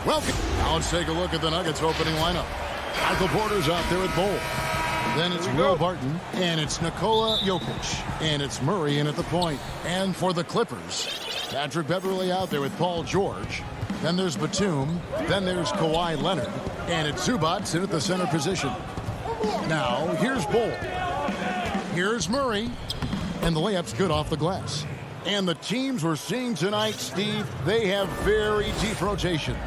Welcome. Now let's take a look at the Nuggets opening lineup. Michael Porter's out there at goal. Then it's Will Barton, and it's Nikola Jokic, and it's Murray in at the point. And for the Clippers, Patrick Beverley out there with Paul George. Then there's Batum. Then there's Kawhi Leonard. And it's Zubac in at the center position. Now, here's Bull. Here's Murray. And the layup's good off the glass. And the teams we're seeing tonight, Steve, they have very deep rotations.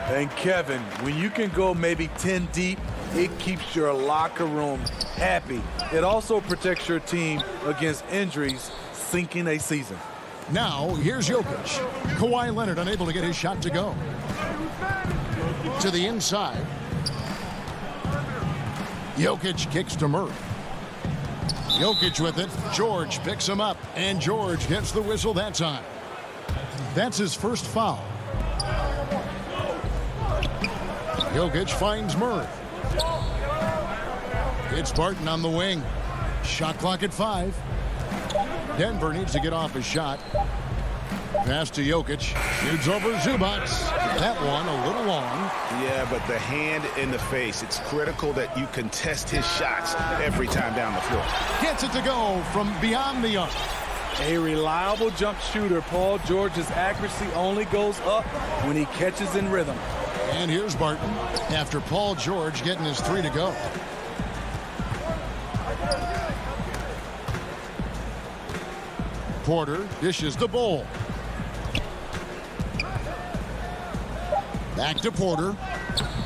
And Kevin, when you can go maybe 10 deep, it keeps your locker room happy. It also protects your team against injuries sinking a season. Now, here's Jokic. Kawhi Leonard unable to get his shot to go. To the inside. Jokic kicks to Murray. Jokic with it. George picks him up, and George gets the whistle that time. That's his first foul. Jokic finds Murray. It's Barton on the wing. Shot clock at 5. Denver needs to get off a shot. Pass to Jokic. Shoots over Zubac. That one a little long. Yeah, but the hand in the face. It's critical that you contest his shots every time down the floor. Gets it to go from beyond the arc. A reliable jump shooter. Paul George's accuracy only goes up when he catches in rhythm. And here's Barton after Paul George getting his 3 to go. Porter dishes the Bull. Back to Porter.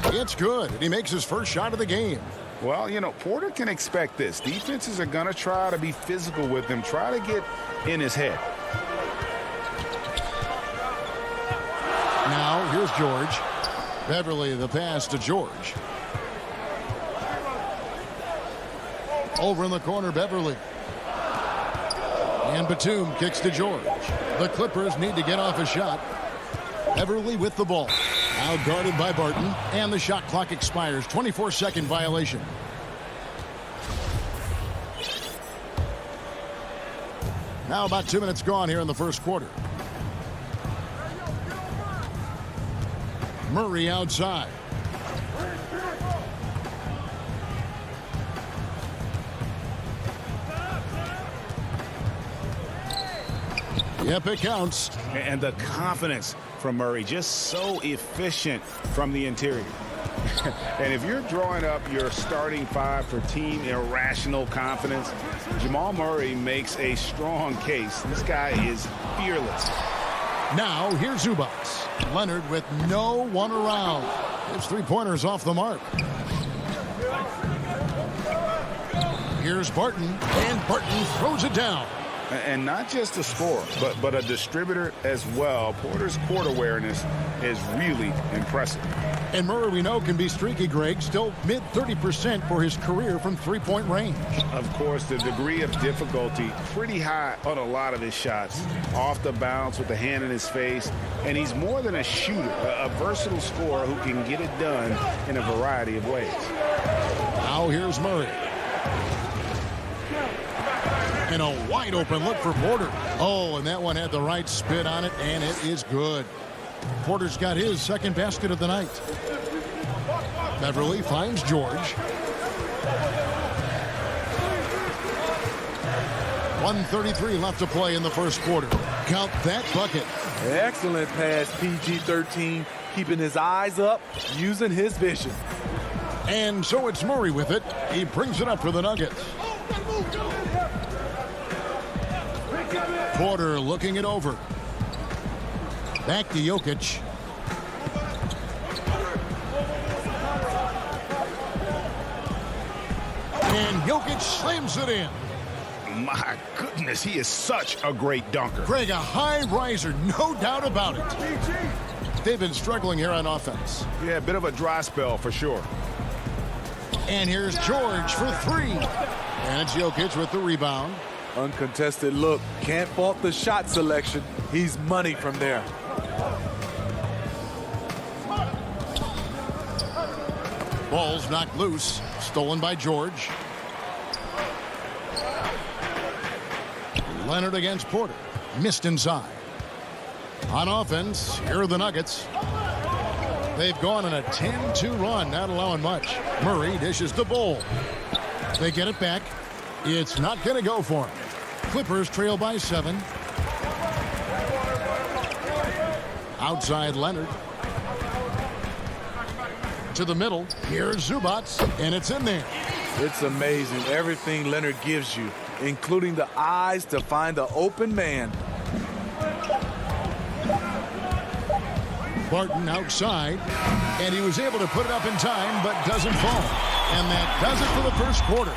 It's good, and he makes his first shot of the game. Well, you know, Porter can expect this. Defenses are going to try to be physical with him, try to get in his head. Now, here's George. Beverley, the pass to George. Over in the corner, Beverley. And Batum kicks to George. The Clippers need to get off a shot. Beverley with the ball. Now guarded by Barton. And the shot clock expires. 24-second violation. Now about 2 minutes gone here in the first quarter. Murray outside. Yep, it counts. And the confidence from Murray, just so efficient from the interior. And if you're drawing up your starting 5 for team irrational confidence, Jamal Murray makes a strong case. This guy is fearless. Now, here's Zubac. Leonard with no one around. His 3-pointers off the mark. Here's Barton, and Barton throws it down. And not just a scorer, but a distributor as well. Porter's court awareness is really impressive. And Murray, we know, can be streaky, Greg. Still mid-30% for his career from 3-point range. Of course, the degree of difficulty pretty high on a lot of his shots. Off the bounce with the hand in his face. And he's more than a shooter, a versatile scorer who can get it done in a variety of ways. Now here's Murray. And a wide open look for Porter. Oh, and that one had the right spin on it, and it is good. Porter's got his second basket of the night. Beverley finds George. 1:33 left to play in the first quarter. Count that bucket. Excellent pass, PG-13, keeping his eyes up, using his vision. And so it's Murray with it. He brings it up for the Nuggets. Porter looking it over. Back to Jokic. And Jokic slams it in. My goodness, he is such a great dunker. Greg, a high riser, no doubt about it. They've been struggling here on offense. Yeah, a bit of a dry spell for sure. And here's George for three. And it's Jokic with the rebound. Uncontested look. Can't fault the shot selection. He's money from there. Ball's knocked loose. Stolen by George. Leonard against Porter. Missed inside. On offense, here are the Nuggets. They've gone on a 10-2 run, not allowing much. Murray dishes the Bull. They get it back. It's not going to go for him. Clippers trail by 7. Outside Leonard. To the middle. Here's Zubats, and it's in there. It's amazing everything Leonard gives you, including the eyes to find the open man. Barton outside, and he was able to put it up in time, but doesn't fall. And that does it for the first quarter.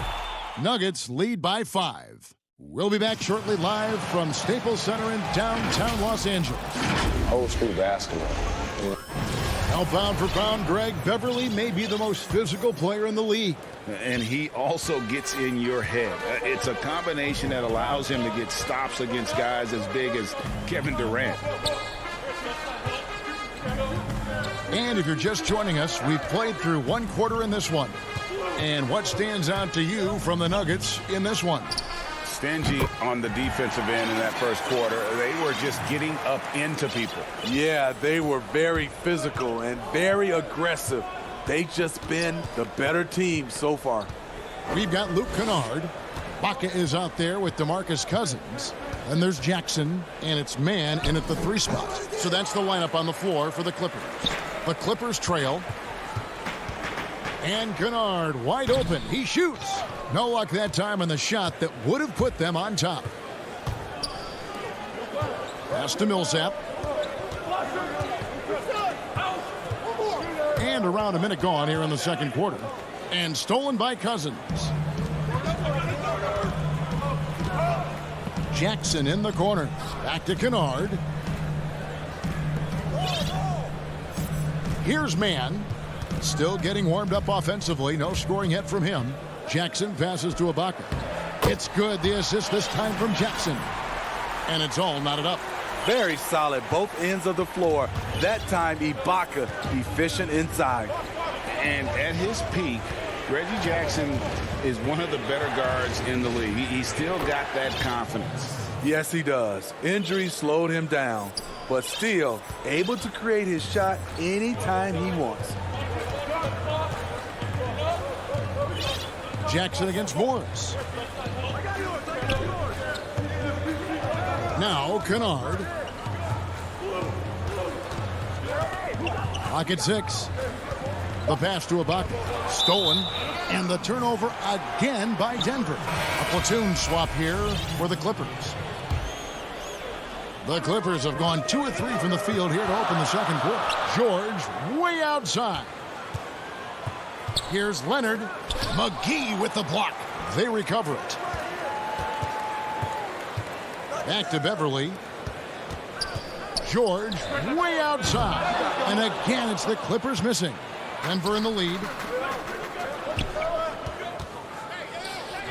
Nuggets lead by 5. We'll be back shortly live from Staples Center in downtown Los Angeles. Old school basketball. Yeah. Now pound for pound, Greg, Beverly may be the most physical player in the league. And he also gets in your head. It's a combination that allows him to get stops against guys as big as Kevin Durant. And if you're just joining us, we've played through one quarter in this one. And what stands out to you from the Nuggets in this one? Stingy on the defensive end in that first quarter. They were just getting up into people. Yeah, they were very physical and very aggressive. They've just been the better team so far. We've got Luke Kennard. Baca is out there with DeMarcus Cousins. And there's Jackson, and it's man in at the 3 spot. So that's the lineup on the floor for the Clippers. The Clippers trail. And Kennard wide open. He shoots. No luck that time on the shot that would have put them on top. Pass to Millsap. And around a minute gone here in the second quarter. And stolen by Cousins. Jackson in the corner. Back to Kennard. Here's Mann. Still getting warmed up offensively. No scoring yet from him. Jackson passes to Ibaka. It's good. The assist this time from Jackson. And it's all knotted up. Very solid, both ends of the floor. That time, Ibaka efficient inside. And at his peak, Reggie Jackson is one of the better guards in the league. He's still got that confidence. Yes, he does. Injury slowed him down, but still able to create his shot anytime he wants. Jackson against Morris. Now Kennard. Pocket 6. The pass to Ibaka. Stolen. And the turnover again by Denver. A platoon swap here for the Clippers. The Clippers have gone 2 of 3 from the field here to open the second quarter. George way outside. Here's Leonard. McGee with the block. They recover it. Back to Beverly. George way outside. And again, it's the Clippers missing. Denver in the lead.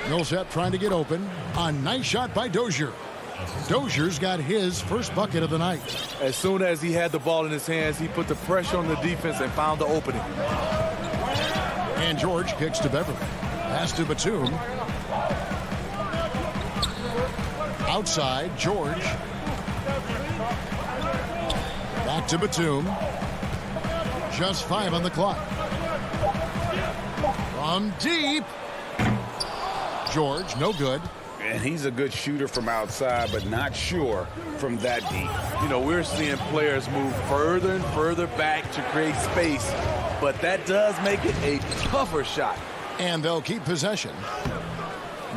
Millsap trying to get open. A nice shot by Dozier. Dozier's got his first bucket of the night. As soon as he had the ball in his hands, he put the pressure on the defense and found the opening. And George kicks to Beverly. Pass to Batum. Outside, George. Back to Batum. Just 5 on the clock. From deep. George, no good. And he's a good shooter from outside, but not sure from that deep. You know, we're seeing players move further and further back to create space, but that does make it a tougher shot. And they'll keep possession.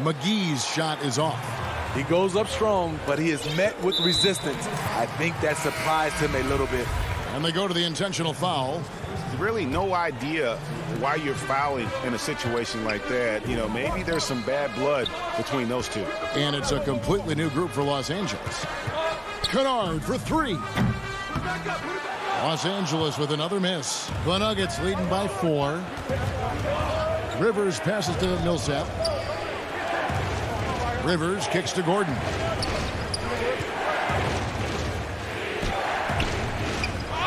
McGee's shot is off. He goes up strong, but he is met with resistance. I think that surprised him a little bit. And they go to the intentional foul. Really no idea why you're fouling in a situation like that. You know, maybe there's some bad blood between those two. And it's a completely new group for Los Angeles. Kennard for 3. Los Angeles with another miss. The Nuggets leading by 4. Rivers passes to Millsap. Rivers kicks to Gordon.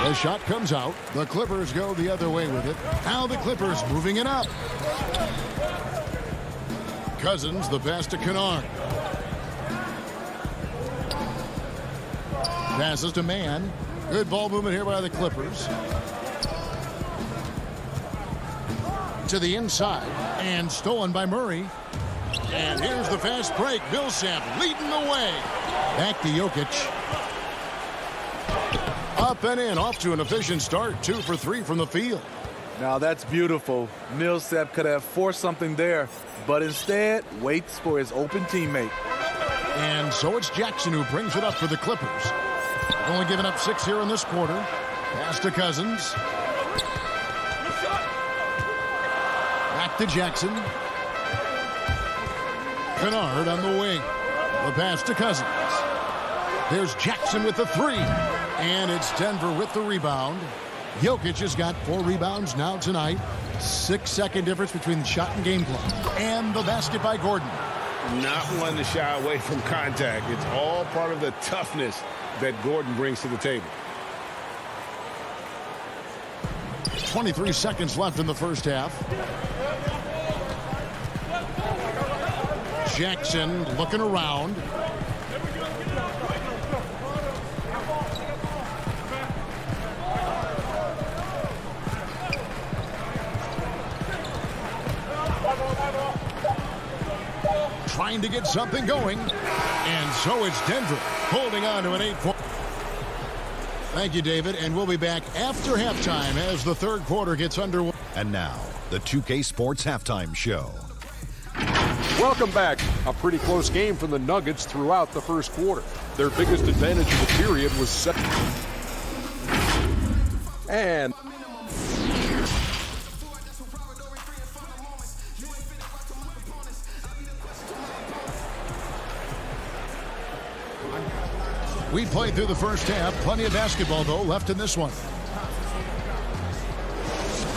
The shot comes out. The Clippers go the other way with it. Now the Clippers moving it up. Cousins, the pass to Kennard. Passes to Mann. Good ball movement here by the Clippers. To the inside. And stolen by Murray. And here's the fast break. Millsap leading the way. Back to Jokic. Up and in, off to an efficient start. 2 for 3 from the field. Now that's beautiful. Millsap could have forced something there, but instead waits for his open teammate. And so it's Jackson who brings it up for the Clippers. Only giving up 6 here in this quarter. Pass to Cousins. Back to Jackson. Kennard on the wing. The pass to Cousins. There's Jackson with the 3. And it's Denver with the rebound. Jokic has got 4 rebounds now tonight. 6-second difference between the shot and game clock. And the basket by Gordon. Not one to shy away from contact. It's all part of the toughness that Gordon brings to the table. 23 seconds left in the first half. Jackson looking around. Trying to get something going. And so it's Denver holding on to an 8-point. Thank you, David. And we'll be back after halftime as the third quarter gets underway. And now, the 2K Sports Halftime Show. Welcome back. A pretty close game for the Nuggets throughout the first quarter. Their biggest advantage of the period was set. And we played through the first half. Plenty of basketball, though, left in this one.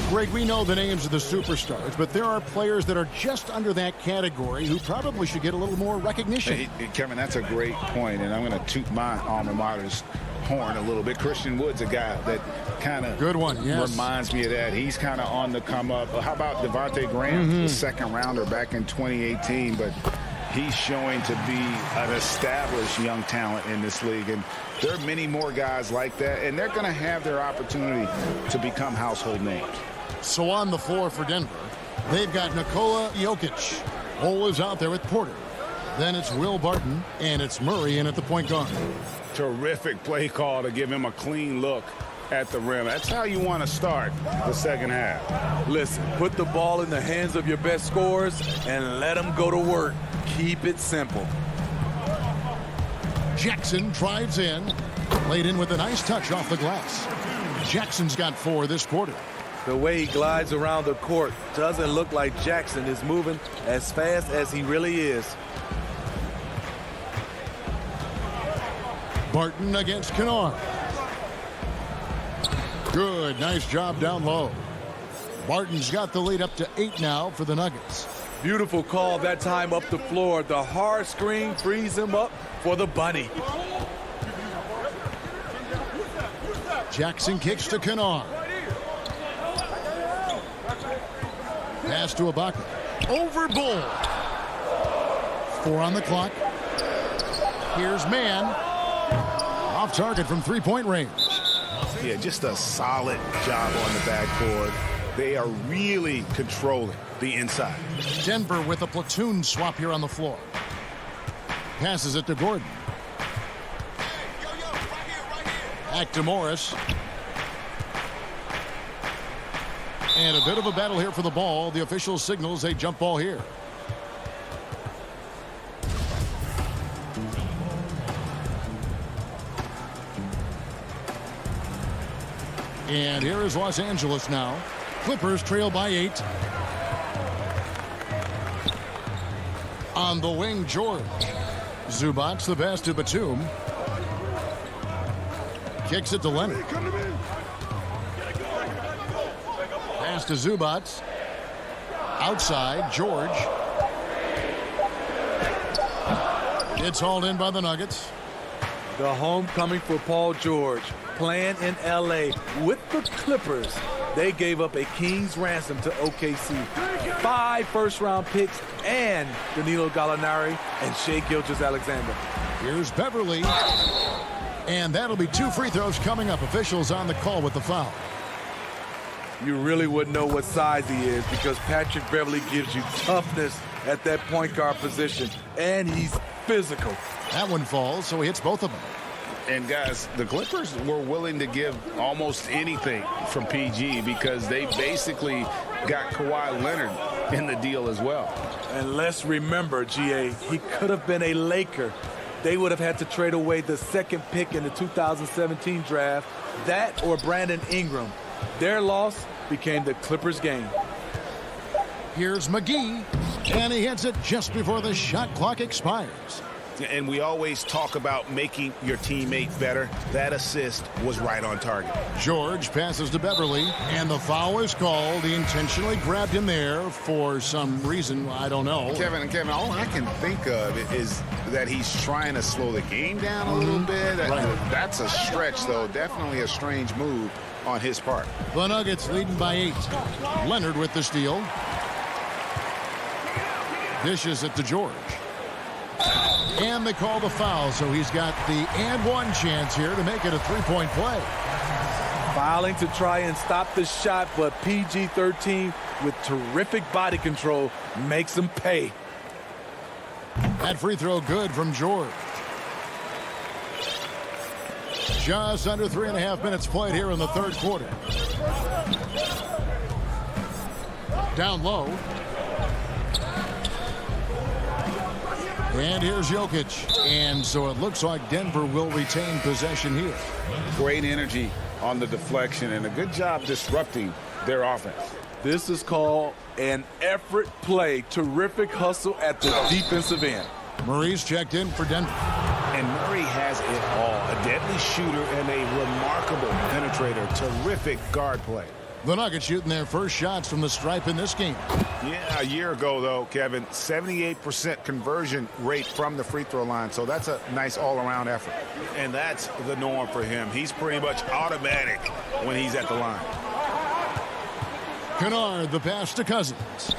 Greg, we know the names of the superstars, but there are players that are just under that category who probably should get a little more recognition. Hey, Kevin, that's a great point, and I'm going to toot my alma mater's horn a little bit. Christian Wood's a guy that kind of good one, yes, reminds me of that. He's kind of on the come up. How about Devontae Graham, the second rounder back in 2018, but he's showing to be an established young talent in this league, and there are many more guys like that, and they're going to have their opportunity to become household names. So on the floor for Denver, they've got Nikola Jokic. Ole is out there with Porter. Then it's Will Barton, and it's Murray in at the point guard. Terrific play call to give him a clean look at the rim. That's how you want to start the second half. Listen, put the ball in the hands of your best scorers and let them go to work. Keep it simple. Jackson drives in. Laid in with a nice touch off the glass. Jackson's got 4 this quarter. The way he glides around the court doesn't look like Jackson is moving as fast as he really is. Barton against Kennard. Good, nice job down low. Barton's got the lead up to 8 now for the Nuggets. Beautiful call that time up the floor. The hard screen frees him up for the bunny. Jackson kicks to Kennard. Pass to Ibaka. Over Bull. 4 on the clock. Here's Mann. Off target from 3-point range. Yeah, just a solid job on the backboard. They are really controlling the inside. Denver with a platoon swap here on the floor. Passes it to Gordon. Back to Morris. And a bit of a battle here for the ball. The official signals a jump ball here. And here is Los Angeles now. Clippers trail by 8. On the wing, George. Zubac, the pass to Batum. Kicks it to Leonard. Pass to Zubac. Outside, George. It's hauled in by the Nuggets. The homecoming for Paul George, playing in L.A. with the Clippers. They gave up a king's ransom to OKC. 5 first-round picks and Danilo Gallinari and Shai Gilgeous-Alexander. Here's Beverly. And that'll be 2 free throws coming up. Officials on the call with the foul. You really wouldn't know what size he is because Patrick Beverly gives you toughness at that point guard position, and he's physical. That one falls, so he hits both of them. And guys, the Clippers were willing to give almost anything from PG because they basically got Kawhi Leonard in the deal as well. And let's remember, GA, he could have been a Laker. They would have had to trade away the 2nd pick in the 2017 draft, that or Brandon Ingram. Their loss became the Clippers' gain. Here's McGee, and he hits it just before the shot clock expires. And we always talk about making your teammate better. That assist was right on target. George passes to Beverly, and the foul is called. He intentionally grabbed him there for some reason. I don't know. Kevin, all I can think of is that he's trying to slow the game down a little bit. That's a stretch, though. Definitely a strange move on his part. The Nuggets leading by 8. Leonard with the steal. Dishes it to George. And they call the foul, so he's got the and one chance here to make it a 3-point play. Fouling to try and stop the shot, but PG-13 with terrific body control makes him pay. That free throw good from George. Just under 3.5 minutes played here in the 3rd quarter. Down low. And here's Jokic. And so it looks like Denver will retain possession here. Great energy on the deflection and a good job disrupting their offense. This is called an effort play. Terrific hustle at the defensive end. Murray's checked in for Denver. And Murray has it all. A deadly shooter and a remarkable penetrator. Terrific guard play. The Nuggets shooting their first shots from the stripe in this game. Yeah, a year ago, though, Kevin, 78% conversion rate from the free throw line. So that's a nice all-around effort. And that's the norm for him. He's pretty much automatic when he's at the line. Kennard, the pass to Cousins.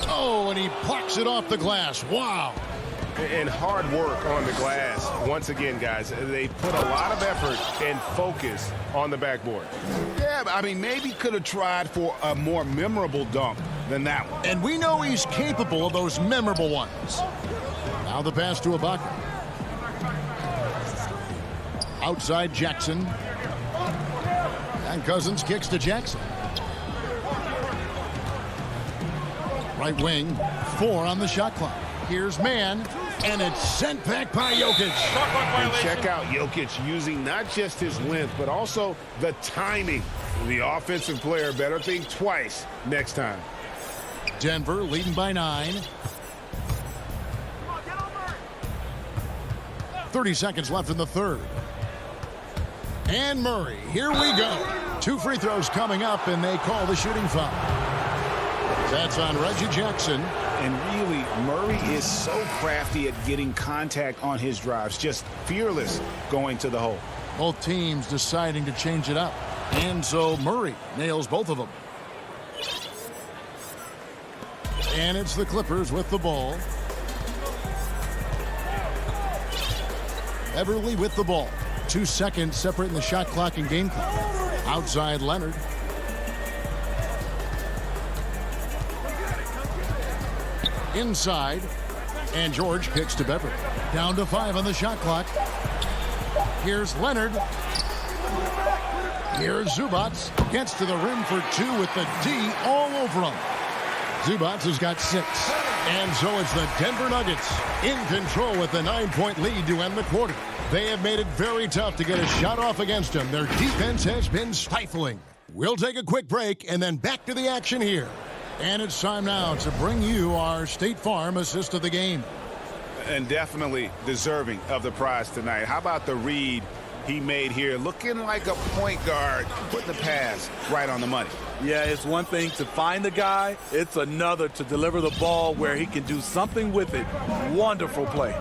Oh, and he plucks it off the glass. Wow. And hard work on the glass. Once again, guys, they put a lot of effort and focus on the backboard. Yeah, I mean, maybe could have tried for a more memorable dunk than that one. And we know he's capable of those memorable ones. Now the pass to Ibaka. Outside Jackson. And Cousins kicks to Jackson. Right wing, 4 on the shot clock. Here's Mann. And it's sent back by Jokic. And check out Jokic using not just his length, but also the timing. The offensive player better think twice next time. Denver leading by 9. 30 seconds left in the 3rd. And Murray, here we go. 2 free throws coming up, and they call the shooting foul. That's on Reggie Jackson. And really, Murray is so crafty at getting contact on his drives. Just fearless going to the hole. Both teams deciding to change it up. And so Murray nails both of them. And it's the Clippers with the ball. Beverly with the ball. 2 seconds separating the shot clock and game clock. Outside Leonard. Inside, and George kicks to Beverly. Down to 5 on the shot clock. Here's Leonard. Here's Zubats. Gets to the rim for 2 with the D all over him. Zubats has got 6. And so it's the Denver Nuggets in control with the 9-point lead to end the quarter. They have made it very tough to get a shot off against them. Their defense has been stifling. We'll take a quick break and then back to the action here. And it's time now to bring you our State Farm assist of the game. And definitely deserving of the prize tonight. How about the read he made here, looking like a point guard, putting the pass right on the money. Yeah, it's one thing to find the guy. It's another to deliver the ball where he can do something with it. Wonderful play.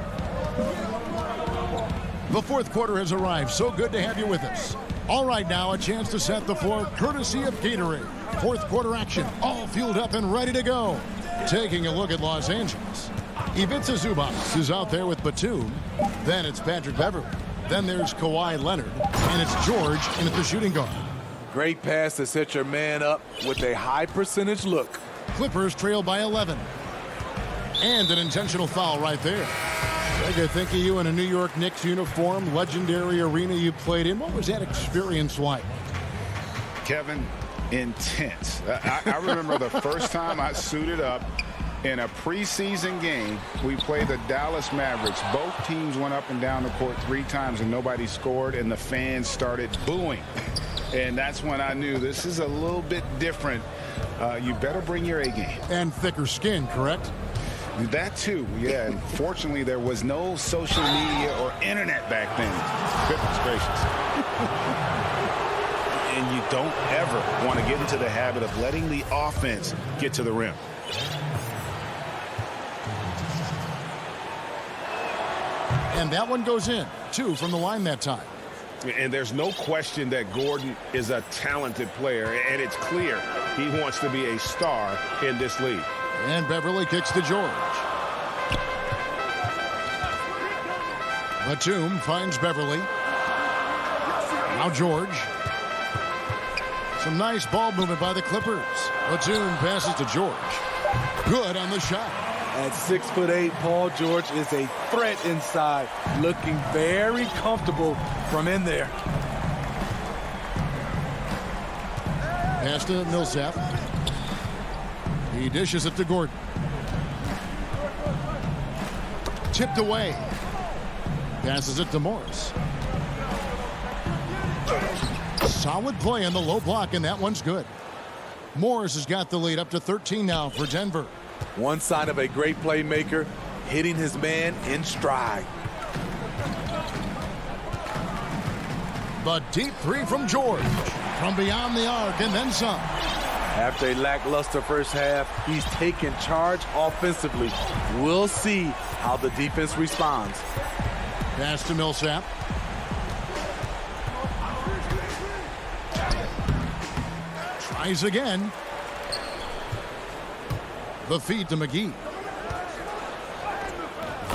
The fourth quarter has arrived. So good to have you with us. All right, now a chance to set the floor courtesy of Gatorade. Fourth quarter action, all fueled up and ready to go. Taking a look at Los Angeles. Ivica Zubac is out there with Batum. Then it's Patrick Beverley. Then there's Kawhi Leonard. And it's George in at the shooting guard. Great pass to set your man up with a high percentage look. Clippers trail by 11. And an intentional foul right there. Greg, I think of you in a New York Knicks uniform, legendary arena you played in. What was that experience like? Kevin, intense. I remember the first time I suited up in a preseason game. We played the Dallas Mavericks. Both teams went up and down the court 3 times and nobody scored, and the fans started booing. And that's when I knew this is a little bit different. You better bring your A game. And thicker skin, correct? That too, yeah. And fortunately, there was no social media or internet back then. Goodness gracious. And you don't ever want to get into the habit of letting the offense get to the rim. And that one goes in. 2 from the line that time. And there's no question that Gordon is a talented player, and it's clear he wants to be a star in this league. And Beverly kicks to George. Batum finds Beverly. Now George. Some nice ball movement by the Clippers. Batum passes to George. Good on the shot. At 6'8", Paul George is a threat inside, looking very comfortable from in there. Pass to Millsap. He dishes it to Gordon. Tipped away. Passes it to Morris. Solid play in the low block, and that one's good. Morris has got the lead up to 13 now for Denver. One sign of a great playmaker, hitting his man in stride. The deep 3 from George. From beyond the arc and then some. After a lackluster first half, he's taken charge offensively. We'll see how the defense responds. Pass to Millsap. Tries again. The feed to McGee.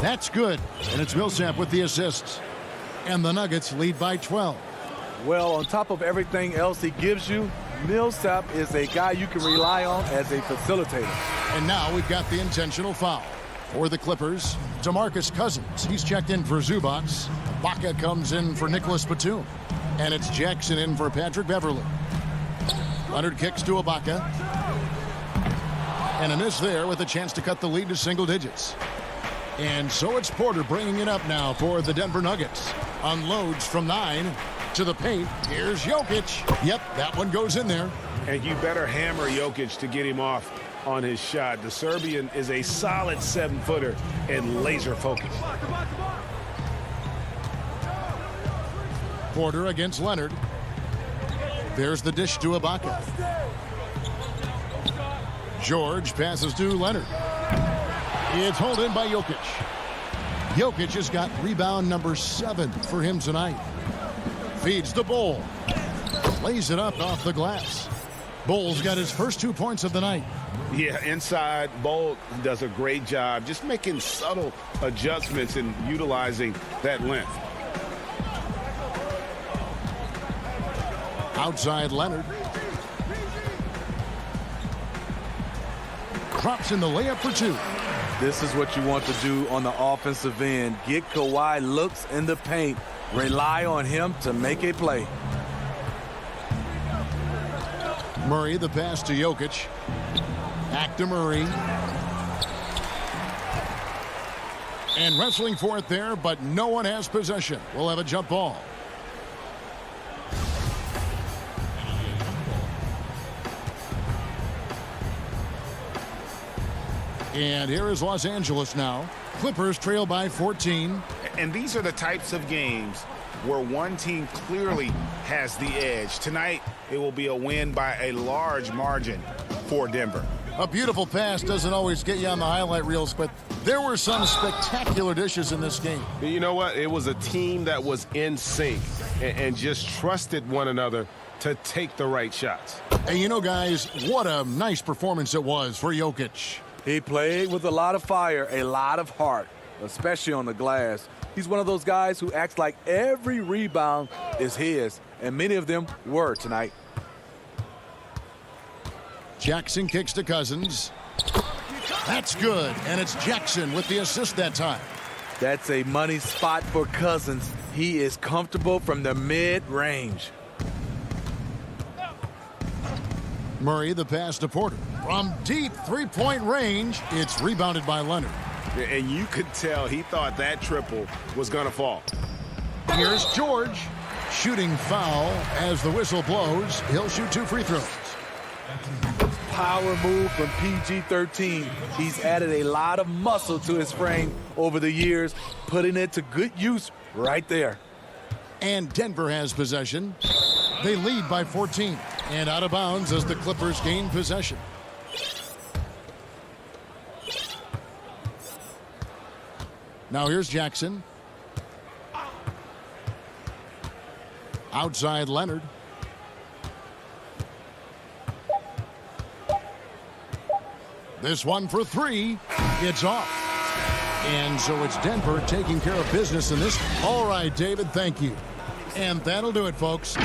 That's good. And it's Millsap with the assists. And the Nuggets lead by 12. Well, on top of everything else he gives you, Millsap is a guy you can rely on as a facilitator. And now we've got the intentional foul. For the Clippers, DeMarcus Cousins. He's checked in for Zubac. Baca comes in for Nicholas Batum. And it's Jackson in for Patrick Beverley. Leonard kicks to Ibaka. And a miss there with a chance to cut the lead to single digits. And so it's Porter bringing it up now for the Denver Nuggets. Unloads from 9 to the paint. Here's Jokic. Yep, that one goes in there. And you better hammer Jokic to get him off on his shot. The Serbian is a solid 7-footer and laser focused. Porter against Leonard. There's the dish to Ibaka. George passes to Leonard. It's hauled in by Jokic. Jokic has got rebound number 7 for him tonight. Feeds the Bull. Lays it up off the glass. Bull's got his first 2 points of the night. Yeah, inside, Bull does a great job just making subtle adjustments and utilizing that length. Outside Leonard. Drops in the layup for 2. This is what you want to do on the offensive end. Get Kawhi looks in the paint. Rely on him to make a play. Murray, the pass to Jokic. Back to Murray. And wrestling for it there, but no one has possession. We'll have a jump ball. And here is Los Angeles now. Clippers trail by 14. And these are the types of games where one team clearly has the edge. Tonight, it will be a win by a large margin for Denver. A beautiful pass doesn't always get you on the highlight reels, but there were some spectacular dishes in this game. You know what? It was a team that was in sync and just trusted one another to take the right shots. And you know, guys, what a nice performance it was for Jokic. He played with a lot of fire, a lot of heart, especially on the glass. He's one of those guys who acts like every rebound is his, and many of them were tonight. Jackson kicks to Cousins. That's good, and it's Jackson with the assist that time. That's a money spot for Cousins. He is comfortable from the mid-range. Murray, the pass to Porter. From deep three-point range, it's rebounded by Leonard. And you could tell he thought that triple was going to fall. Here's George. Shooting foul as the whistle blows. He'll shoot 2 free throws. Power move from PG-13. He's added a lot of muscle to his frame over the years, putting it to good use right there. And Denver has possession. They lead by 14. And out of bounds as the Clippers gain possession. Now here's Jackson. Outside Leonard. This one for 3. It's off. And so it's Denver taking care of business in this. All right, David, thank you. And that'll do it, folks.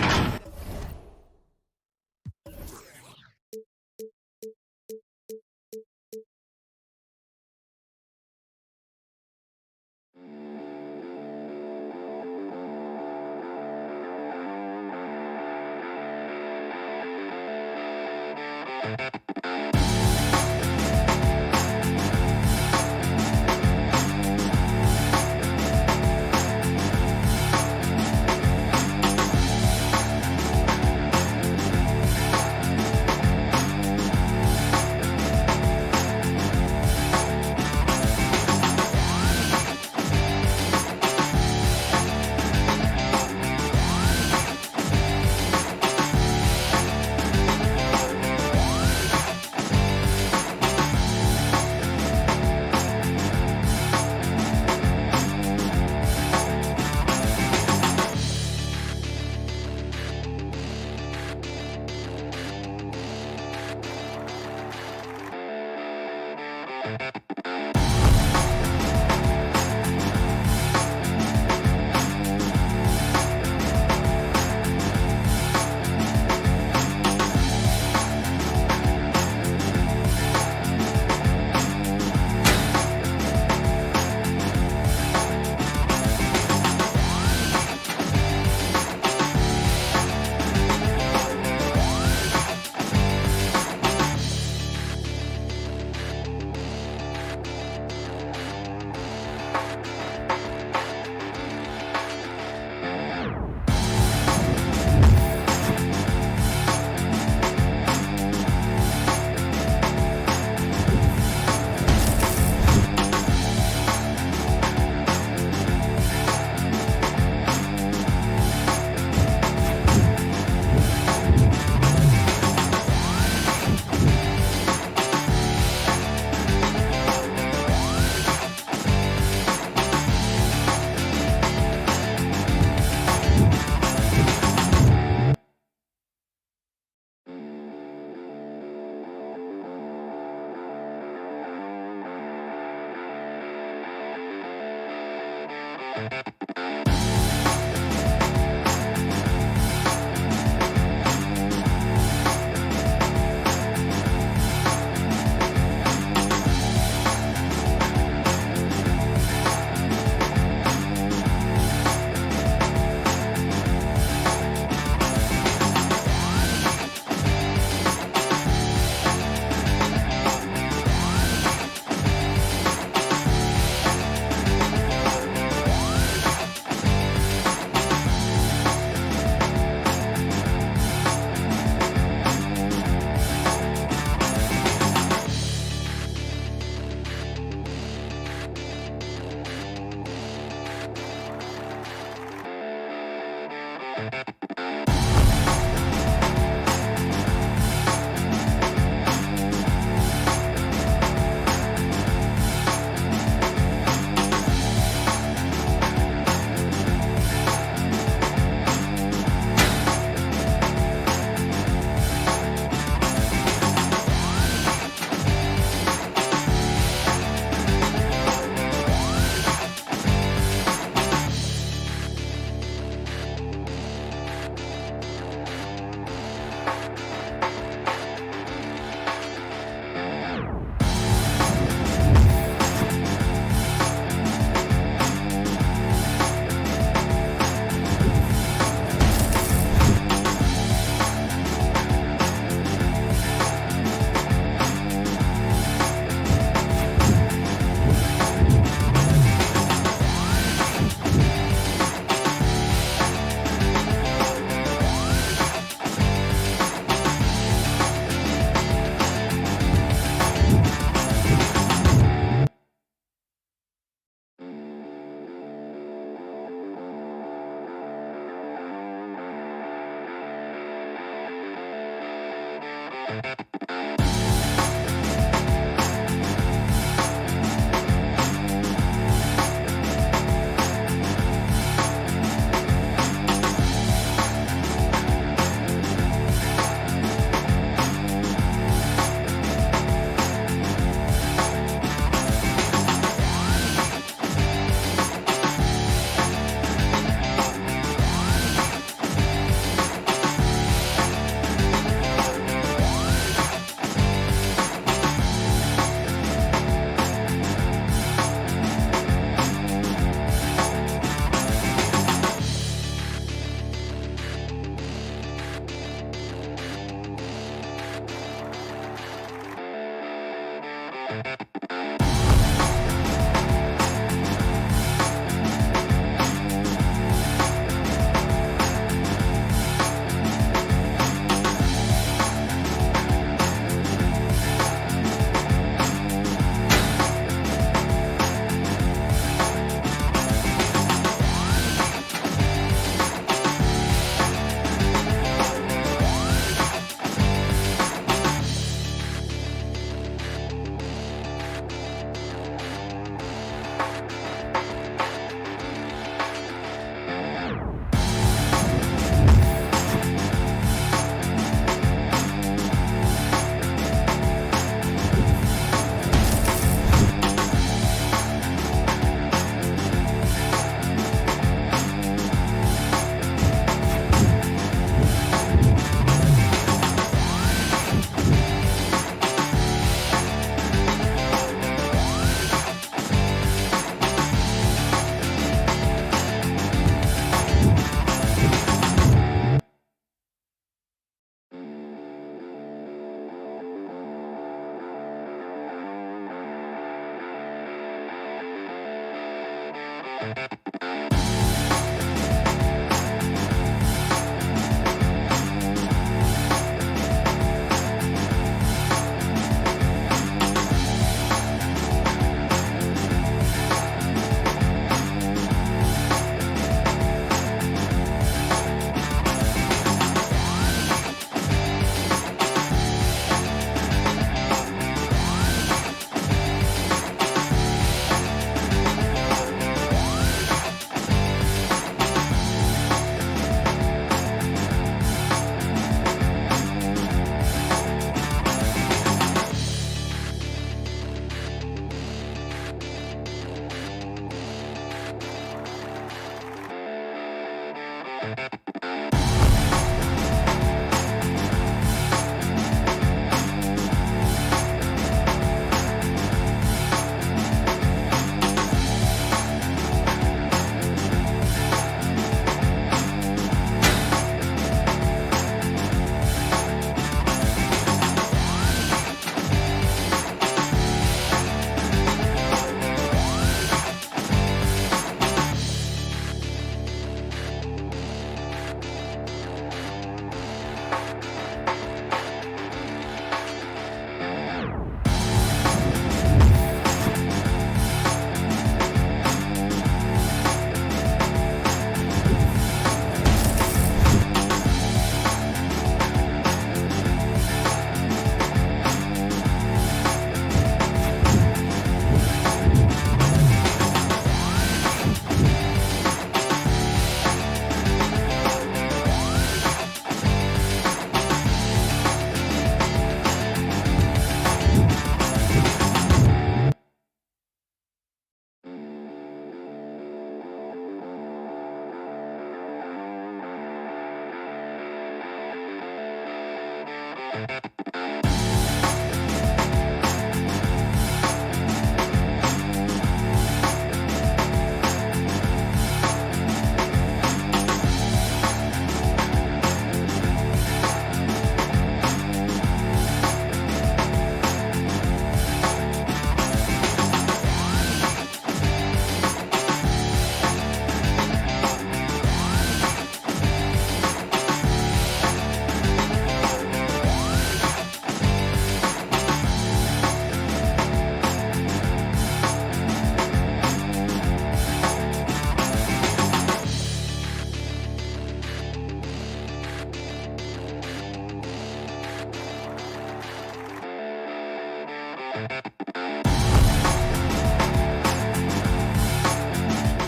All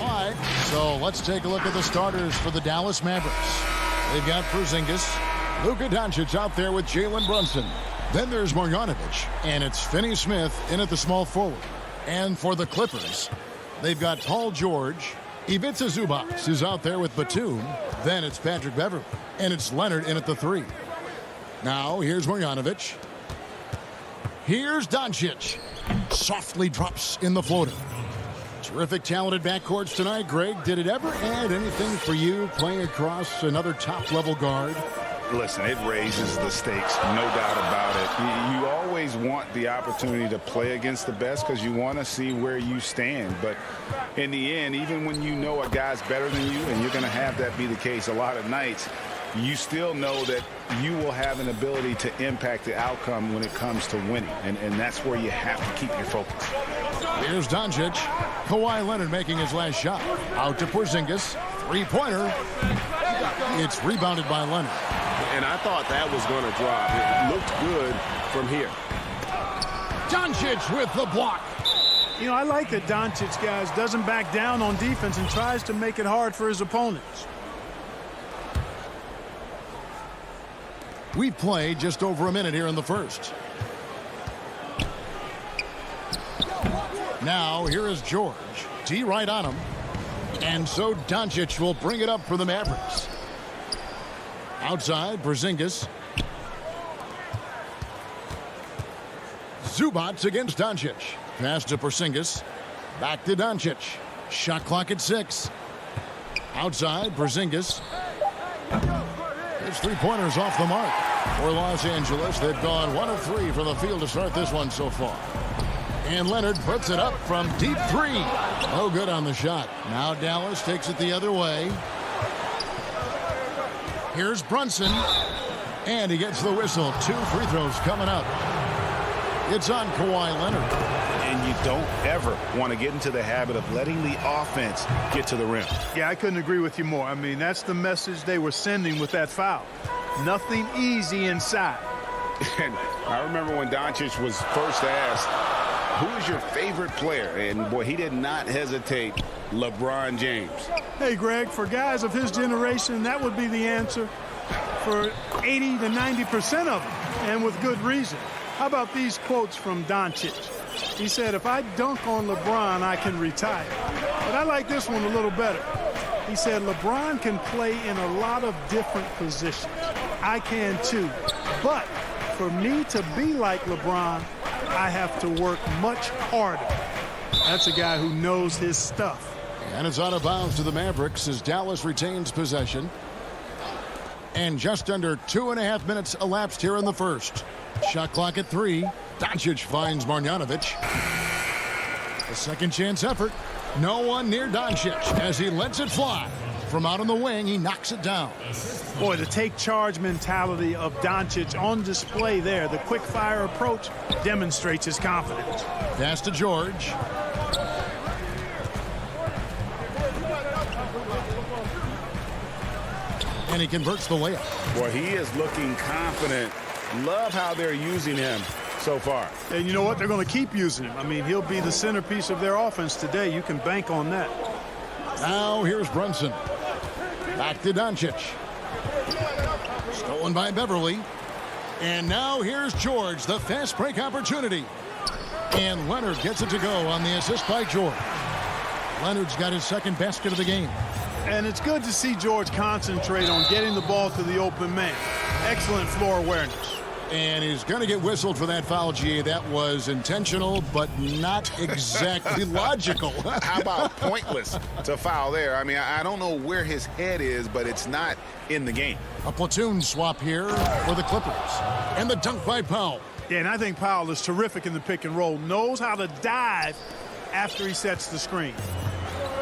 right, so let's take a look at the starters for the Dallas Mavericks. They've got Porzingis, Luka Doncic out there with Jalen Brunson. Then there's Marjanovic, and it's Finney-Smith in at the small forward. And for the Clippers, they've got Paul George. Ivica Zubac is out there with Batum. Then it's Patrick Beverley, and it's Leonard in at the 3. Now here's Marjanovic. Here's Doncic. Softly drops in the floater. Terrific, talented backcourts tonight. Greg, did it ever add anything for you playing across another top-level guard? Listen, it raises the stakes, no doubt about it. You always want the opportunity to play against the best because you want to see where you stand. But in the end, even when you know a guy's better than you, and you're going to have that be the case a lot of nights, you still know that you will have an ability to impact the outcome when it comes to winning. And that's where you have to keep your focus. Here's Doncic. Kawhi Leonard making his last shot. Out to Porzingis. Three-pointer. It's rebounded by Leonard. And I thought that was going to drop. It looked good from here. Doncic with the block. You know, I like that Doncic, guys, doesn't back down on defense and tries to make it hard for his opponents. We've played just over a minute here in the first. Now, here is George. D right on him. And so Doncic will bring it up for the Mavericks. Outside, Porzingis. Zubac against Doncic. Pass to Porzingis. Back to Doncic. Shot clock at 6. Outside, Porzingis. His three-pointers off the mark. For Los Angeles, they've gone 1 of 3 from the field to start this one so far. And Leonard puts it up from deep 3. No good on the shot. Now Dallas takes it the other way. Here's Brunson. And he gets the whistle. 2 free throws coming up. It's on Kawhi Leonard. And you don't ever want to get into the habit of letting the offense get to the rim. Yeah, I couldn't agree with you more. I mean, that's the message they were sending with that foul. Nothing easy inside. And I remember when Doncic was first asked, who is your favorite player? And, boy, he did not hesitate. LeBron James. Hey, Greg, for guys of his generation, that would be the answer for 80 to 90% of them, and with good reason. How about these quotes from Doncic? He said, if I dunk on LeBron, I can retire. But I like this one a little better. He said, LeBron can play in a lot of different positions. I can too. But for me to be like LeBron, I have to work much harder. That's a guy who knows his stuff. And it's out of bounds to the Mavericks as Dallas retains possession. And just under 2.5 minutes elapsed here in the first. Shot clock at 3. Doncic finds Marjanovic. A second chance effort. No one near Doncic as he lets it fly. From out on the wing, he knocks it down. Boy, the take charge mentality of Doncic on display there. The quick fire approach demonstrates his confidence. Pass to George. And he converts the layup. Boy, he is looking confident. Love how they're using him so far. And you know what? They're going to keep using him. I mean, he'll be the centerpiece of their offense today. You can bank on that. Now here's Brunson. Back to Doncic. Stolen by Beverley. And now here's George, the fast break opportunity. And Leonard gets it to go on the assist by George. Leonard's got his second basket of the game. And it's good to see George concentrate on getting the ball to the open man. Excellent floor awareness. And he's going to get whistled for that foul, G. That was intentional, but not exactly logical. How about pointless to foul there? I mean, I don't know where his head is, but it's not in the game. A platoon swap here for the Clippers. And the dunk by Powell. Yeah, and I think Powell is terrific in the pick and roll. Knows how to dive after he sets the screen.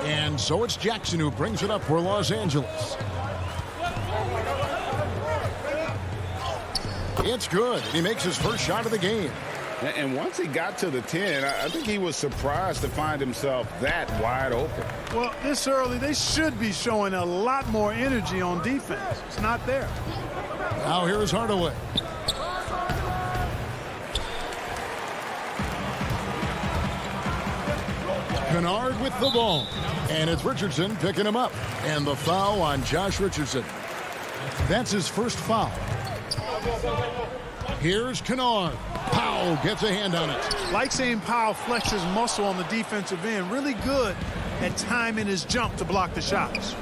And so it's Jackson who brings it up for Los Angeles. It's good. He makes his first shot of the game. And once he got to the 10, I think he was surprised to find himself that wide open. Well, this early, they should be showing a lot more energy on defense. It's not there. Now here's Hardaway. Kennard with the ball. And it's Richardson picking him up. And the foul on Josh Richardson. That's his first foul. Here's Kennard. Powell gets a hand on it. Like seeing Powell flex his muscle on the defensive end. Really good at timing his jump to block the shots.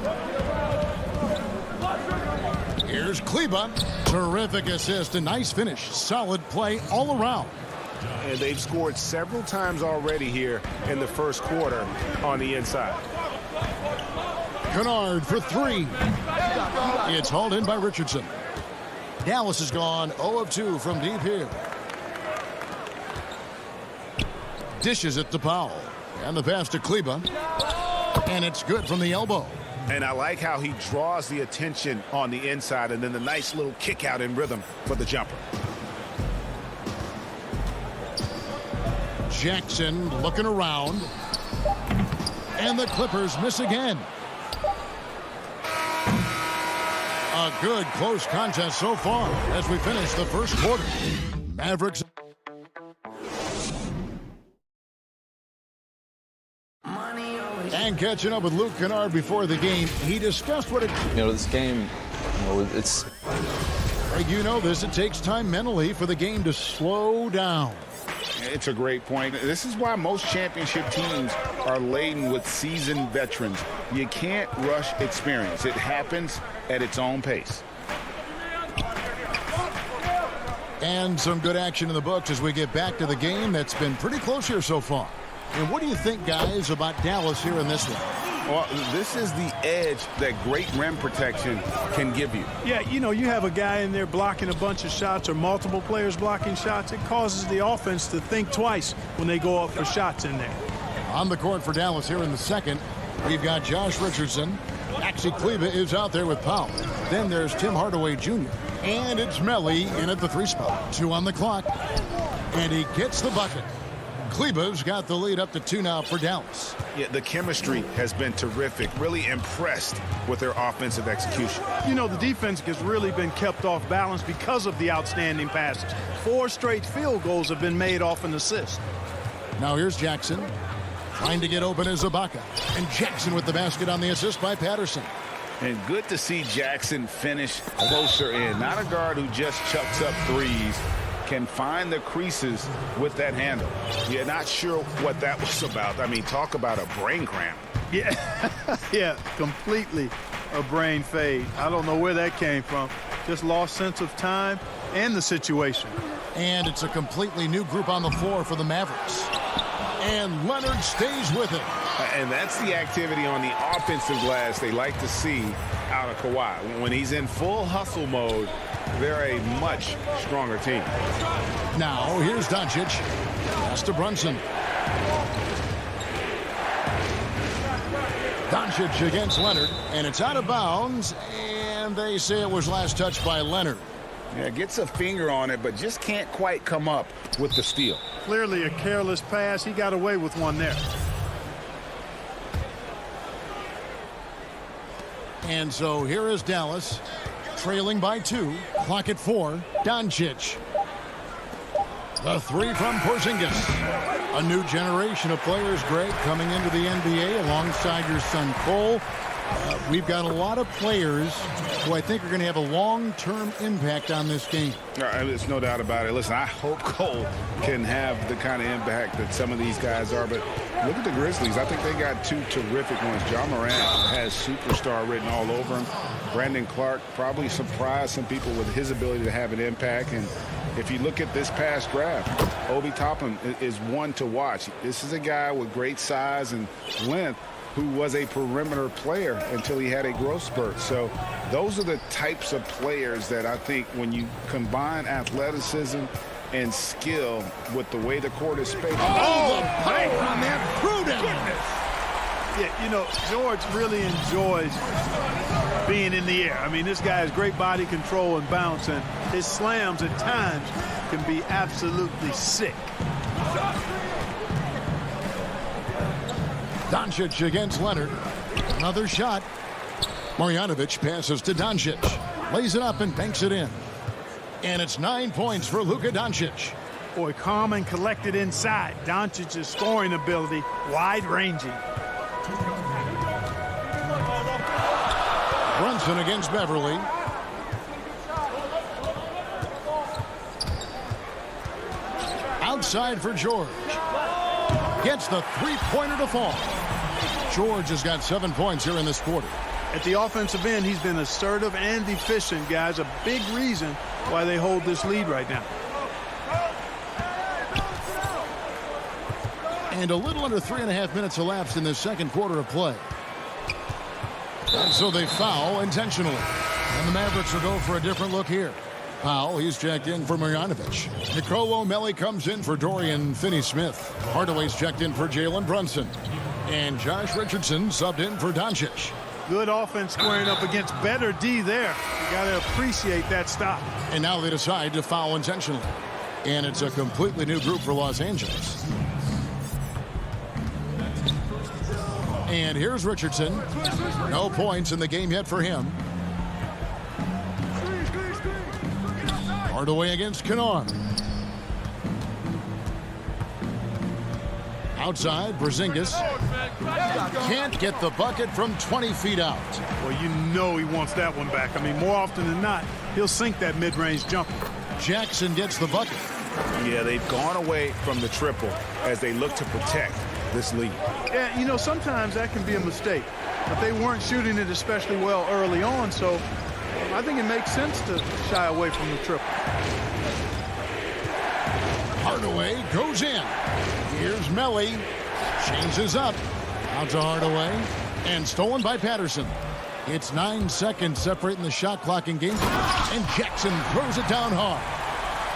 Here's Kleba. Terrific assist. A nice finish. Solid play all around. And they've scored several times already here in the first quarter on the inside. Kennard for three. It's hauled in by Richardson. Dallas has gone 0 of 2 from deep here. Dishes it to Powell. And the pass to Kleba. And it's good from the elbow. And I like how he draws the attention on the inside and then the nice little kick out in rhythm for the jumper. Jackson looking around. And the Clippers miss again. A good close contest so far as we finish the first quarter. Mavericks. And catching up with Luke Kennard before the game, he discussed what it... this game, it's... You know this, it takes time mentally for the game to slow down. It's a great point. This is why most championship teams are laden with seasoned veterans. You can't rush experience. It happens at its own pace. And some good action in the books as we get back to the game that's been pretty close here so far. And what do you think, guys, about Dallas here in this one? Well, this is the edge that great rim protection can give you. Yeah, you have a guy in there blocking a bunch of shots or multiple players blocking shots. It causes the offense to think twice when they go up for shots in there. On the court for Dallas here in the second, we've got Josh Richardson. Maxi Kleba is out there with Powell. Then there's Tim Hardaway Jr. And it's Melly in at the 3 spot. 2 on the clock. And he gets the bucket. Kleba's got the lead up to 2 now for Dallas. Yeah, the chemistry has been terrific. Really impressed with their offensive execution. The defense has really been kept off balance because of the outstanding passes. 4 straight field goals have been made off an assist. Now here's Jackson. Trying to get open is Ibaka. And Jackson with the basket on the assist by Patterson. And good to see Jackson finish closer in. Not a guard who just chucks up threes. Can find the creases with that handle. You're not sure what that was about. I mean, talk about a brain cramp. Yeah, completely a brain fade. I don't know where that came from. Just lost sense of time and the situation. And it's a completely new group on the floor for the Mavericks. And Leonard stays with it. And that's the activity on the offensive glass they like to see out of Kawhi. When he's in full hustle mode, they're a much stronger team. Now, here's Doncic. Pass to Brunson. Doncic against Leonard, and it's out of bounds, and they say it was last touched by Leonard. Yeah, gets a finger on it, but just can't quite come up with the steal. Clearly a careless pass. He got away with one there. And so here is Dallas, trailing by 2. Clock at 4. Doncic. The 3 from Porzingis. A new generation of players, Greg, coming into the NBA alongside your son Cole. We've got a lot of players who I think are going to have a long-term impact on this game. There's no doubt about it. Listen, I hope Cole can have the kind of impact that some of these guys are, but look at the Grizzlies. I think they got 2 terrific ones. Ja Morant has superstar written all over him. Brandon Clark probably surprised some people with his ability to have an impact. And if you look at this past draft, Obi Toppin is one to watch. This is a guy with great size and length who was a perimeter player until he had a growth spurt. So those are the types of players that I think when you combine athleticism and skill with the way the court is spaced. Oh, the pipe on that. Prudent. Yeah, George really enjoys being in the air. I mean, this guy has great body control and bounce, and his slams at times can be absolutely sick. Doncic against Leonard. Another shot. Marjanovic passes to Doncic. Lays it up and banks it in. And it's 9 points for Luka Doncic. Boy, calm and collected inside. Doncic's scoring ability, wide-ranging. Brunson against Beverly. Outside for George. Gets the three-pointer to fall. George has got 7 points here in this quarter. At the offensive end, he's been assertive and efficient, guys. A big reason why they hold this lead right now. And a little under 3.5 minutes elapsed in the second quarter of play. And so they foul intentionally. And the Mavericks will go for a different look here. Powell, he's checked in for Marjanovic. Nicolo Melli comes in for Dorian Finney-Smith. Hardaway's checked in for Jalen Brunson. And Josh Richardson subbed in for Doncic. Good offense squaring up against better D there. You got to appreciate that stop. And now they decide to foul intentionally. And it's a completely new group for Los Angeles. And here's Richardson. No points in the game yet for him. Hardaway against Kennard. Outside, Porzingis. Can't get the bucket from 20 feet out. Well, you know he wants that one back. I mean, more often than not, he'll sink that mid-range jumper. Jackson gets the bucket. Yeah, they've gone away from the triple as they look to protect this lead. Yeah, you know, sometimes that can be a mistake. But they weren't shooting it especially well early on, so I think it makes sense to shy away from the triple. Hardaway goes in. Here's Melli. Changes up. Out to Hardaway. And stolen by Patterson. It's 9 seconds separating the shot clock in game. And Jackson throws it down hard.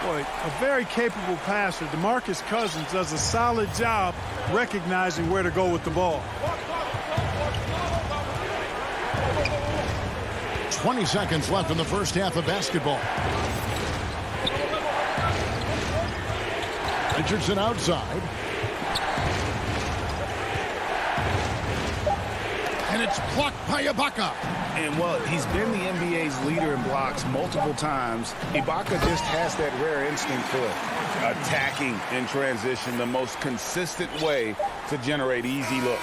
Boy, a very capable passer. DeMarcus Cousins does a solid job recognizing where to go with the ball. 20 seconds left in the first half of basketball. Richardson outside. And it's blocked by Ibaka. And, well, he's been the NBA's leader in blocks multiple times. Ibaka just has that rare instinct for attacking in transition, the most consistent way to generate easy looks.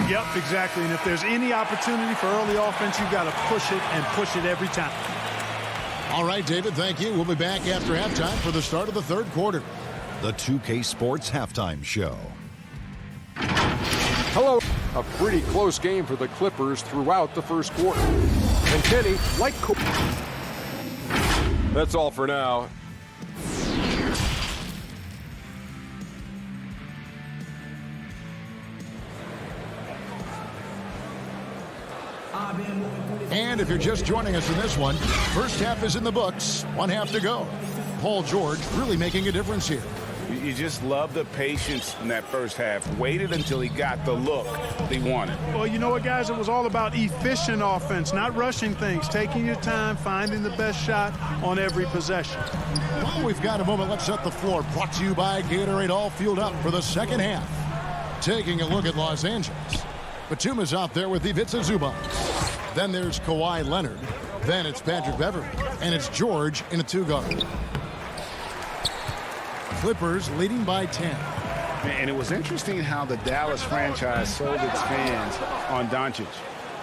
Yep, exactly. And if there's any opportunity for early offense, you've got to push it and push it every time. All right, David, thank you. We'll be back after halftime for the start of the third quarter. The 2K Sports Halftime Show. Hello. A pretty close game for the Clippers throughout the first quarter. And Kenny, like... That's all for now. And if you're just joining us in this one, first half is in the books. 1 half to go. Paul George really making a difference here. You just love the patience in that first half. Waited until he got the look he wanted. Well, you know what, guys? It was all about efficient offense, not rushing things, taking your time, finding the best shot on every possession. Well, we've got a moment. Let's set the floor. Brought to you by Gatorade, all fueled up for the second half. Taking a look at Los Angeles. Batum is out there with Ivica Zubac. Then there's Kawhi Leonard. Then it's Patrick Beverly. And it's George in a two-guard. Clippers leading by 10. And it was interesting how the Dallas franchise sold its fans on Doncic.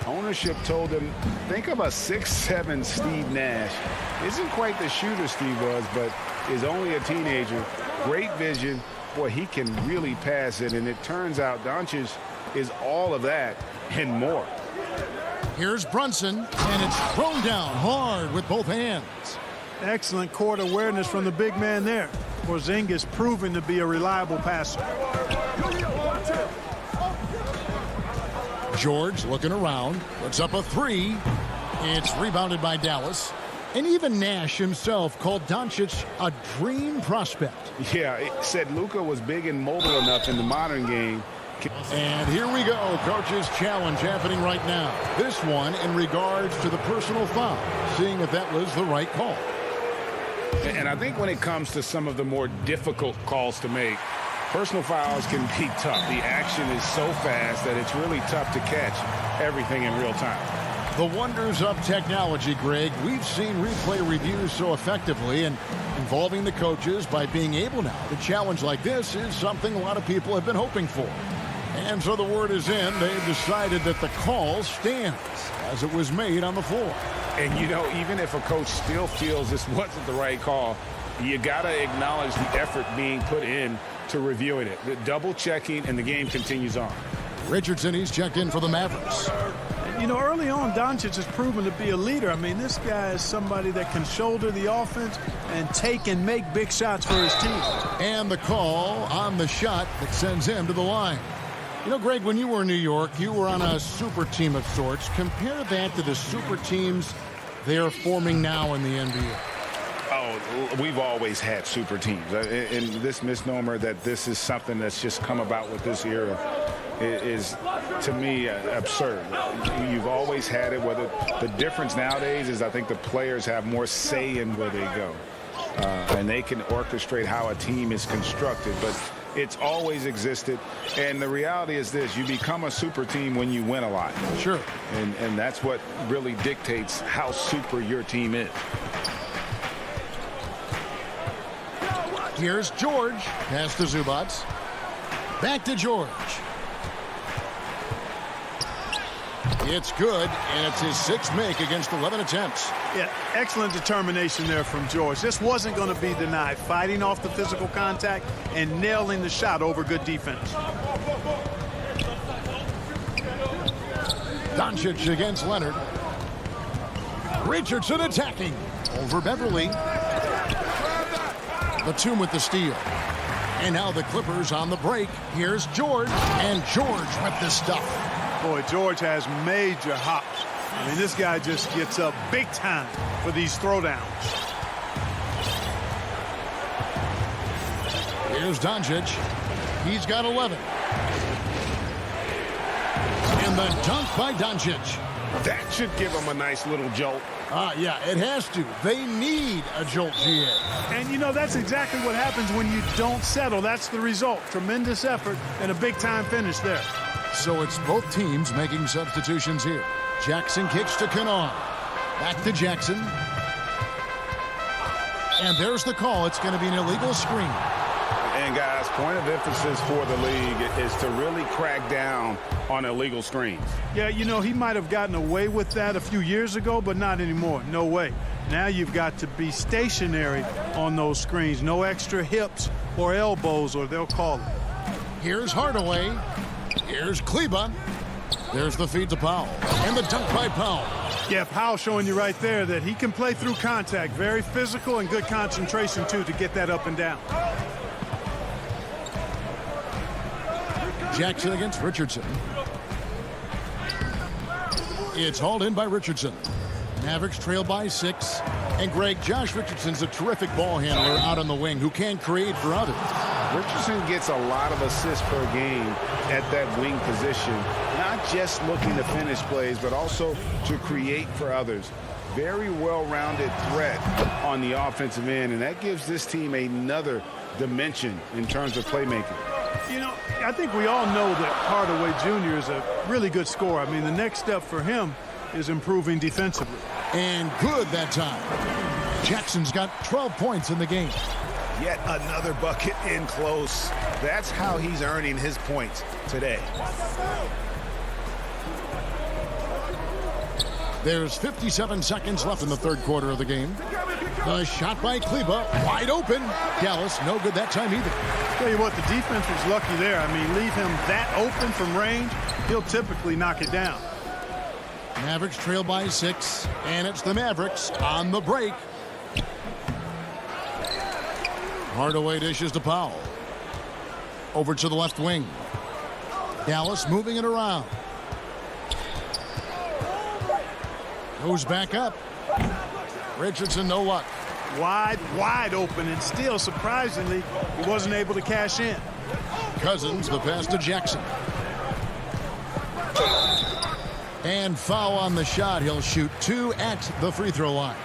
Ownership told them, think of a 6'7" Steve Nash. Isn't quite the shooter Steve was, but is only a teenager. Great vision. Boy, he can really pass it. And it turns out Doncic is all of that and more. Here's Brunson, and it's thrown down hard with both hands. Excellent court awareness from the big man there. Porzingis proven to be a reliable passer. George looking around, puts up a three. It's rebounded by Dallas. And even Nash himself called Doncic a dream prospect. Yeah, it said Luka was big and mobile enough in the modern game. And here we go, coach's challenge happening right now. This one in regards to the personal foul, seeing if that was the right call. And I think when it comes to some of the more difficult calls to make, personal fouls can be tough. The action is so fast that it's really tough to catch everything in real time. The wonders of technology, Greg. We've seen replay reviews so effectively, and involving the coaches by being able now to challenge like this is something a lot of people have been hoping for. And so the word is in. They've decided that the call stands as it was made on the floor. And, you know, even if a coach still feels this wasn't the right call, you got to acknowledge the effort being put in to reviewing it. The double checking, and the game continues on. Richardson, he's checked in for the Mavericks. You know, early on, Doncic has proven to be a leader. I mean, this guy is somebody that can shoulder the offense and take and make big shots for his team. And the call on the shot that sends him to the line. You know, Greg, when you were in New York, you were on a super team of sorts. Compare that to the super teams they're forming now in the NBA. Oh, we've always had super teams. And this misnomer that this is something that's just come about with this era is, to me, absurd. You've always had it. Whether the difference nowadays is I think the players have more say in where they go. And they can orchestrate how a team is constructed. But it's always existed. And the reality is this: you become a super team when you win a lot. Sure. And that's what really dictates how super your team is. Here's George. Pass to Zubats. Back to George. It's good, and it's his sixth make against 11 attempts. Yeah, excellent determination there from George. This wasn't going to be denied. Fighting off the physical contact and nailing the shot over good defense. Doncic against Leonard. Richardson attacking over Beverly. Batum with the steal. And now the Clippers on the break. Here's George, and George with the stuff. Boy, George has major hops. I mean, this guy just gets up big time for these throwdowns. Here's Doncic. He's got 11. And the dunk by Doncic. That should give him a nice little jolt. Yeah, it has to. They need a jolt, GA. And, you know, that's exactly what happens when you don't settle. That's the result. Tremendous effort and a big-time finish there. So it's both teams making substitutions here. Jackson kicks to Kennard. Back to Jackson. And there's the call. It's going to be an illegal screen. And, guys, point of emphasis for the league is to really crack down on illegal screens. Yeah, you know, he might have gotten away with that a few years ago, but not anymore. No way. Now you've got to be stationary on those screens. No extra hips or elbows, or they'll call it. Here's Hardaway. Here's Kleba. There's the feed to Powell. And the dunk by Powell. Yeah, Powell showing you right there that he can play through contact. Very physical and good concentration, too, to get that up and down. Jackson against Richardson. It's hauled in by Richardson. Mavericks trail by 6. And Greg, Josh Richardson's a terrific ball handler out on the wing who can create for others. Richardson gets a lot of assists per game at that wing position, not just looking to finish plays, but also to create for others. Very well-rounded threat on the offensive end, and that gives this team another dimension in terms of playmaking. You know, I think we all know that Hardaway Jr. is a really good scorer. I mean, the next step for him is improving defensively. And good that time. Jackson's got 12 points in the game. Yet another bucket in close. That's how he's earning his points today. There's 57 seconds left in the third quarter of the game. The shot by Kleba, wide open. Dallas, no good that time either. Tell you what, the defense was lucky there. I mean, leave him that open from range, he'll typically knock it down. Mavericks trail by 6, and it's the Mavericks on the break. Hardaway dishes to Powell. Over to the left wing. Dallas moving it around. Goes back up. Richardson, no luck. Wide open, and still, surprisingly, he wasn't able to cash in. Cousins, the pass to Jackson. And foul on the shot. He'll shoot 2 at the free throw line.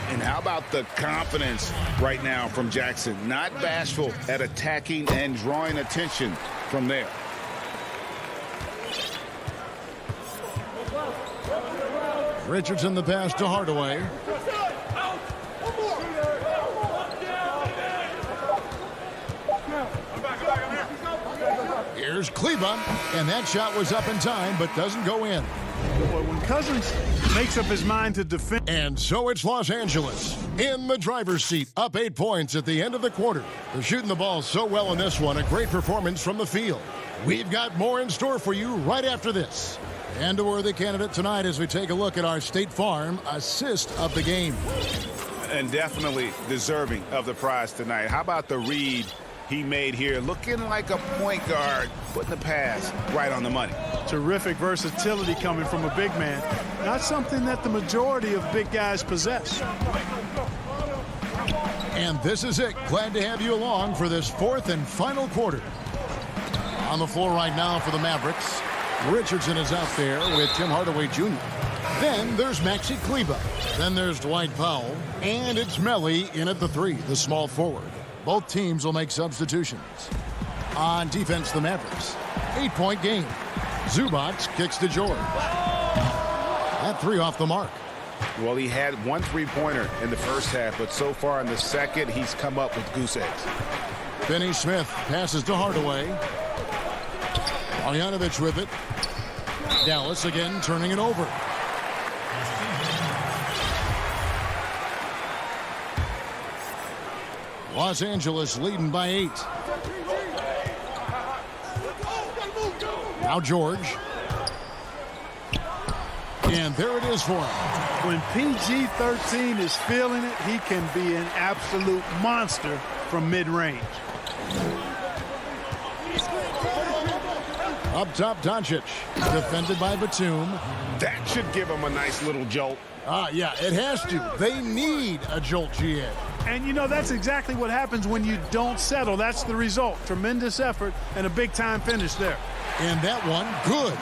And how about the confidence right now from Jackson? Not bashful at attacking and drawing attention from there. Richardson the pass to Hardaway. Here's Kleba, and that shot was up in time but doesn't go in. Boy, when Cousins makes up his mind to defend. And so it's Los Angeles in the driver's seat, up 8 points at the end of the quarter. They're shooting the ball so well in this one, a great performance from the field. We've got more in store for you right after this. And a worthy candidate tonight as we take a look at our State Farm assist of the game. And definitely deserving of the prize tonight. How about the read he made here, looking like a point guard, putting the pass right on the money. Terrific versatility coming from a big man. Not something that the majority of big guys possess. And this is it. Glad to have you along for this fourth and final quarter. On the floor right now for the Mavericks, Richardson is out there with Tim Hardaway Jr. Then there's Maxi Kleba. Then there's Dwight Powell. And it's Melli in at the 3, the small forward. Both teams will make substitutions. On defense, the Mavericks. 8-point game. Zubac kicks to George. That 3 off the mark. Well, he had 1 3-pointer in the first half, but so far in the second, he's come up with goose eggs. Finney Smith passes to Hardaway. Marjanovic with it. Dallas again turning it over. Los Angeles leading by 8. Now George. And there it is for him. When PG-13 is feeling it, he can be an absolute monster from mid-range. Up top, Doncic. Defended by Batum. That should give him a nice little jolt. Yeah, it has to. They need a jolt, GA. And, you know, that's exactly what happens when you don't settle. That's the result. Tremendous effort and a big-time finish there. And that one, good.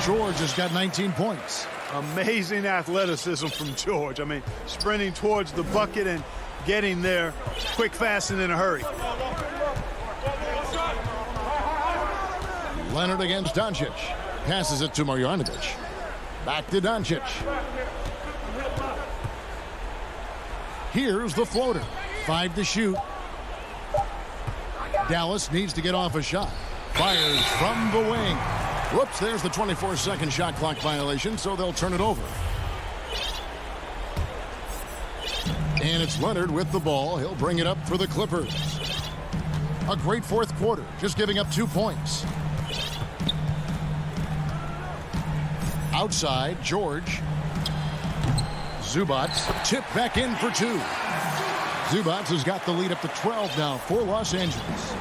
George has got 19 points. Amazing athleticism from George. I mean, sprinting towards the bucket and getting there quick, fast, and in a hurry. Leonard against Doncic. Passes it to Marjanovic. Back to Doncic. Here's the floater. 5 to shoot. Dallas needs to get off a shot. Fires from the wing. Whoops, there's the 24-second shot clock violation, so they'll turn it over. And it's Leonard with the ball. He'll bring it up for the Clippers. A great fourth quarter, just giving up 2 points. Outside, George. Zubac, tip back in for 2. Zubac has got the lead up to 12 now for Los Angeles.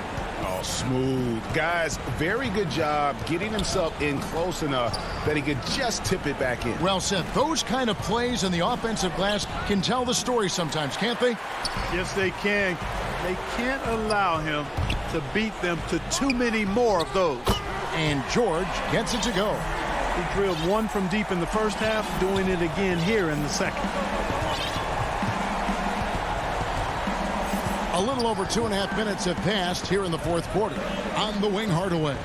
Oh, smooth. Guys, very good job getting himself in close enough that he could just tip it back in. Well said. Those kind of plays in the offensive glass can tell the story sometimes, can't they? Yes, they can. They can't allow him to beat them to too many more of those. And George gets it to go. He drilled 1 from deep in the first half, doing it again here in the second. A little over 2.5 minutes have passed here in the fourth quarter. On the wing, Hardaway.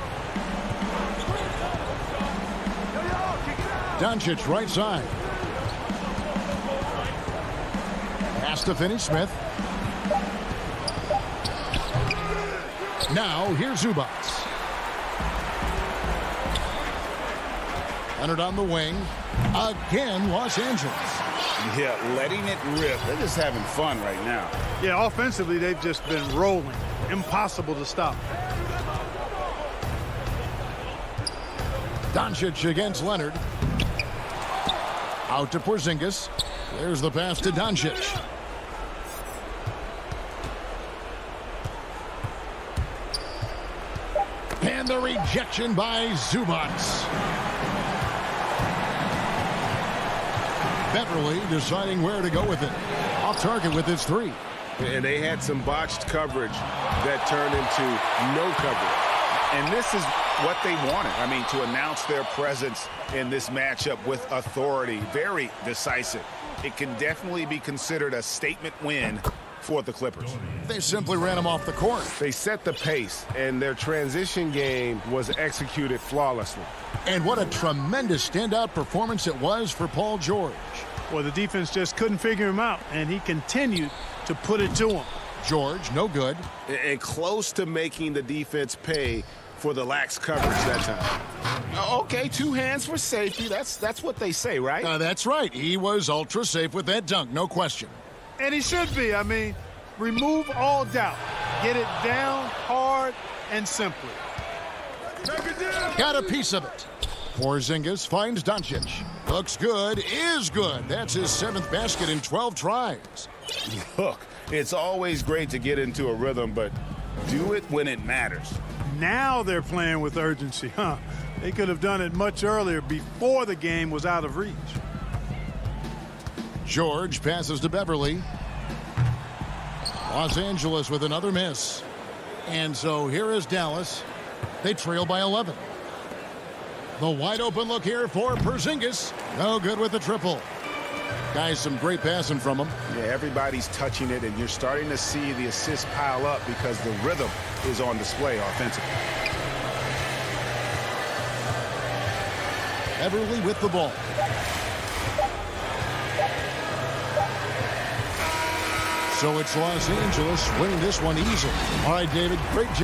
Doncic right side. Pass to Finney Smith. Now here's Zubac. Leonard on the wing. Again, Los Angeles. Yeah, letting it rip. They're just having fun right now. Yeah, offensively, they've just been rolling. Impossible to stop. Doncic against Leonard. Out to Porzingis. There's the pass to Doncic. And the rejection by Zubac. Beverly deciding where to go with it. Off target with his 3. And they had some botched coverage that turned into no coverage. And this is what they wanted. I mean, to announce their presence in this matchup with authority. Very decisive. It can definitely be considered a statement win for the Clippers. They simply ran him off the court. They set the pace, and their transition game was executed flawlessly. And what a tremendous standout performance it was for Paul George. Well, the defense just couldn't figure him out, and he continued to put it to him. George, no good. And close to making the defense pay for the lax coverage that time. Okay, 2 hands for safety. That's what they say, right? That's right. He was ultra safe with that dunk, no question. And he should be. I mean, remove all doubt. Get it down hard and simply. Got a piece of it. Porzingis finds Doncic. Looks good, is good. That's his 7th basket in 12 tries. Look, it's always great to get into a rhythm, but do it when it matters. Now they're playing with urgency, huh? They could have done it much earlier before the game was out of reach. George passes to Beverly. Los Angeles with another miss. And so here is Dallas. They trail by 11. The wide open look here for Porzingis. No good with the triple. Guys, some great passing from him. Yeah, everybody's touching it, and you're starting to see the assists pile up because the rhythm is on display offensively. Beverly with the ball. So it's Los Angeles winning this one easily. All right, David, great job.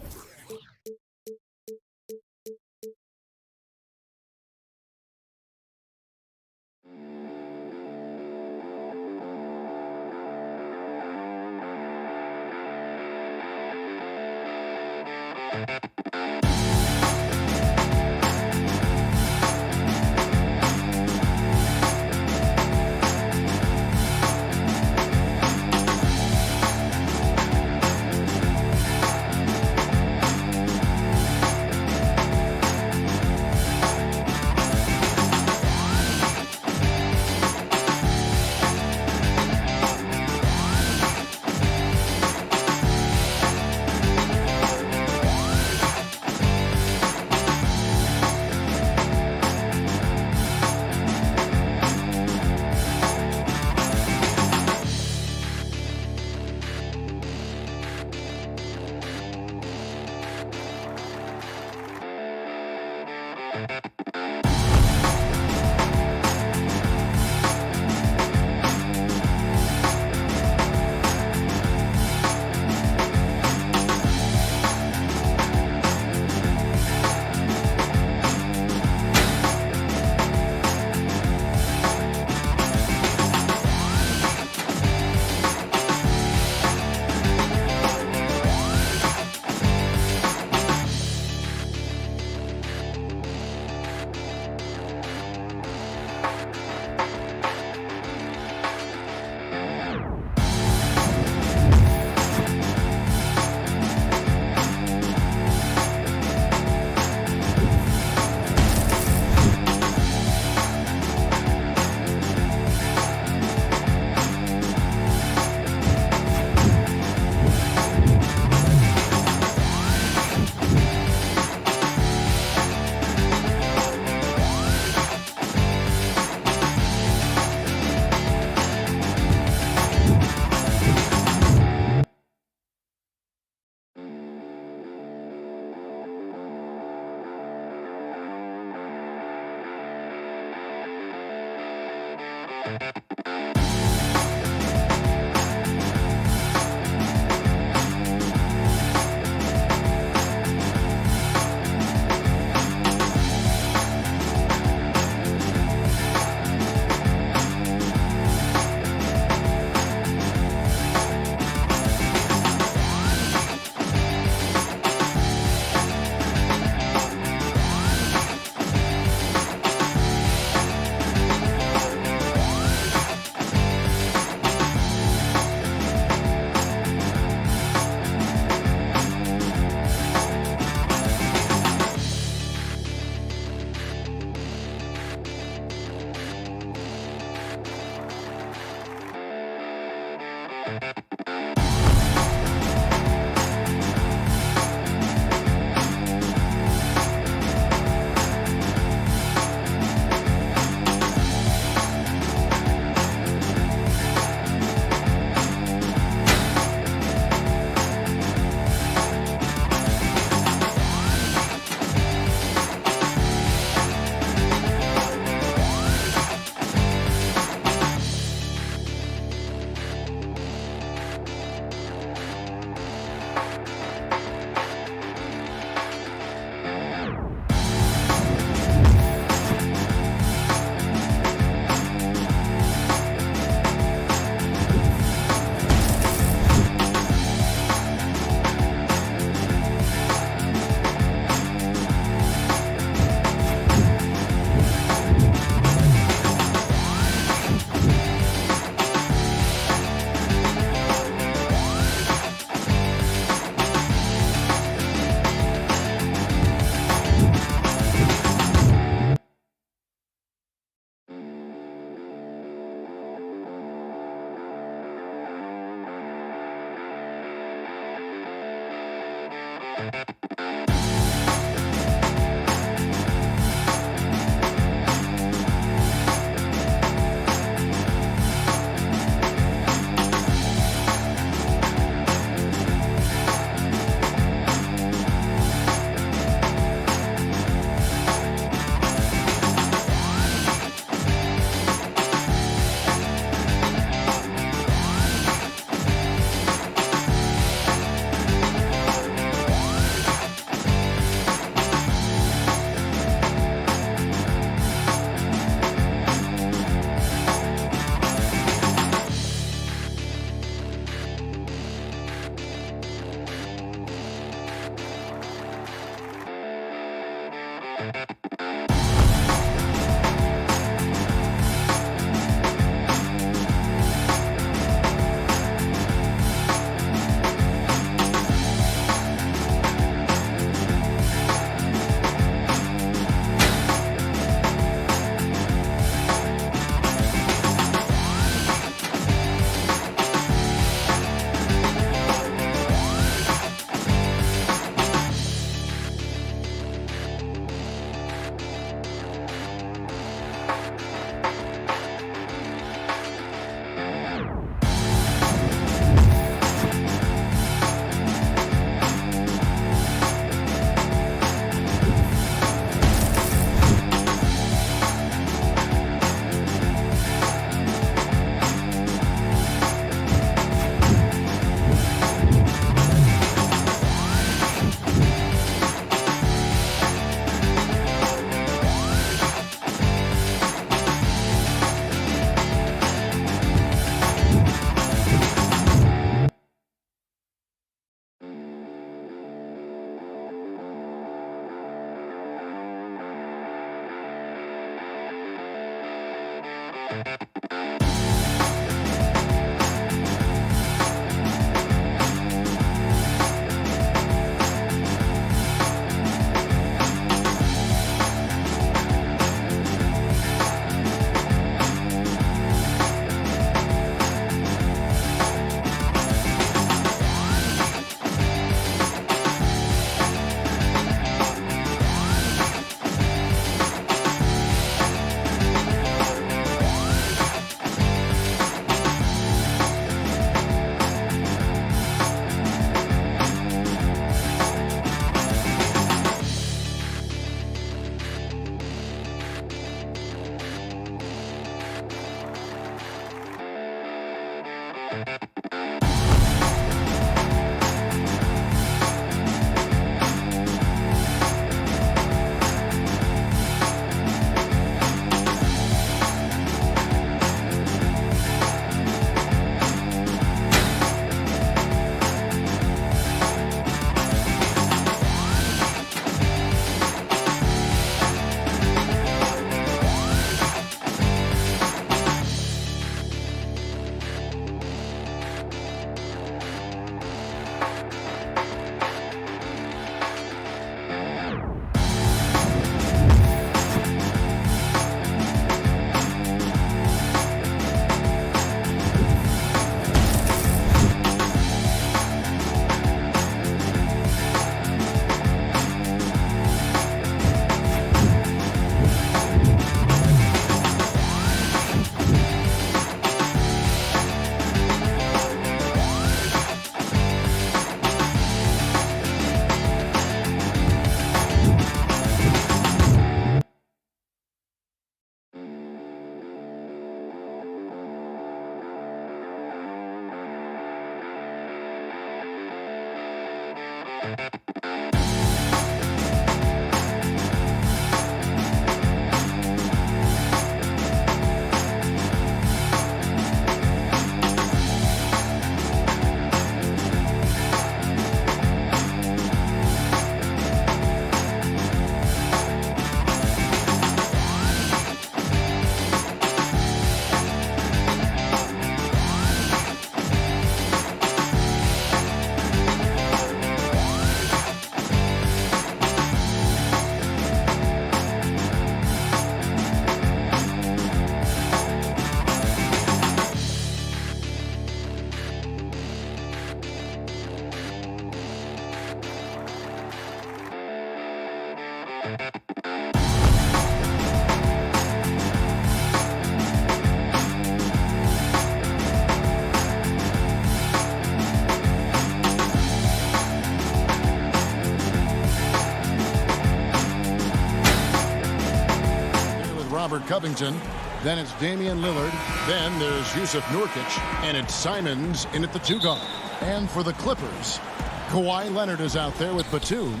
Covington. Then it's Damian Lillard. Then there's Yusuf Nurkic. And it's Simons in at the 2 guard. And for the Clippers, Kawhi Leonard is out there with Batum.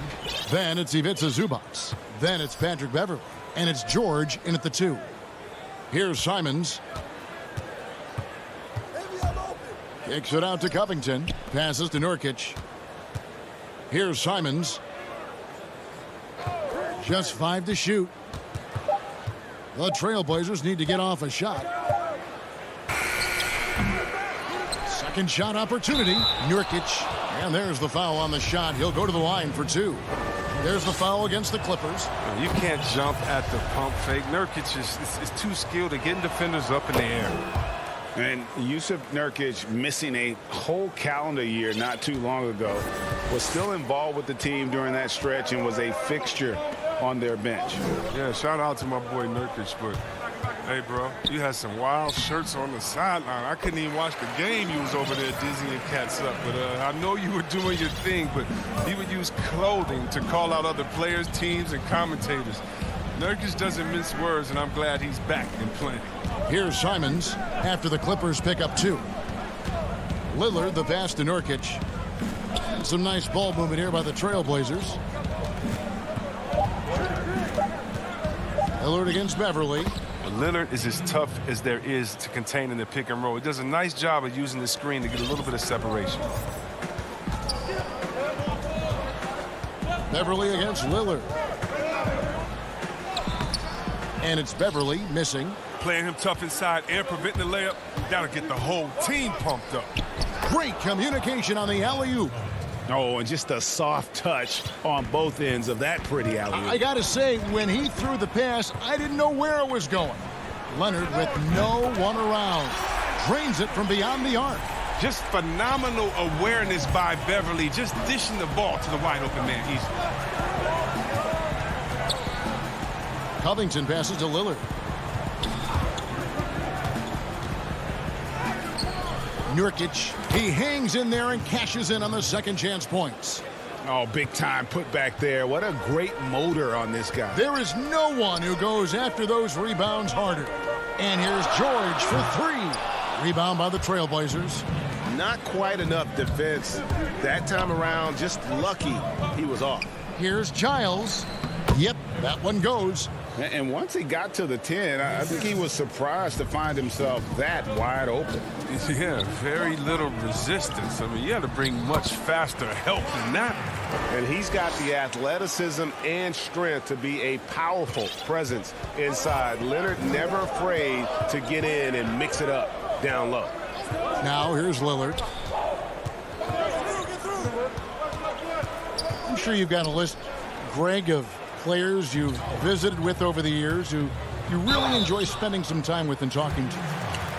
Then it's Ivica Zubac. Then it's Patrick Beverley. And it's George in at the 2. Here's Simons. Kicks it out to Covington. Passes to Nurkic. Here's Simons. Just 5 to shoot. The Trailblazers need to get off a shot. Second shot opportunity. Nurkic. And there's the foul on the shot. He'll go to the line for 2. There's the foul against the Clippers. You can't jump at the pump fake. Nurkic is too skilled at getting defenders up in the air. And Yusuf Nurkic, missing a whole calendar year not too long ago, was still involved with the team during that stretch and was a fixture on their bench. Yeah, shout out to my boy Nurkic, but hey, bro, you had some wild shirts on the sideline. I couldn't even watch the game. You was over there dizzying cats up. But I know you were doing your thing, but he would use clothing to call out other players, teams, and commentators. Nurkic doesn't mince words, and I'm glad he's back and playing. Here's Simons after the Clippers pick up 2. Lillard, the pass to Nurkic. Some nice ball movement here by the Trailblazers. Lillard against Beverley. Lillard is as tough as there is to contain in the pick and roll. He does a nice job of using the screen to get a little bit of separation. Beverley against Lillard. And it's Beverley missing. Playing him tough inside and preventing the layup. That'll get the whole team pumped up. Great communication on the alley-oop. Oh, and just a soft touch on both ends of that pretty alley-oop. I gotta say, when he threw the pass, I didn't know where it was going. Leonard with no one around. Drains it from beyond the arc. Just phenomenal awareness by Beverley, just dishing the ball to the wide open man easily. Covington passes to Lillard. Nurkic, he hangs in there and cashes in on the second chance points. Oh, big time put back there. What a great motor on this guy. There is no one who goes after those rebounds harder. And here's George for 3. Rebound by the Trailblazers. Not quite enough defense that time around. Just lucky he was off. Here's Giles. Yep, that one goes. And once he got to the 10, I think he was surprised to find himself that wide open. Yeah, very little resistance. I mean, you had to bring much faster help than that. And he's got the athleticism and strength to be a powerful presence inside. Leonard never afraid to get in and mix it up down low. Now here's Lillard. I'm sure you've got a list, Greg, of players you've visited with over the years who you really enjoy spending some time with and talking to.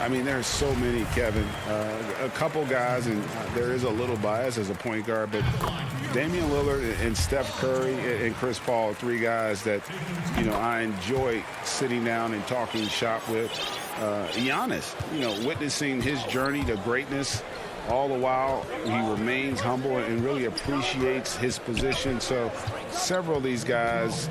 I mean, there's so many, Kevin. A couple guys, and there is a little bias as a point guard, but Damian Lillard and Steph Curry and Chris Paul, 3 guys that, you know, I enjoy sitting down and talking shop with. Giannis, you know, witnessing his journey to greatness. All the while, he remains humble and really appreciates his position. So several of these guys,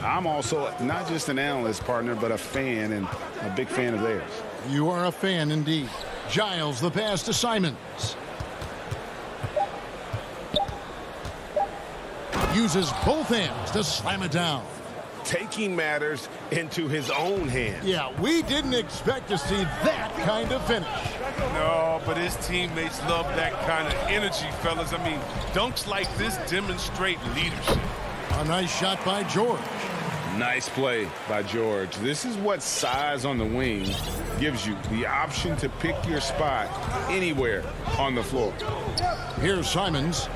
I'm also not just an analyst partner, but a fan and a big fan of theirs. You are a fan indeed. Giles, the pass to Simons. Uses both hands to slam it down. Taking matters into his own hands. Yeah, we didn't expect to see that kind of finish. No, but his teammates love that kind of energy, fellas. I mean, dunks like this demonstrate leadership. A nice shot by George. Nice play by George. This is what size on the wing gives you, the option to pick your spot anywhere on the floor. Here's Simons.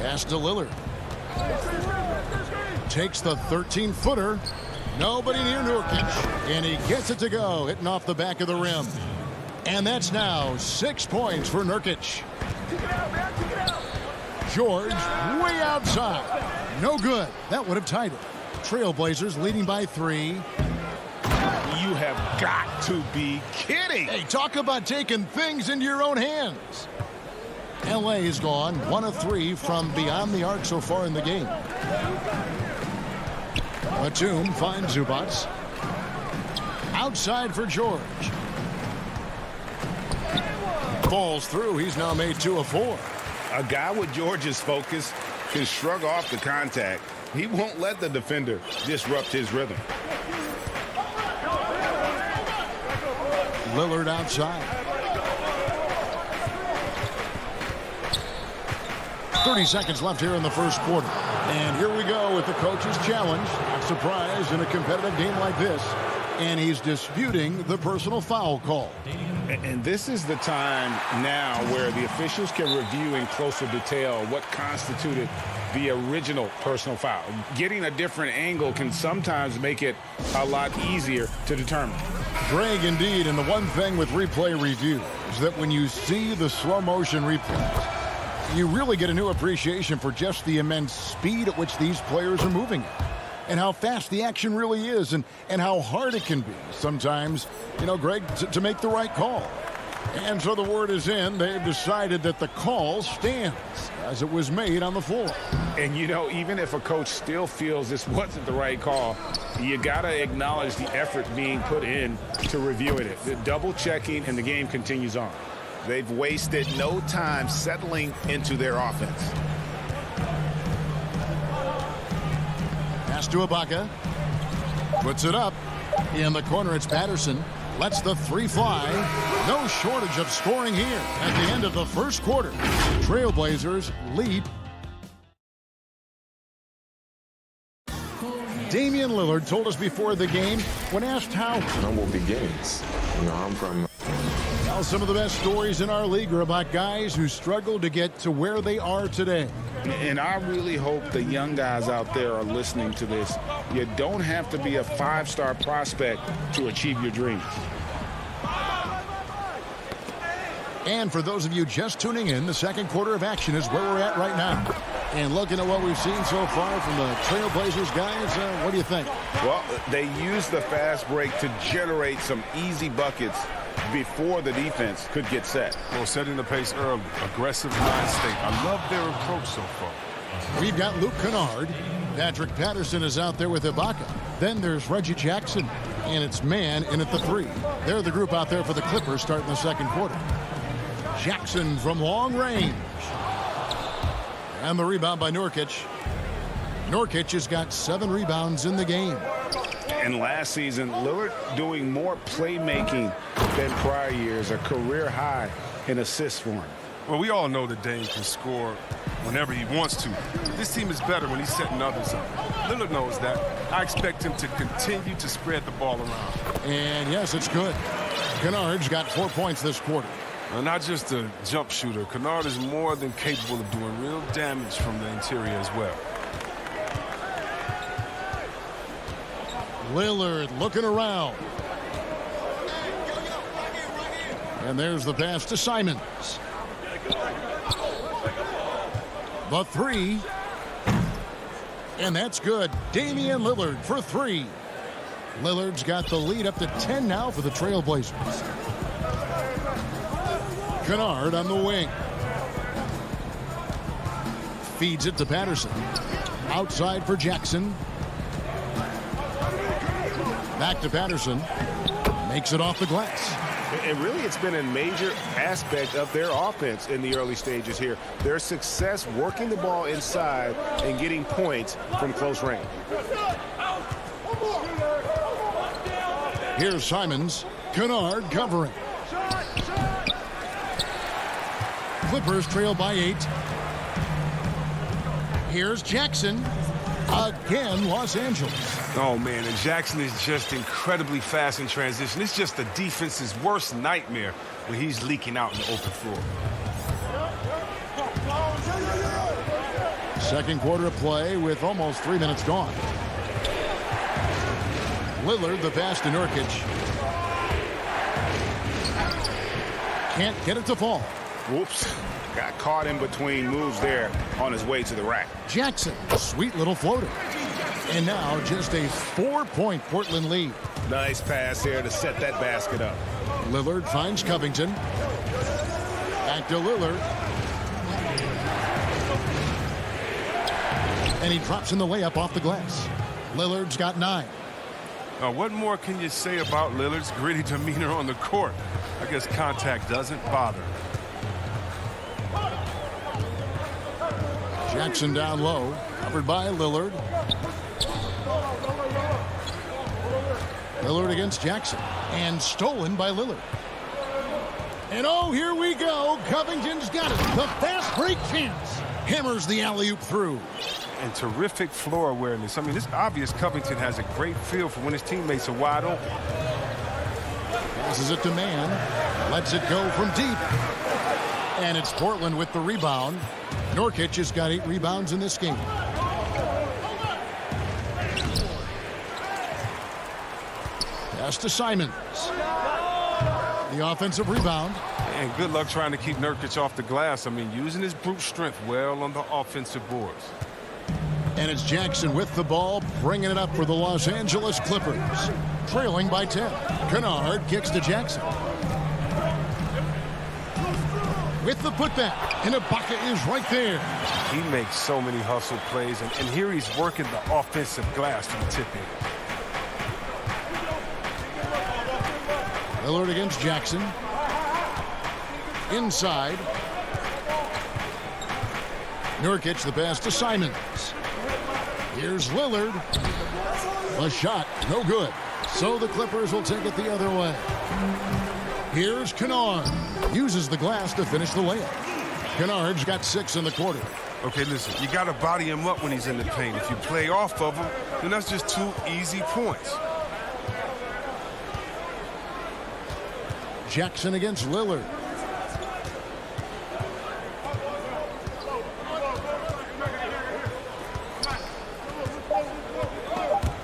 Pass to Lillard. Takes the 13-footer. Nobody near Nurkic. And he gets it to go, hitting off the back of the rim. And that's now 6 points for Nurkic. George way outside. No good. That would have tied it. Trailblazers leading by 3. You have got to be kidding. Hey, talk about taking things into your own hands. LA is gone 1 of 3 from beyond the arc so far in the game. Batum finds Zubac. Outside for George. Falls through. He's now made 2 of 4. A guy with George's focus can shrug off the contact. He won't let the defender disrupt his rhythm. Lillard outside. 30 seconds left here in the first quarter. And here we go with the coach's challenge. Not surprised in a competitive game like this. And he's disputing the personal foul call. And this is the time now where the officials can review in closer detail what constituted the original personal foul. Getting a different angle can sometimes make it a lot easier to determine. Greg, indeed, and the one thing with replay review is that when you see the slow motion replays, you really get a new appreciation for just the immense speed at which these players are moving at. And how fast the action really is, and how hard it can be sometimes, Greg, to make the right call. And so the word is in. They've decided that the call stands as it was made on the floor. And, even if a coach still feels this wasn't the right call, you got to acknowledge the effort being put in to reviewing it. The double checking, and the game continues on. They've wasted no time settling into their offense. Pass to Ibaka. Puts it up. In the corner, it's Patterson. Lets the 3 fly. No shortage of scoring here at the end of the first quarter. Trailblazers lead. Damian Lillard told us before the game when asked how. Humble beginnings. I'm from. Well, some of the best stories in our league are about guys who struggled to get to where they are today. And I really hope the young guys out there are listening to this. You don't have to be a 5-star prospect to achieve your dreams. And for those of you just tuning in, the second quarter of action is where we're at right now. And looking at what we've seen so far from the Trailblazers guys, what do you think? Well, they used the fast break to generate some easy buckets before the defense could get set. Well, setting the pace early, aggressive mind state. I love their approach so far. We've got Luke Kennard. Patrick Patterson is out there with Ibaka. Then there's Reggie Jackson. And it's Man in at the 3. They're the group out there for the Clippers starting the second quarter. Jackson from long range. And the rebound by Nurkic. Nurkic has got 7 rebounds in the game. And last season, Lillard doing more playmaking than prior years, a career high in assists for him. Well, we all know that Dame can score whenever he wants to. This team is better when he's setting others up. Lillard knows that. I expect him to continue to spread the ball around. And yes, it's good. Kennard's got 4 points this quarter. Not just a jump shooter. Kennard is more than capable of doing real damage from the interior as well. Lillard looking around. And there's the pass to Simons. The 3. And that's good. Damian Lillard for 3. Lillard's got the lead up to 10 now for the Trailblazers. Kennard on the wing. Feeds it to Patterson. Outside for Jackson. Back to Patterson. Makes it off the glass. And really, it's been a major aspect of their offense in the early stages here. Their success working the ball inside and getting points from close range. Here's Simons. Kennard covering. Clippers trail by 8. Here's Jackson. Again, Los Angeles. Oh, man, and Jackson is just incredibly fast in transition. It's just the defense's worst nightmare when he's leaking out in the open floor. Second quarter of play with almost 3 minutes gone. Lillard, the pass to Nurkic. Can't get it to fall. Whoops. Got caught in between moves there on his way to the rack. Jackson, sweet little floater. And now just a 4-point Portland lead. Nice pass here to set that basket up. Lillard finds Covington. Back to Lillard. And he drops in the layup off the glass. Lillard's got 9. What more can you say about Lillard's gritty demeanor on the court? I guess contact doesn't bother him. Jackson down low, covered by Lillard. Lillard against Jackson, and stolen by Lillard. And oh, here we go. Covington's got it. The fast break chance. Hammers the alley-oop through. And terrific floor awareness. I mean, it's obvious Covington has a great feel for when his teammates are wide open. Passes it to Man. Lets it go from deep. And it's Portland with the rebound. Nurkic has got 8 rebounds in this game. Pass to Simons. The offensive rebound. And good luck trying to keep Nurkic off the glass. I mean, using his brute strength well on the offensive boards. And it's Jackson with the ball, bringing it up for the Los Angeles Clippers. Trailing by 10. Kennard kicks to Jackson. With the putback, and Ibaka is right there. He makes so many hustle plays, and here he's working the offensive glass to the tip in. Lillard against Jackson. Inside. Nurkic, the pass to Simons. Here's Lillard. A shot, no good. So the Clippers will take it the other way. Here's Kennard. Uses the glass to finish the layup. Kennard's got 6 in the quarter. Okay, listen, you got to body him up when he's in the paint. If you play off of him, then that's just 2 easy points. Jackson against Lillard.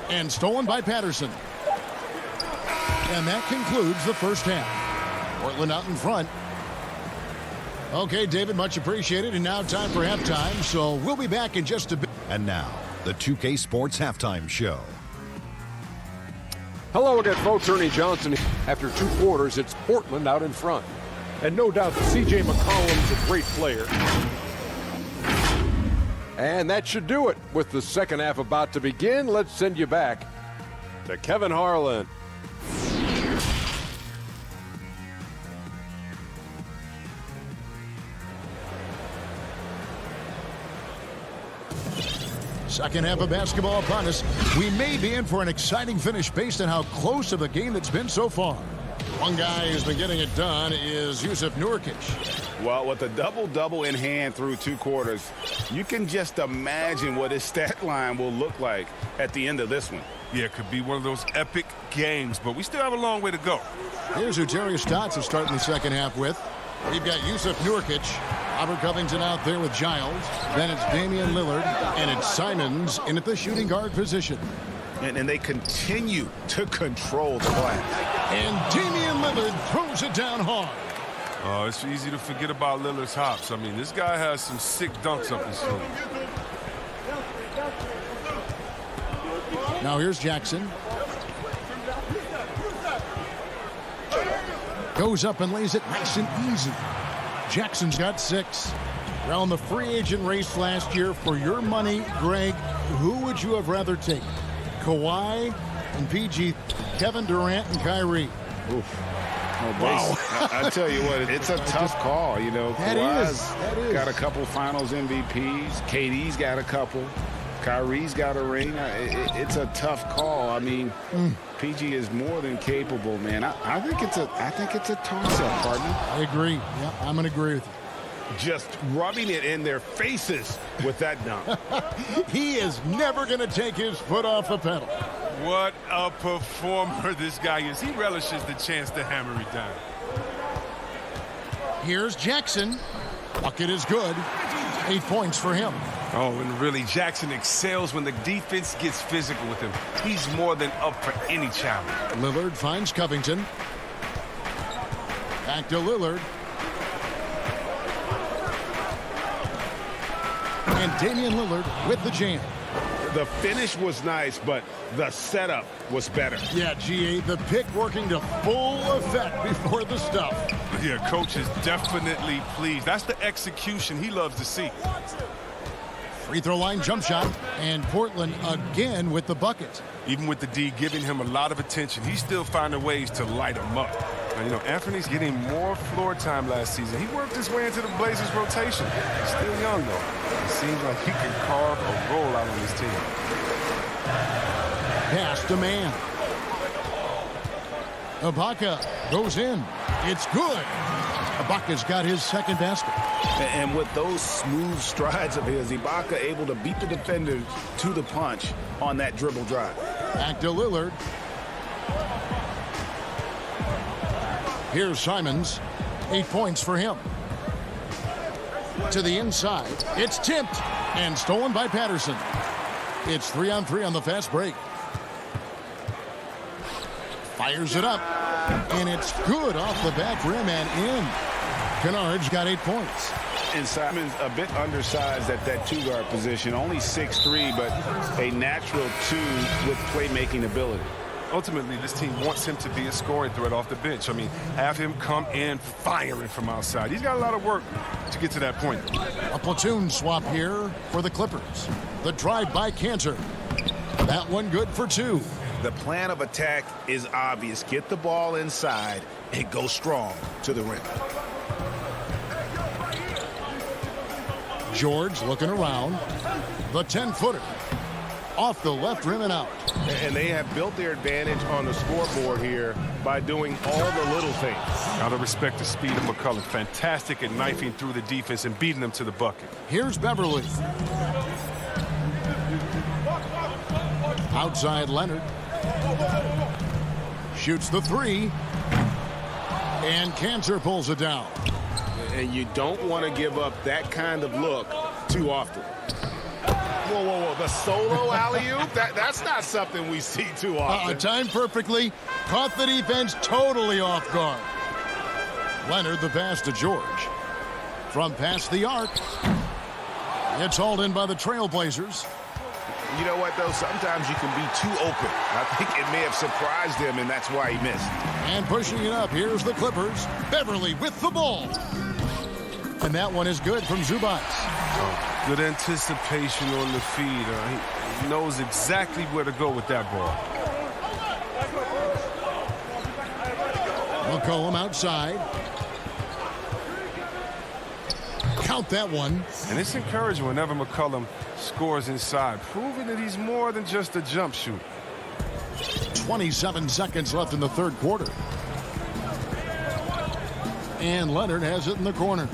And stolen by Patterson. And that concludes the first half. Portland out in front. Okay, David, much appreciated. And now time for halftime, so we'll be back in just a bit. And now, the 2K Sports Halftime Show. Hello again, folks. Ernie Johnson. After 2 quarters, it's Portland out in front. And no doubt that C.J. McCollum's a great player. And that should do it. With the second half about to begin, let's send you back to Kevin Harlan. Second half of basketball upon us. We may be in for an exciting finish based on how close of a game it's been so far. One guy who's been getting it done is Yusuf Nurkic. Well, with a double-double in hand through 2 quarters, you can just imagine what his stat line will look like at the end of this one. Yeah, it could be one of those epic games, but we still have a long way to go. Here's who Terry Stotts is starting the second half with. We've got Yusuf Nurkic, Robert Covington out there with Giles. Then it's Damian Lillard, and it's Simons in at the shooting guard position. And they continue to control the glass. And Damian Lillard throws it down hard. Oh, it's easy to forget about Lillard's hops. I mean, this guy has some sick dunks up his sleeve. Now here's Jackson. Goes up and lays it nice and easy. Jackson's got 6. Around the free agent race last year, for your money, Greg, who would you have rather taken? Kawhi and PG, Kevin Durant and Kyrie. Oof. Oh, wow. I tell you what, it's a tough call. You know, Kawhi's got a couple finals MVPs. KD's got a couple. Kyrie's got a ring. It's a tough call. I mean, PG is more than capable, man. I think it's a toss-up, partner. I agree. Yeah, I'm going to agree with you. Just rubbing it in their faces with that dunk. He is never going to take his foot off the pedal. What a performer this guy is. He relishes the chance to hammer it down. Here's Jackson. Bucket is good. 8 points for him. Oh, and really, Jackson excels when the defense gets physical with him. He's more than up for any challenge. Lillard finds Covington. Back to Lillard. And Damian Lillard with the jam. The finish was nice, but the setup was better. Yeah, GA, the pick working to full effect before the stuff. Yeah, coach is definitely pleased. That's the execution he loves to see. Free throw line jump shot, and Portland again with the bucket. Even with the D giving him a lot of attention, he's still finding ways to light him up. Now, you know, Anthony's getting more floor time last season. He worked his way into the Blazers' rotation. He's still young, though. It seems like he can carve a role out on his team. Pass to man. Ibaka goes in. It's good. Ibaka's got his second basket. And with those smooth strides of his, Ibaka able to beat the defender to the punch on that dribble drive. Back to Lillard. Here's Simons. 8 points for him. To the inside. It's tipped and stolen by Patterson. It's 3-on-3 on the fast break. Fires it up. And it's good off the back rim and in. Kennard's got 8 points. And Simon's a bit undersized at that two-guard position. Only 6'3", but a natural 2 with playmaking ability. Ultimately, this team wants him to be a scoring threat off the bench. I mean, have him come in firing from outside. He's got a lot of work to get to that point. A platoon swap here for the Clippers. The drive by Cantor. That one good for 2. The plan of attack is obvious. Get the ball inside and go strong to the rim. George looking around. The 10-footer. Off the left rim and out. And they have built their advantage on the scoreboard here by doing all the little things. Gotta respect the speed of McCollum. Fantastic at knifing through the defense and beating them to the bucket. Here's Beverly. Outside Leonard. Shoots the 3. And Cantor pulls it down. And you don't want to give up that kind of look too often. Whoa, whoa, whoa. The solo alley-oop? That's not something we see too often. Timed perfectly. Caught the defense totally off guard. Leonard the pass to George. From past the arc. It's hauled in by the Trailblazers. You know what, though? Sometimes you can be too open. I think it may have surprised him, and that's why he missed. And pushing it up, here's the Clippers. Beverly with the ball. And that one is good from Zubac. Good anticipation on the feed. He knows exactly where to go with that ball. McCollum outside. Count that one. And it's encouraging whenever McCollum scores inside, proving that he's more than just a jump shooter. 27 seconds left in the third quarter. And Leonard has it in the corner.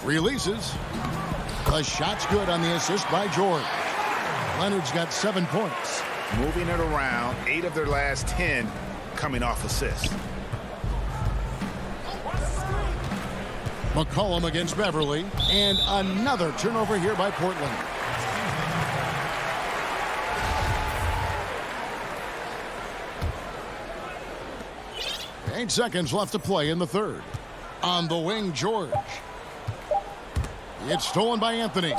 Releases. The shot's good on the assist by George. Leonard's got 7 points. Moving it around, 8 of their last 10 coming off assists. McCollum against Beverly. And another turnover here by Portland. Eight seconds left to play in the third. On the wing, George. It's stolen by Anthony.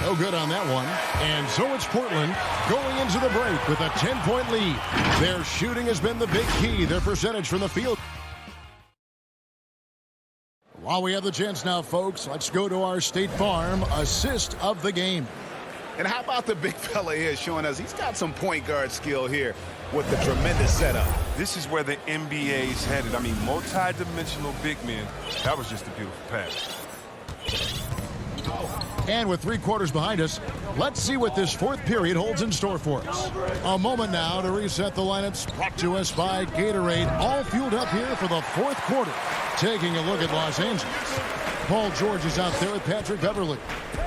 No good on that one. And so it's Portland going into the break with a 10-point lead. Their shooting has been the big key. Their percentage from the field. While we have the chance now, folks, let's go to our State Farm assist of the game. And how about the big fella here showing us he's got some point guard skill here with the tremendous setup. This is where the NBA's headed. I mean, multi-dimensional big men. That was just a beautiful pass. And with 3 quarters behind us, let's see what this fourth period holds in store for us. A moment now to reset the lineups brought to us by Gatorade, all fueled up here for the fourth quarter. Taking a look at Los Angeles. Paul George is out there with Patrick Beverly.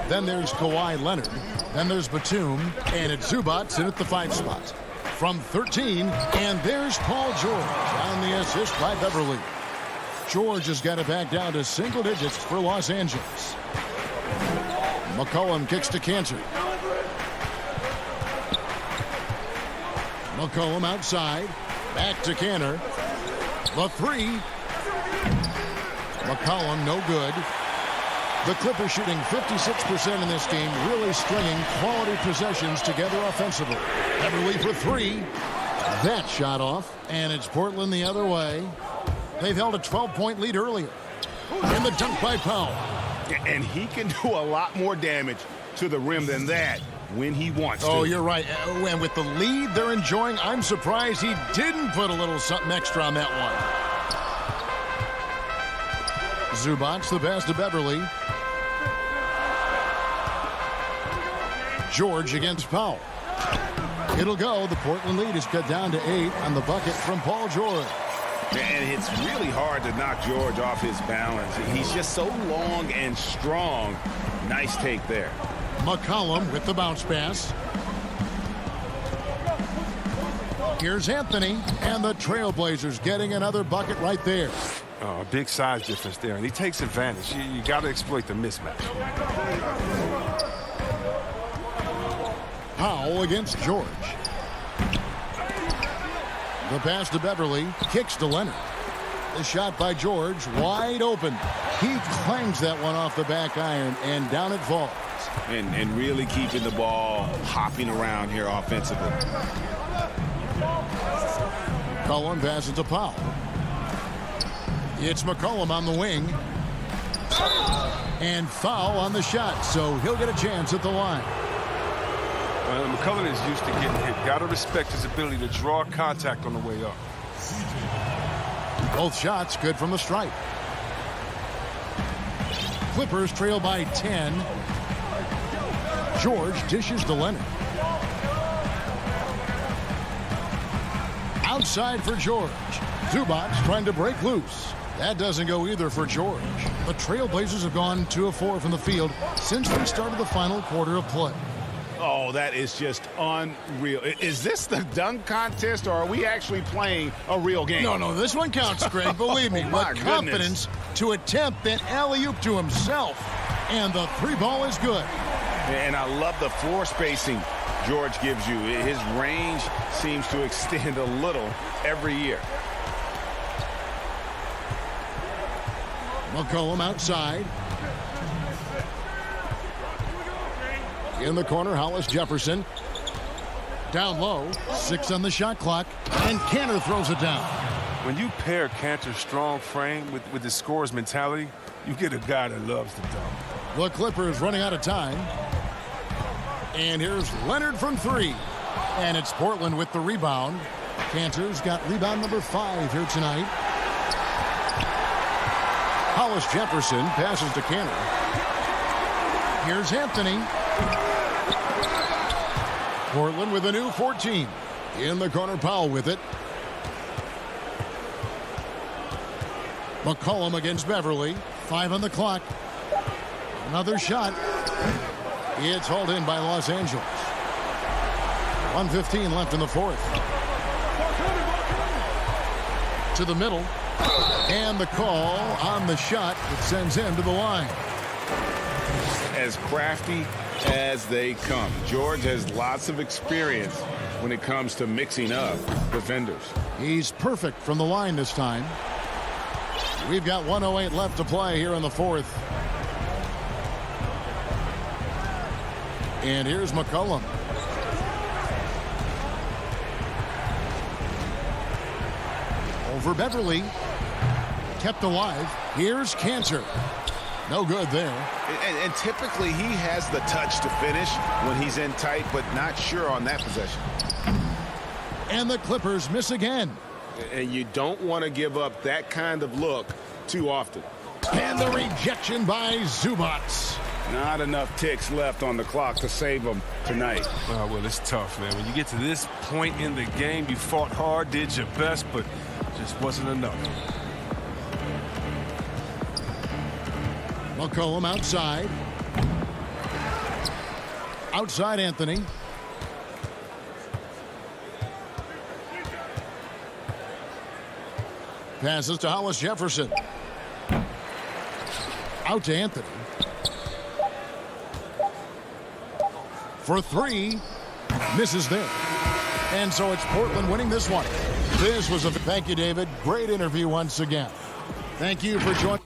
Then there's Kawhi Leonard. Then there's Batum. And it's Zubac in at the 5 spot. From 13, and there's Paul George on the assist by Beverly. George has got it back down to single digits for Los Angeles. McCollum kicks to Cantor. McCollum outside. Back to Cantor. The 3. McCollum no good. The Clippers shooting 56% in this game, really stringing quality possessions together offensively. Beverly for 3. That shot off, and it's Portland the other way. They've held a 12-point lead earlier. And the dunk by Powell. And he can do a lot more damage to the rim than that when he wants to. Oh, you're right. And with the lead they're enjoying, I'm surprised he didn't put a little something extra on that one. Zubac, the pass to Beverly. George against Powell. It'll go. The Portland lead is cut down to 8 on the bucket from Paul George. And it's really hard to knock George off his balance. He's just so long and strong. Nice take there. McCollum with the bounce pass. Here's Anthony, and the Trailblazers getting another bucket right there. A big size difference there, and he takes advantage. You got to exploit the mismatch. Powell against George. The pass to Beverly, kicks to Leonard. The shot by George, wide open. He clangs that one off the back iron, and down it falls. And really keeping the ball hopping around here offensively. Cullen passes to Powell. It's McCollum on the wing. And foul on the shot, so he'll get a chance at the line. McCullough is used to getting hit. Got to respect his ability to draw contact on the way up. Both shots good from the stripe. Clippers trail by 10. George dishes to Leonard. Outside for George. Zubac trying to break loose. That doesn't go either for George. The Trailblazers have gone 2 of 4 from the field since we started the final quarter of play. Oh, that is just unreal. Is this the dunk contest, or are we actually playing a real game? No, this one counts, Greg. Believe me. But confidence to attempt that alley-oop to himself. And the 3-ball is good. And I love the floor spacing George gives you. His range seems to extend a little every year. McCollum outside. In the corner, Hollis Jefferson. Down low, 6 on the shot clock, and Cantor throws it down. When you pair Cantor's strong frame with his scorer's mentality, you get a guy that loves to dunk. The Clippers running out of time. And here's Leonard from 3. And it's Portland with the rebound. Cantor's got rebound number 5 here tonight. Hollis Jefferson passes to Cantor. Here's Anthony. Portland with a new 14. In the corner, Powell with it. McCollum against Beverly. 5 on the clock. Another shot. It's hauled in by Los Angeles. 1:15 left in the fourth. To the middle. And the call on the shot that sends him to the line. As crafty as they come. George has lots of experience when it comes to mixing up defenders. He's perfect from the line this time. We've got 1:08 left to play here in the fourth. And here's McCollum. Over Beverly. Kept alive. Here's Cantor. No good there. And typically he has the touch to finish when he's in tight, but not sure on that possession. And the Clippers miss again. And you don't want to give up that kind of look too often. And the rejection by Zubac. Not enough ticks left on the clock to save them tonight. Well, it's tough, man. When you get to this point in the game, you fought hard, did your best, but just wasn't enough. McCollum outside. Outside Anthony. Passes to Hollis Jefferson. Out to Anthony. For 3. Misses there. And so it's Portland winning this one. This was a thank you, David. Great interview once again. Thank you for joining.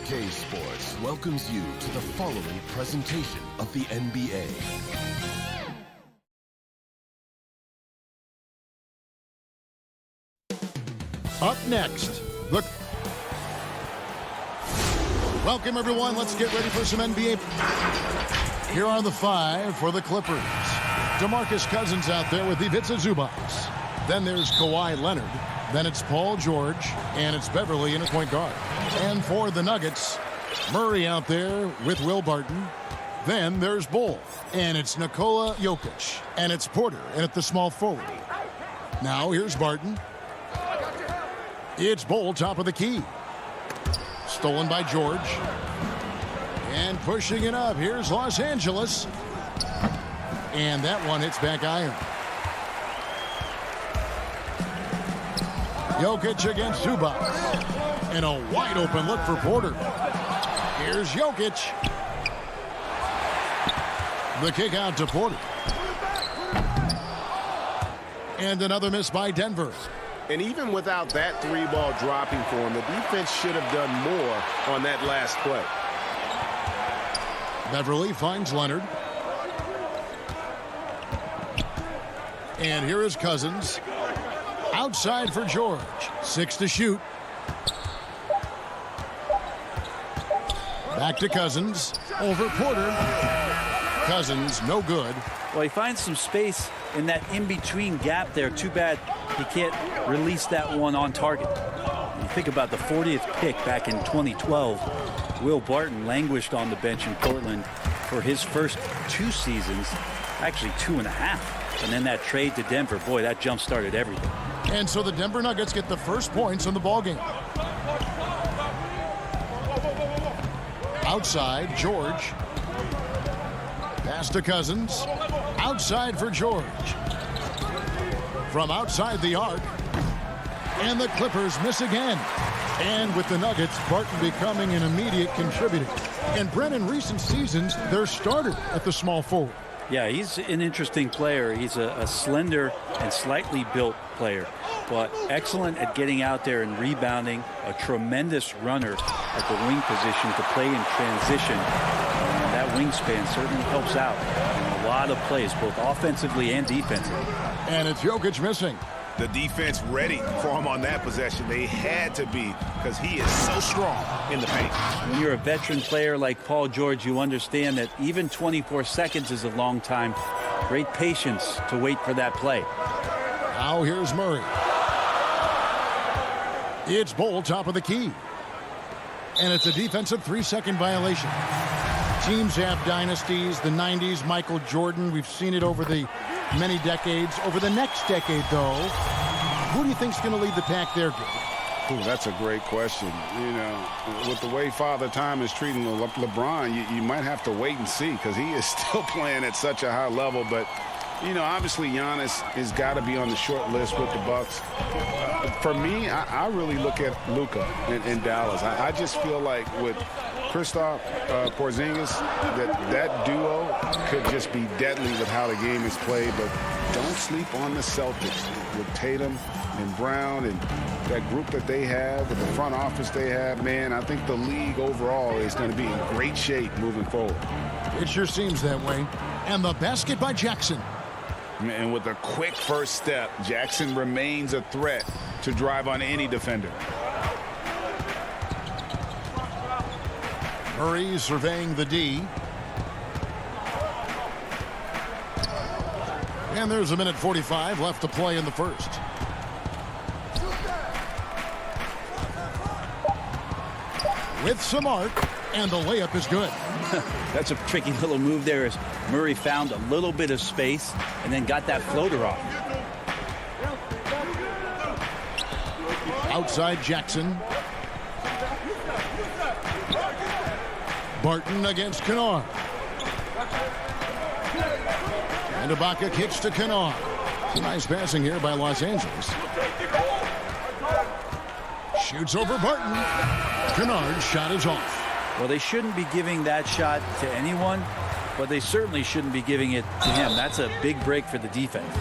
2K Sports welcomes you to the following presentation of the NBA. Up next, look. Welcome, everyone. Let's get ready for some NBA. Here are the 5 for the Clippers. DeMarcus Cousins out there with Ivica Zubac. Then there's Kawhi Leonard. Then it's Paul George. And it's Beverly in a point guard. And for the Nuggets, Murray out there with Will Barton. Then there's Bull. And it's Nikola Jokic. And it's Porter and at the small forward. Now here's Barton. It's Bull, top of the key. Stolen by George. And pushing it up. Here's Los Angeles. And that one hits back iron. Jokic against Zubac. And a wide open look for Porter. Here's Jokic. The kick out to Porter. And another miss by Denver. And even without that 3-ball dropping for him, the defense should have done more on that last play. Beverly finds Leonard. And here is Cousins. Outside for George. 6 to shoot. Back to Cousins. Over Porter. Cousins, no good. Well, he finds some space in that in-between gap there. Too bad he can't release that one on target. You think about the 40th pick back in 2012. Will Barton languished on the bench in Portland for his first 2 seasons, actually 2.5. And then that trade to Denver, boy, that jump-started everything. And so the Denver Nuggets get the first points in the ballgame. Outside, George. Pass to Cousins. Outside for George. From outside the arc. And the Clippers miss again. And with the Nuggets, Barton becoming an immediate contributor. And Brent, in recent seasons, their starter at the small forward. Yeah, he's an interesting player. He's a slender and slightly built player, but excellent at getting out there and rebounding, a tremendous runner at the wing position to play in transition. And that wingspan certainly helps out in a lot of plays, both offensively and defensively. And it's Jokic missing. The defense ready for him on that possession. They had to be, because he is so strong in the paint. When you're a veteran player like Paul George, you understand that even 24 seconds is a long time. Great patience to wait for that play. Now here's Murray. It's Bull, top of the key. And it's a defensive 3-second violation. Teams have dynasties. The 90s, Michael Jordan. We've seen it over the many decades. Over the next decade, though, who do you think's going to lead the pack there, Gabe? Ooh, that's a great question. You know, with the way Father Time is treating LeBron, you might have to wait and see, because he is still playing at such a high level. But, you know, obviously Giannis has got to be on the short list with the Bucks. For me, I really look at Luka in Dallas. I just feel like with Kristaps Porzingis, that duo could just be deadly with how the game is played. But don't sleep on the Celtics with Tatum and Brown and that group that they have, with the front office they have. Man, I think the league overall is going to be in great shape moving forward. It sure seems that way. And the basket by Jackson. And with a quick first step, Jackson remains a threat to drive on any defender. Murray surveying the D. And there's a minute 45 left to play in the first. With some arc, and the layup is good. That's a tricky little move there as Murray found a little bit of space and then got that floater off. Outside Jackson. Barton against Kennard. And Ibaka kicks to Kennard. Nice passing here by Los Angeles. Shoots over Barton. Kennard's shot is off. Well, they shouldn't be giving that shot to anyone, but they certainly shouldn't be giving it to him. That's a big break for the defense.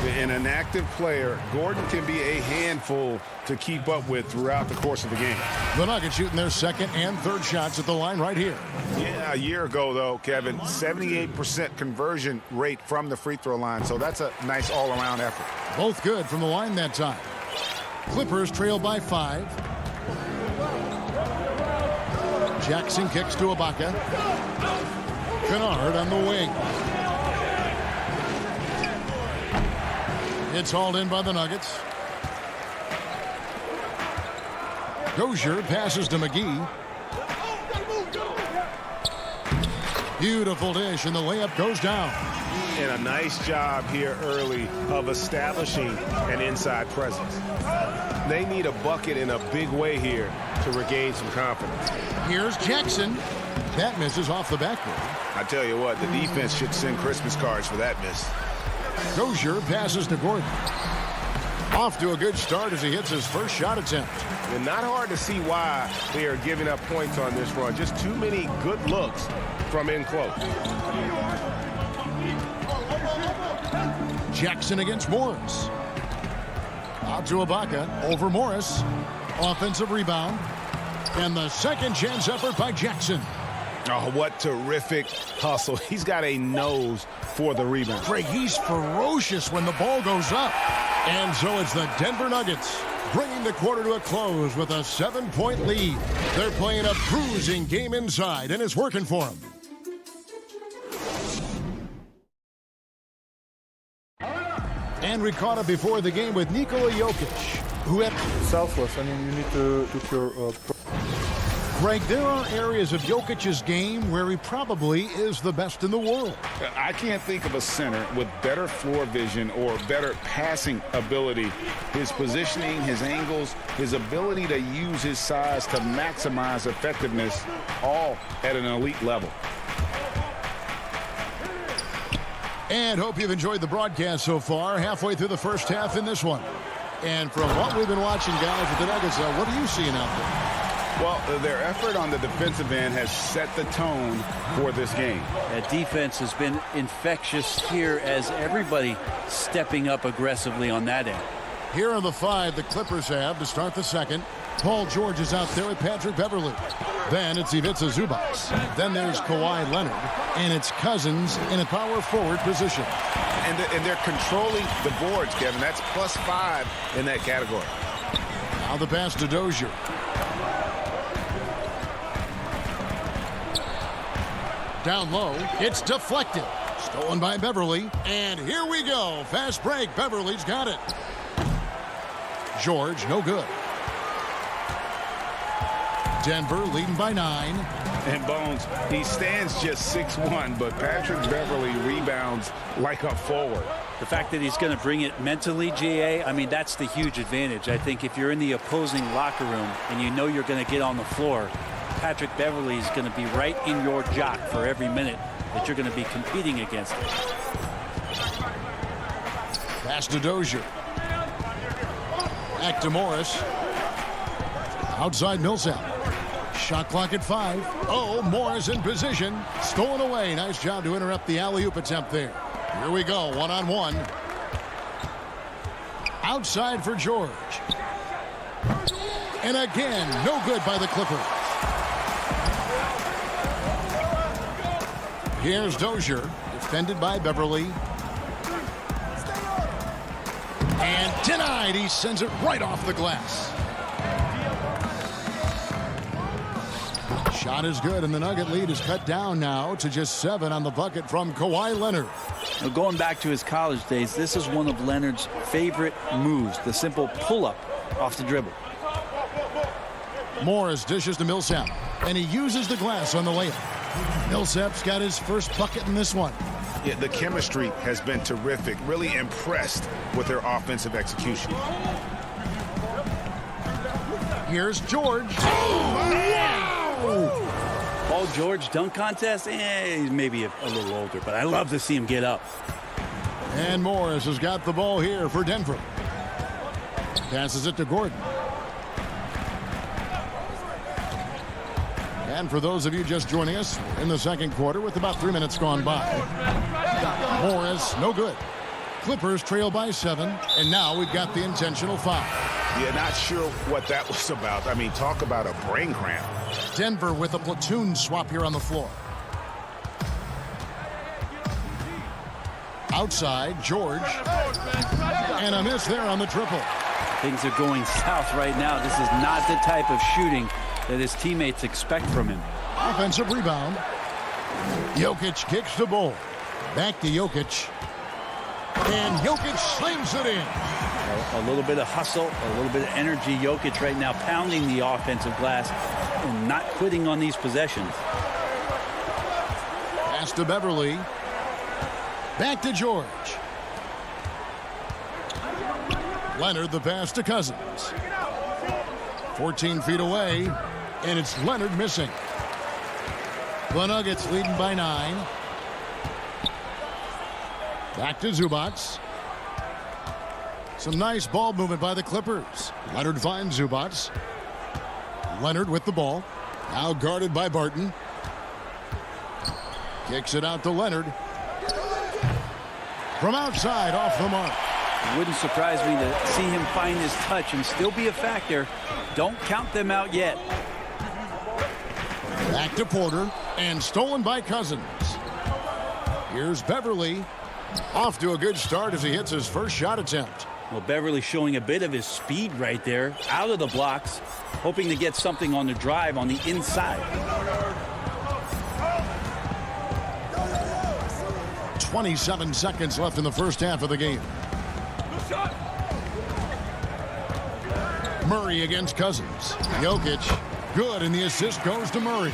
And an active player, Gordon can be a handful to keep up with throughout the course of the game. The Nuggets shooting their second and third shots at the line right here. Yeah, a year ago, though, Kevin, 78% conversion rate from the free throw line. So that's a nice all-around effort. Both good from the line that time. Clippers trail by 5. Jackson kicks to Ibaka. Kennard on the wing. It's hauled in by the Nuggets. Dozier passes to McGee. Beautiful dish, and the layup goes down. And a nice job here early of establishing an inside presence. They need a bucket in a big way here to regain some confidence. Here's Jackson. That misses off the backboard. I tell you what, the defense should send Christmas cards for that miss. Dozier passes to Gordon. Off to a good start as he hits his first shot attempt. And not hard to see why they are giving up points on this run. Just too many good looks from in close. Jackson against Morris. Out to Ibaka. Over Morris. Offensive rebound. And the second chance effort by Jackson. Oh, what terrific hustle. He's got a nose for the rebound. Greg, he's ferocious when the ball goes up. And so it's the Denver Nuggets bringing the quarter to a close with a 7-point lead. They're playing a cruising game inside, and it's working for them. And we caught up before the game with Nikola Jokic, who had selfless. I mean, you need to put your Greg, there are areas of Jokic's game where he probably is the best in the world. I can't think of a center with better floor vision or better passing ability. His positioning, his angles, his ability to use his size to maximize effectiveness, all at an elite level. And hope you've enjoyed the broadcast so far. Halfway through the first half in this one. And from what we've been watching, guys, with the Nuggets, what are you seeing out there? Well, their effort on the defensive end has set the tone for this game. That defense has been infectious here as everybody stepping up aggressively on that end. Here are the 5 the Clippers have to start the second. Paul George is out there with Patrick Beverley. Then it's Ivica Zubac. Then there's Kawhi Leonard. And it's Cousins in a power forward position. And they're controlling the boards, Kevin. That's +5 in that category. Now the pass to Dozier. Down low, it's deflected. Stolen by Beverley. And here we go. Fast break. Beverley's got it. George, no good. Denver leading by 9. And Bones, he stands just 6'1", but Patrick Beverley rebounds like a forward. The fact that he's going to bring it mentally, GA, I mean, that's the huge advantage. I think if you're in the opposing locker room and you know you're going to get on the floor, Patrick Beverley is going to be right in your jock for every minute that you're going to be competing against him. Pass to Dozier. Back to Morris. Outside Millsap. Shot clock at 5. Oh, Morris in position. Stolen away. Nice job to interrupt the alley-oop attempt there. Here we go, one-on-one. Outside for George. And again, no good by the Clippers. Here's Dozier, defended by Beverley. And denied. He sends it right off the glass. Shot is good, and the Nugget lead is cut down now to just 7 on the bucket from Kawhi Leonard. Now, going back to his college days, this is one of Leonard's favorite moves, the simple pull-up off the dribble. Morris dishes to Millsap, and he uses the glass on the layup. Millsap's got his first bucket in this one. Yeah, the chemistry has been terrific. Really impressed with their offensive execution. Here's George. Paul George dunk contest? He's maybe a little older, but I love to see him get up. And Morris has got the ball here for Denver. Passes it to Gordon. And for those of you just joining us in the second quarter with about 3 minutes gone by. Morris, no good. Clippers trail by 7, and now we've got the intentional foul. Yeah, not sure what that was about. I mean, talk about a brain cramp. Denver with a platoon swap here on the floor. Outside, George. And a miss there on the triple. Things are going south right now. This is not the type of shooting that his teammates expect from him. Offensive rebound. Jokic kicks the ball. Back to Jokic. And Jokic slams it in. A little bit of hustle, a little bit of energy. Jokic right now pounding the offensive glass and not quitting on these possessions. Pass to Beverly. Back to George. Leonard the pass to Cousins. 14 feet away, and it's Leonard missing. The Nuggets leading by 9. Back to Zubac. Some nice ball movement by the Clippers. Leonard finds Zubac. Leonard with the ball. Now guarded by Barton. Kicks it out to Leonard. From outside, off the mark. It wouldn't surprise me to see him find his touch and still be a factor. Don't count them out yet. Back to Porter, and stolen by Cousins. Here's Beverly. Off to a good start as he hits his first shot attempt. Well, Beverly showing a bit of his speed right there, out of the blocks, hoping to get something on the drive on the inside. 27 seconds left in the first half of the game. Murray against Cousins. Jokic, good, and the assist goes to Murray.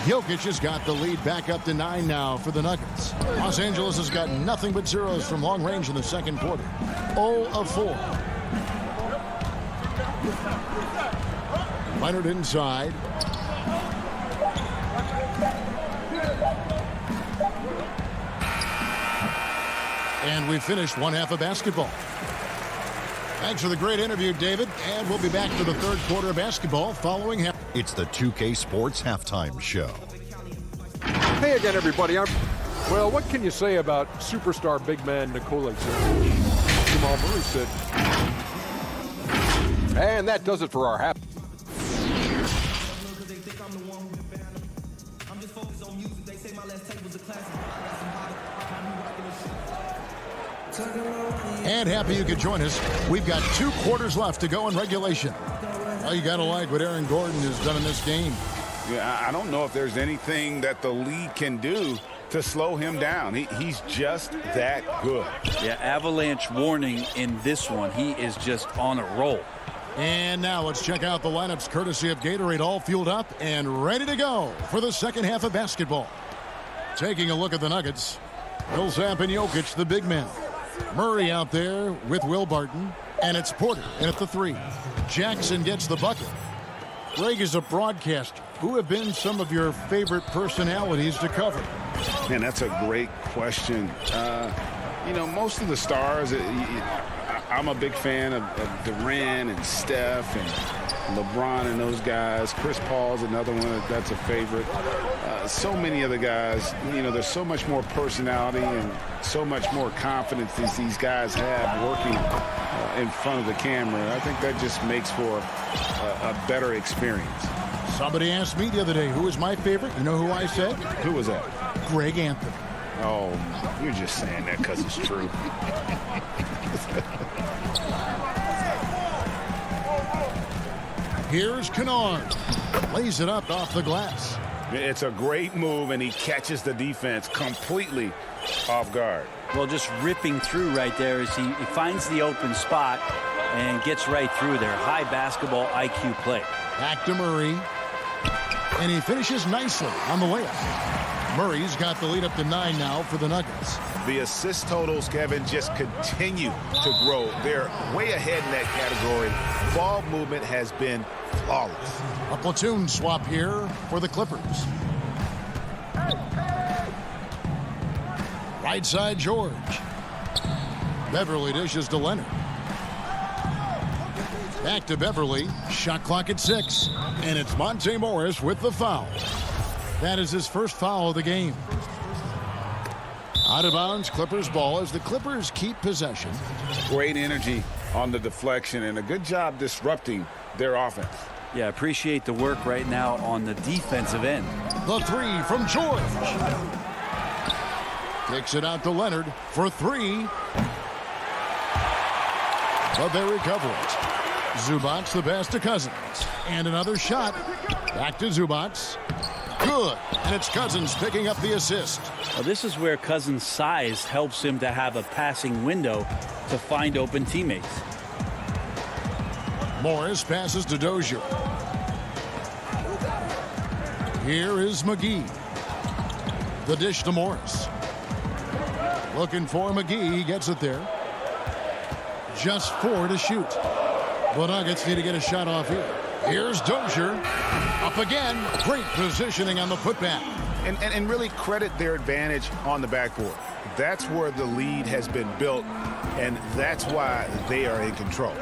Jokic has got the lead back up to 9 now for the Nuggets. Los Angeles has got nothing but zeros from long range in the second quarter. 0 of 4. Leonard inside. And we finished one half of basketball. Thanks for the great interview, David. And we'll be back for the third quarter of basketball following half. It's the 2K Sports Halftime Show. Hey again, everybody. Well, what can you say about superstar big man Nikola Jokic? Jamal Murray said. And that does it for our half. And happy you could join us. We've got 2 quarters left to go in regulation. Well, you got to like what Aaron Gordon has done in this game. Yeah, I don't know if there's anything that the league can do to slow him down. He's just that good. Yeah, avalanche warning in this one. He is just on a roll. And now let's check out the lineups courtesy of Gatorade, all fueled up and ready to go for the second half of basketball. Taking a look at the Nuggets. Millsap and Jokic, the big men. Murray out there with Will Barton. And it's Porter in at the 3. Jackson gets the bucket. Greg is a broadcaster. Who have been some of your favorite personalities to cover? Man, that's a great question. You know, most of the stars, I'm a big fan of Durant and Steph and LeBron and those guys. Chris Paul's another one that's a favorite. So many of the guys, you know, there's so much more personality and so much more confidence these guys have working in front of the camera. I think that just makes for a better experience. Somebody asked me the other day, who was my favorite? You know who I said? Who was that? Greg Anthony. Oh, you're just saying that because it's true. Here's Kennard. Lays it up off the glass. It's a great move, and he catches the defense completely off guard. Well, just ripping through right there as he finds the open spot and gets right through there. High basketball IQ play. Back to Murray. And he finishes nicely on the layup. Murray's got the lead up to 9 now for the Nuggets. The assist totals, Kevin, just continue to grow. They're way ahead in that category. Ball movement has been flawless. A platoon swap here for the Clippers. Right side, George. Beverly dishes to Leonard. Back to Beverly. Shot clock at 6. And it's Monte Morris with the foul. That is his first foul of the game. Out of bounds, Clippers ball as the Clippers keep possession. Great energy on the deflection and a good job disrupting their offense. Yeah, appreciate the work right now on the defensive end. The three from George. Kicks it out to Leonard for three. But they recover it. Zubac the pass to Cousins. And another shot. Back to Zubac. Good. And it's Cousins picking up the assist. Well, this is where Cousins' size helps him to have a passing window to find open teammates. Morris passes to Dozier. Here is McGee. The dish to Morris. Looking for McGee. He gets it there. Just 4 to shoot. The Nuggets need to get a shot off here. Here's Dozier. Up again. Great positioning on the putback. And really credit their advantage on the backboard. That's where the lead has been built, and that's why they are in control.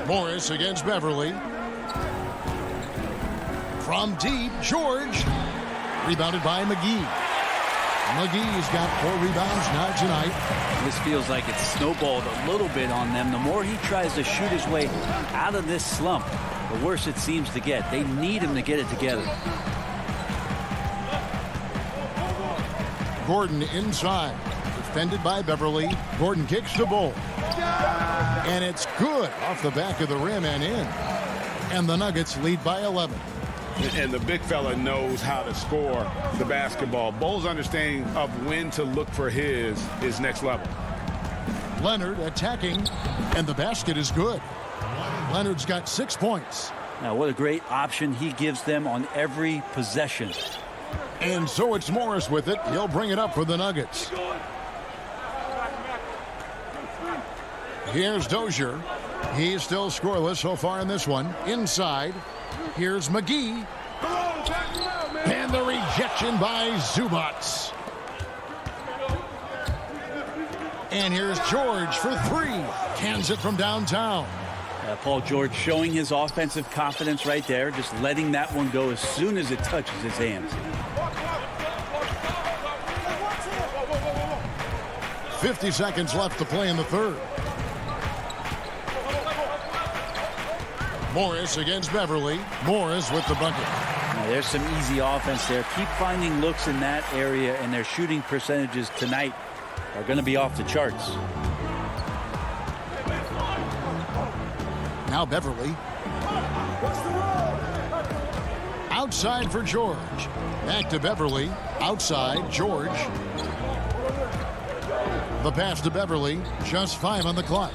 Morris against Beverly. From deep, George. Rebounded by McGee. McGee's got 4 rebounds now tonight. This feels like it's snowballed a little bit on them. The more he tries to shoot his way out of this slump, the worse it seems to get. They need him to get it together. Gordon inside. Defended by Beverly. Gordon kicks the ball. And it's good off the back of the rim and in. And the Nuggets lead by 11. And the big fella knows how to score the basketball. Bo's understanding of when to look for his is next level. Leonard attacking, and the basket is good. Leonard's got 6 points. Now, what a great option he gives them on every possession. And so it's Morris with it. He'll bring it up for the Nuggets. Here's Dozier. He's still scoreless so far in this one. Inside. Here's McGee. And the rejection by Zubac. And here's George for 3. Cans it from downtown. Paul George showing his offensive confidence right there, just letting that one go as soon as it touches his hands. 50 seconds left to play in the third. Morris against Beverly. Morris with the bucket. Now, there's some easy offense there. Keep finding looks in that area, and their shooting percentages tonight are going to be off the charts. Now Beverly. Outside for George. Back to Beverly. Outside, George. The pass to Beverly. Just 5 on the clock.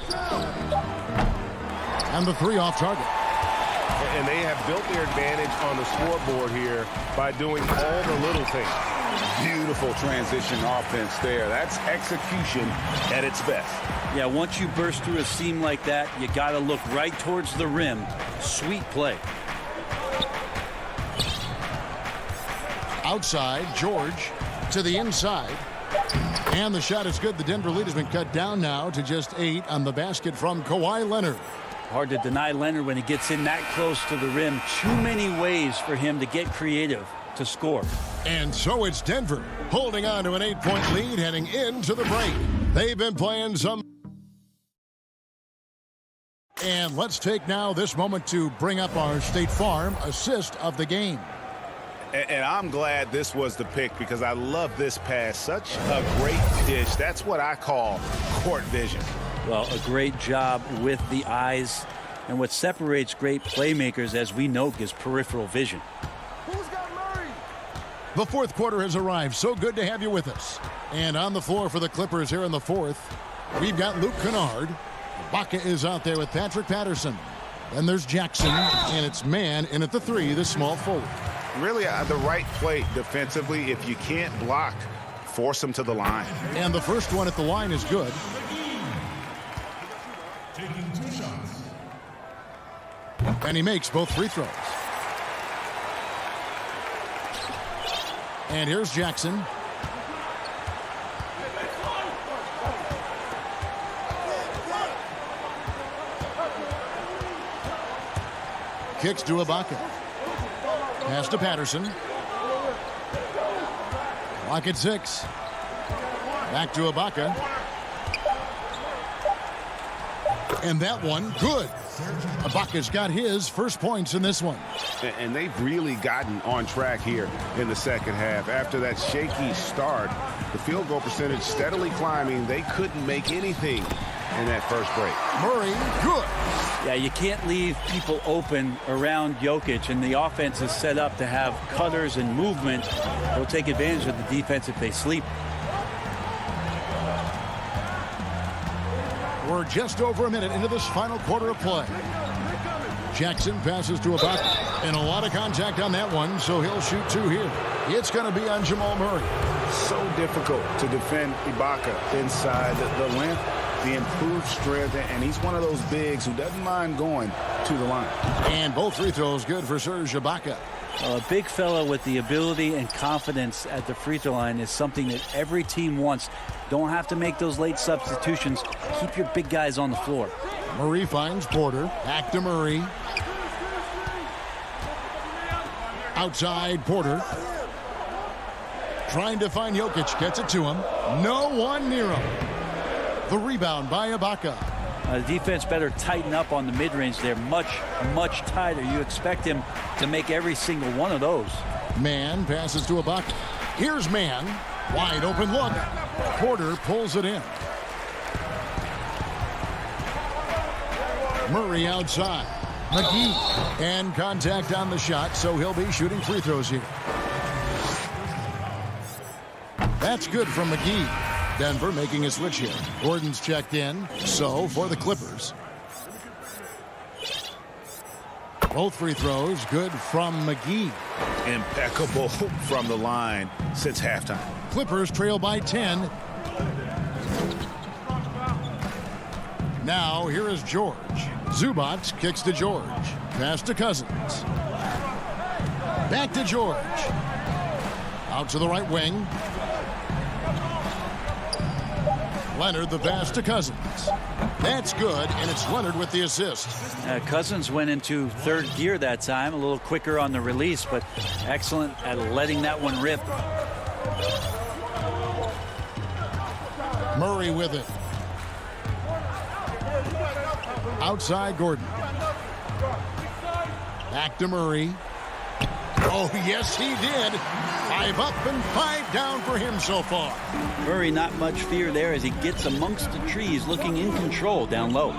And the 3 off target. And they have built their advantage on the scoreboard here by doing all the little things. Beautiful transition offense there. That's execution at its best. Yeah, once you burst through a seam like that, you got to look right towards the rim. Sweet play. Outside, George to the inside. And the shot is good. The Denver lead has been cut down now to just 8 on the basket from Kawhi Leonard. Hard to deny Leonard when he gets in that close to the rim. Too many ways for him to get creative to score. And so it's Denver holding on to an 8-point lead heading into the break. They've been playing some. And let's take now this moment to bring up our State Farm assist of the game. And I'm glad this was the pick because I love this pass. Such a great dish. That's what I call court vision. Well, a great job with the eyes. And what separates great playmakers, as we know, is peripheral vision. The fourth quarter has arrived. So good to have you with us. And on the floor for the Clippers here in the fourth, we've got Luke Kennard. Baca is out there with Patrick Patterson. Then there's Jackson, and it's man in at the 3, the small forward. Really the right play defensively. If you can't block, force them to the line. And the first one at the line is good. And he makes both free throws. And here's Jackson. Kicks to Ibaka. Pass to Patterson. Clock at 6. Back to Ibaka. And that one, good. Ibaka's got his first points in this one. And they've really gotten on track here in the second half. After that shaky start, the field goal percentage steadily climbing. They couldn't make anything in that first break. Murray, good. Yeah, you can't leave people open around Jokic, and the offense is set up to have cutters and movement. They'll take advantage of the defense if they sleep. We're just over a minute into this final quarter of play. Jackson passes to Ibaka. And a lot of contact on that one, so he'll shoot 2 here. It's going to be on Jamal Murray. So difficult to defend Ibaka inside. The length, the improved strength, and he's one of those bigs who doesn't mind going to the line. And both free throws good for Serge Ibaka. A big fella with the ability and confidence at the free throw line is something that every team wants. Don't have to make those late substitutions. Keep your big guys on the floor. Murray finds Porter. Back to Murray. Outside Porter. Trying to find Jokic. Gets it to him. No one near him. The rebound by Ibaka. The defense better tighten up on the mid-range. They're much, much tighter. You expect him to make every single one of those. Mann passes to Ibaka. Here's Mann. Wide open look. Porter pulls it in. Murray outside. McGee. And contact on the shot, so he'll be shooting free throws here. That's good from McGee. Denver making a switch here. Gordon's checked in. So for the Clippers. Both free throws good from McGee. Impeccable from the line since halftime. Clippers trail by 10. Now here is George. Zubac kicks to George. Pass to Cousins. Back to George. Out to the right wing. Leonard the pass to Cousins. That's good, and it's Leonard with the assist. Cousins went into third gear that time, a little quicker on the release, but excellent at letting that one rip. Murray with it. Outside Gordon. Back to Murray. Oh, yes, he did. 5 up and 5 down for him so far. Murray, not much fear there as he gets amongst the trees, looking in control down low.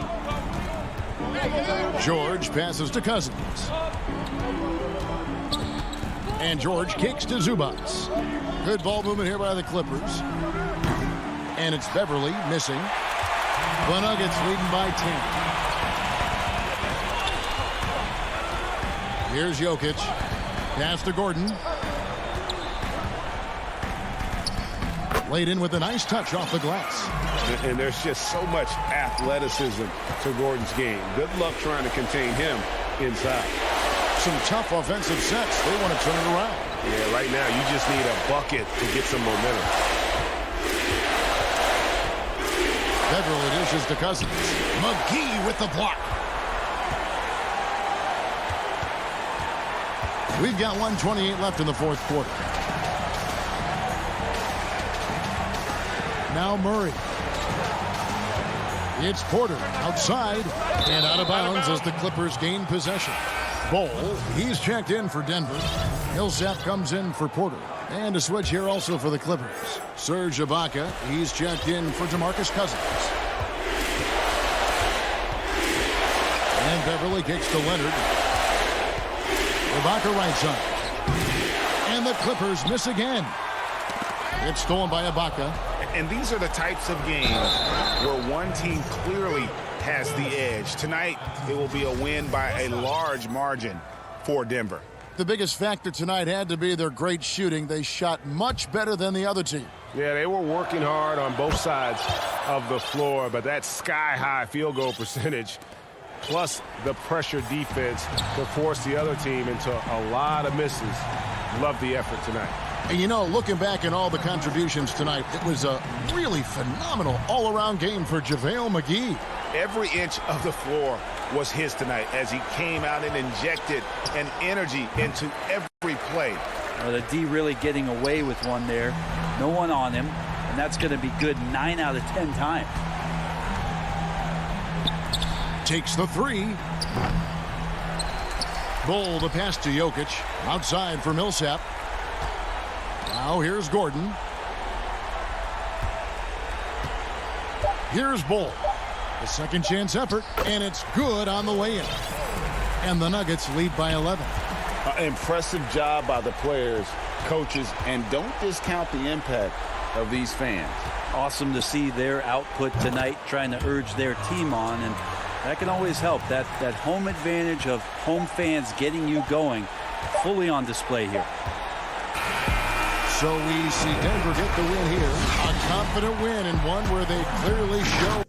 George passes to Cousins. And George kicks to Zubac. Good ball movement here by the Clippers. And it's Beverly missing. The Nuggets leading by 10. Here's Jokic. Pass to Gordon. Laid in with a nice touch off the glass. And there's just so much athleticism to Gordon's game. Good luck trying to contain him inside. Some tough offensive sets. They want to turn it around. Yeah, right now you just need a bucket to get some momentum. Beverly dishes to Cousins. McGee with the block. We've got 1:28 left in the fourth quarter. Now Murray. It's Porter outside and out of bounds as the Clippers gain possession. Bol, he's checked in for Denver. Millsap comes in for Porter. And a switch here also for the Clippers. Serge Ibaka, he's checked in for DeMarcus Cousins. And Beverly kicks to Leonard. Ibaka right side. And the Clippers miss again. It's stolen by Ibaka. And these are the types of games where one team clearly has the edge. Tonight, it will be a win by a large margin for Denver. The biggest factor tonight had to be their great shooting. They shot much better than the other team. Yeah, they were working hard on both sides of the floor, but that sky-high field goal percentage plus the pressure defense to force the other team into a lot of misses. Love the effort tonight. And you know, looking back at all the contributions tonight, it was a really phenomenal all-around game for JaVale McGee. Every inch of the floor was his tonight as he came out and injected an energy into every play. The D really getting away with one there. No one on him, and that's going to be good 9 out of 10 times. Takes the 3. Bull the pass to Jokic. Outside for Millsap. Now here's Gordon. Here's Bull. A second chance effort, and it's good on the way in. And the Nuggets lead by 11. Impressive job by the players, coaches, and don't discount the impact of these fans. Awesome to see their output tonight, trying to urge their team on, and that can always help. That home advantage of home fans getting you going, fully on display here. So we see Denver get the win here. A confident win, and one where they clearly show.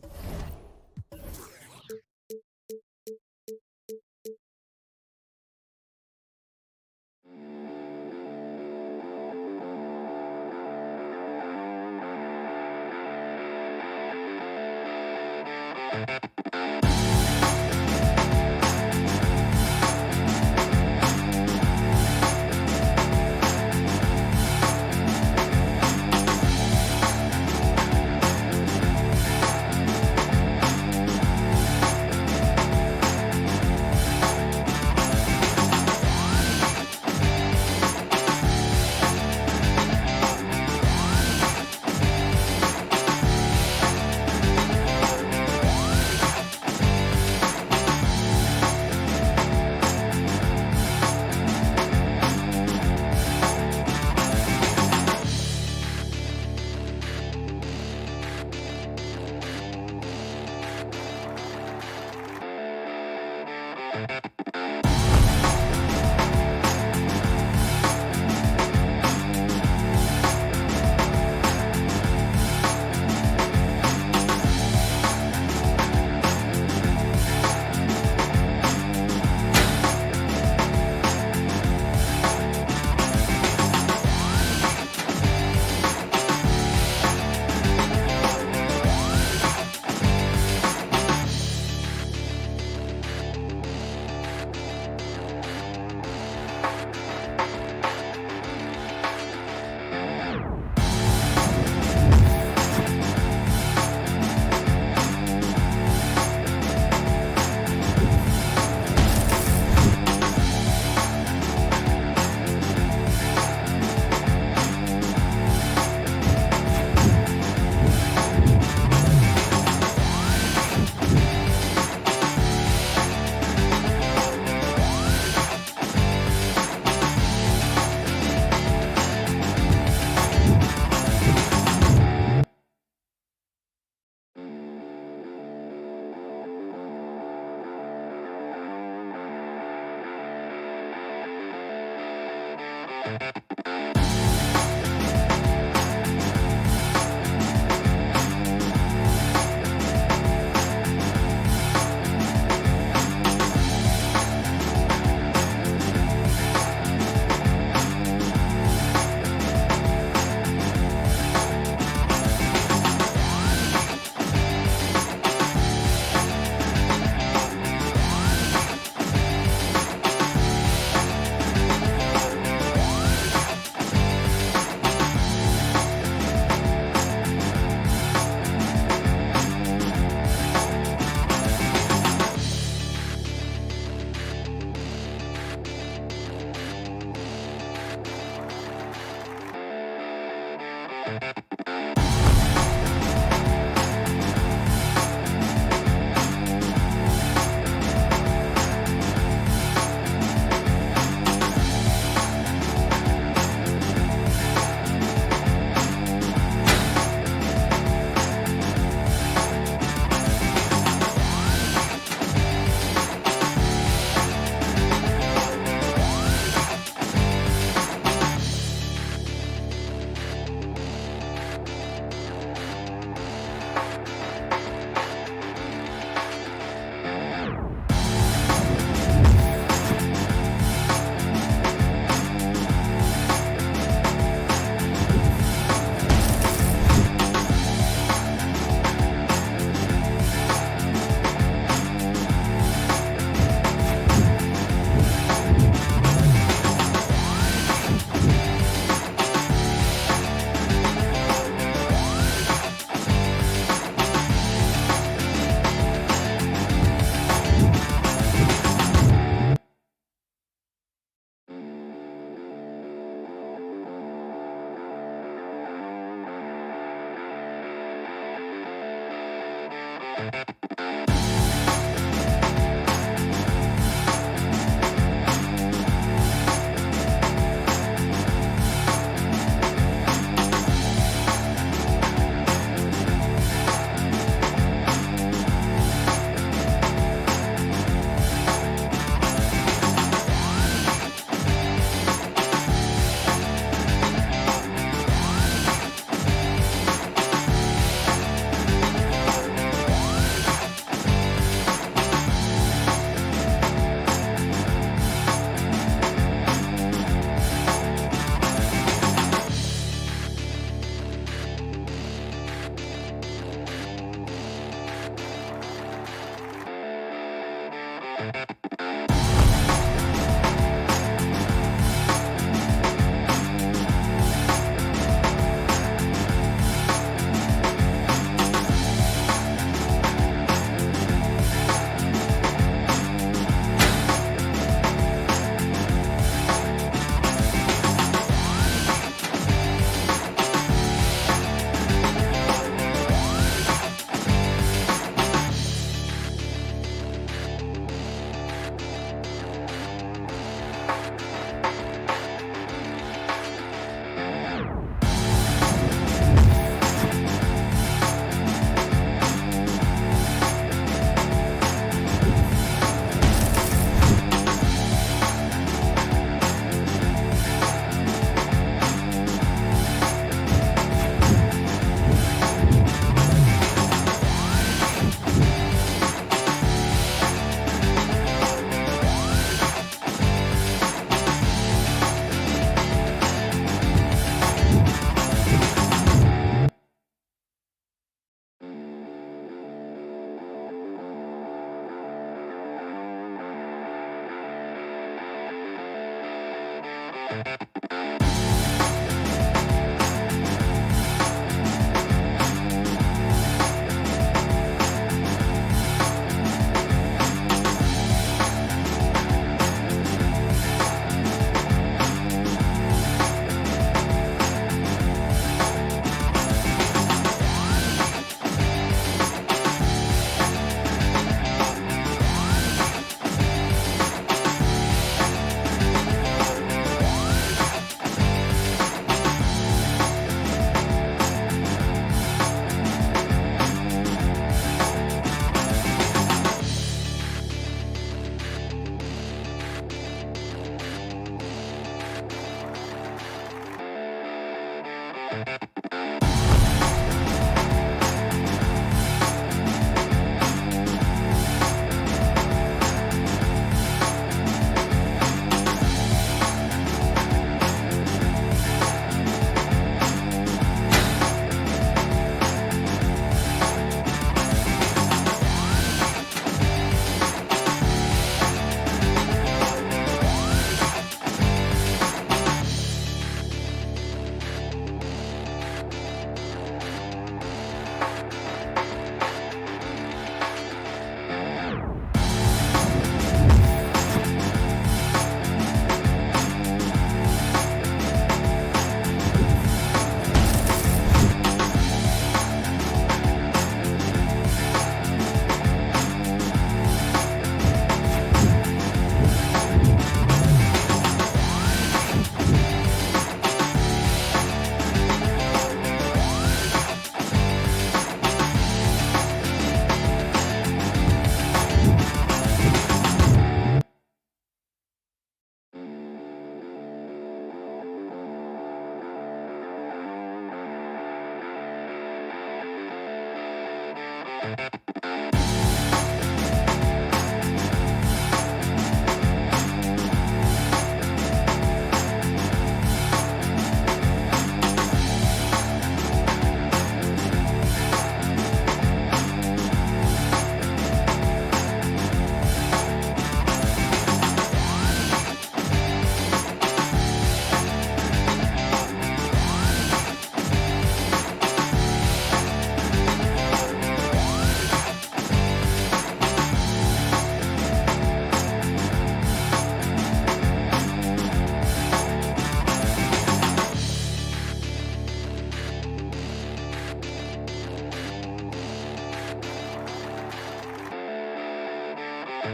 The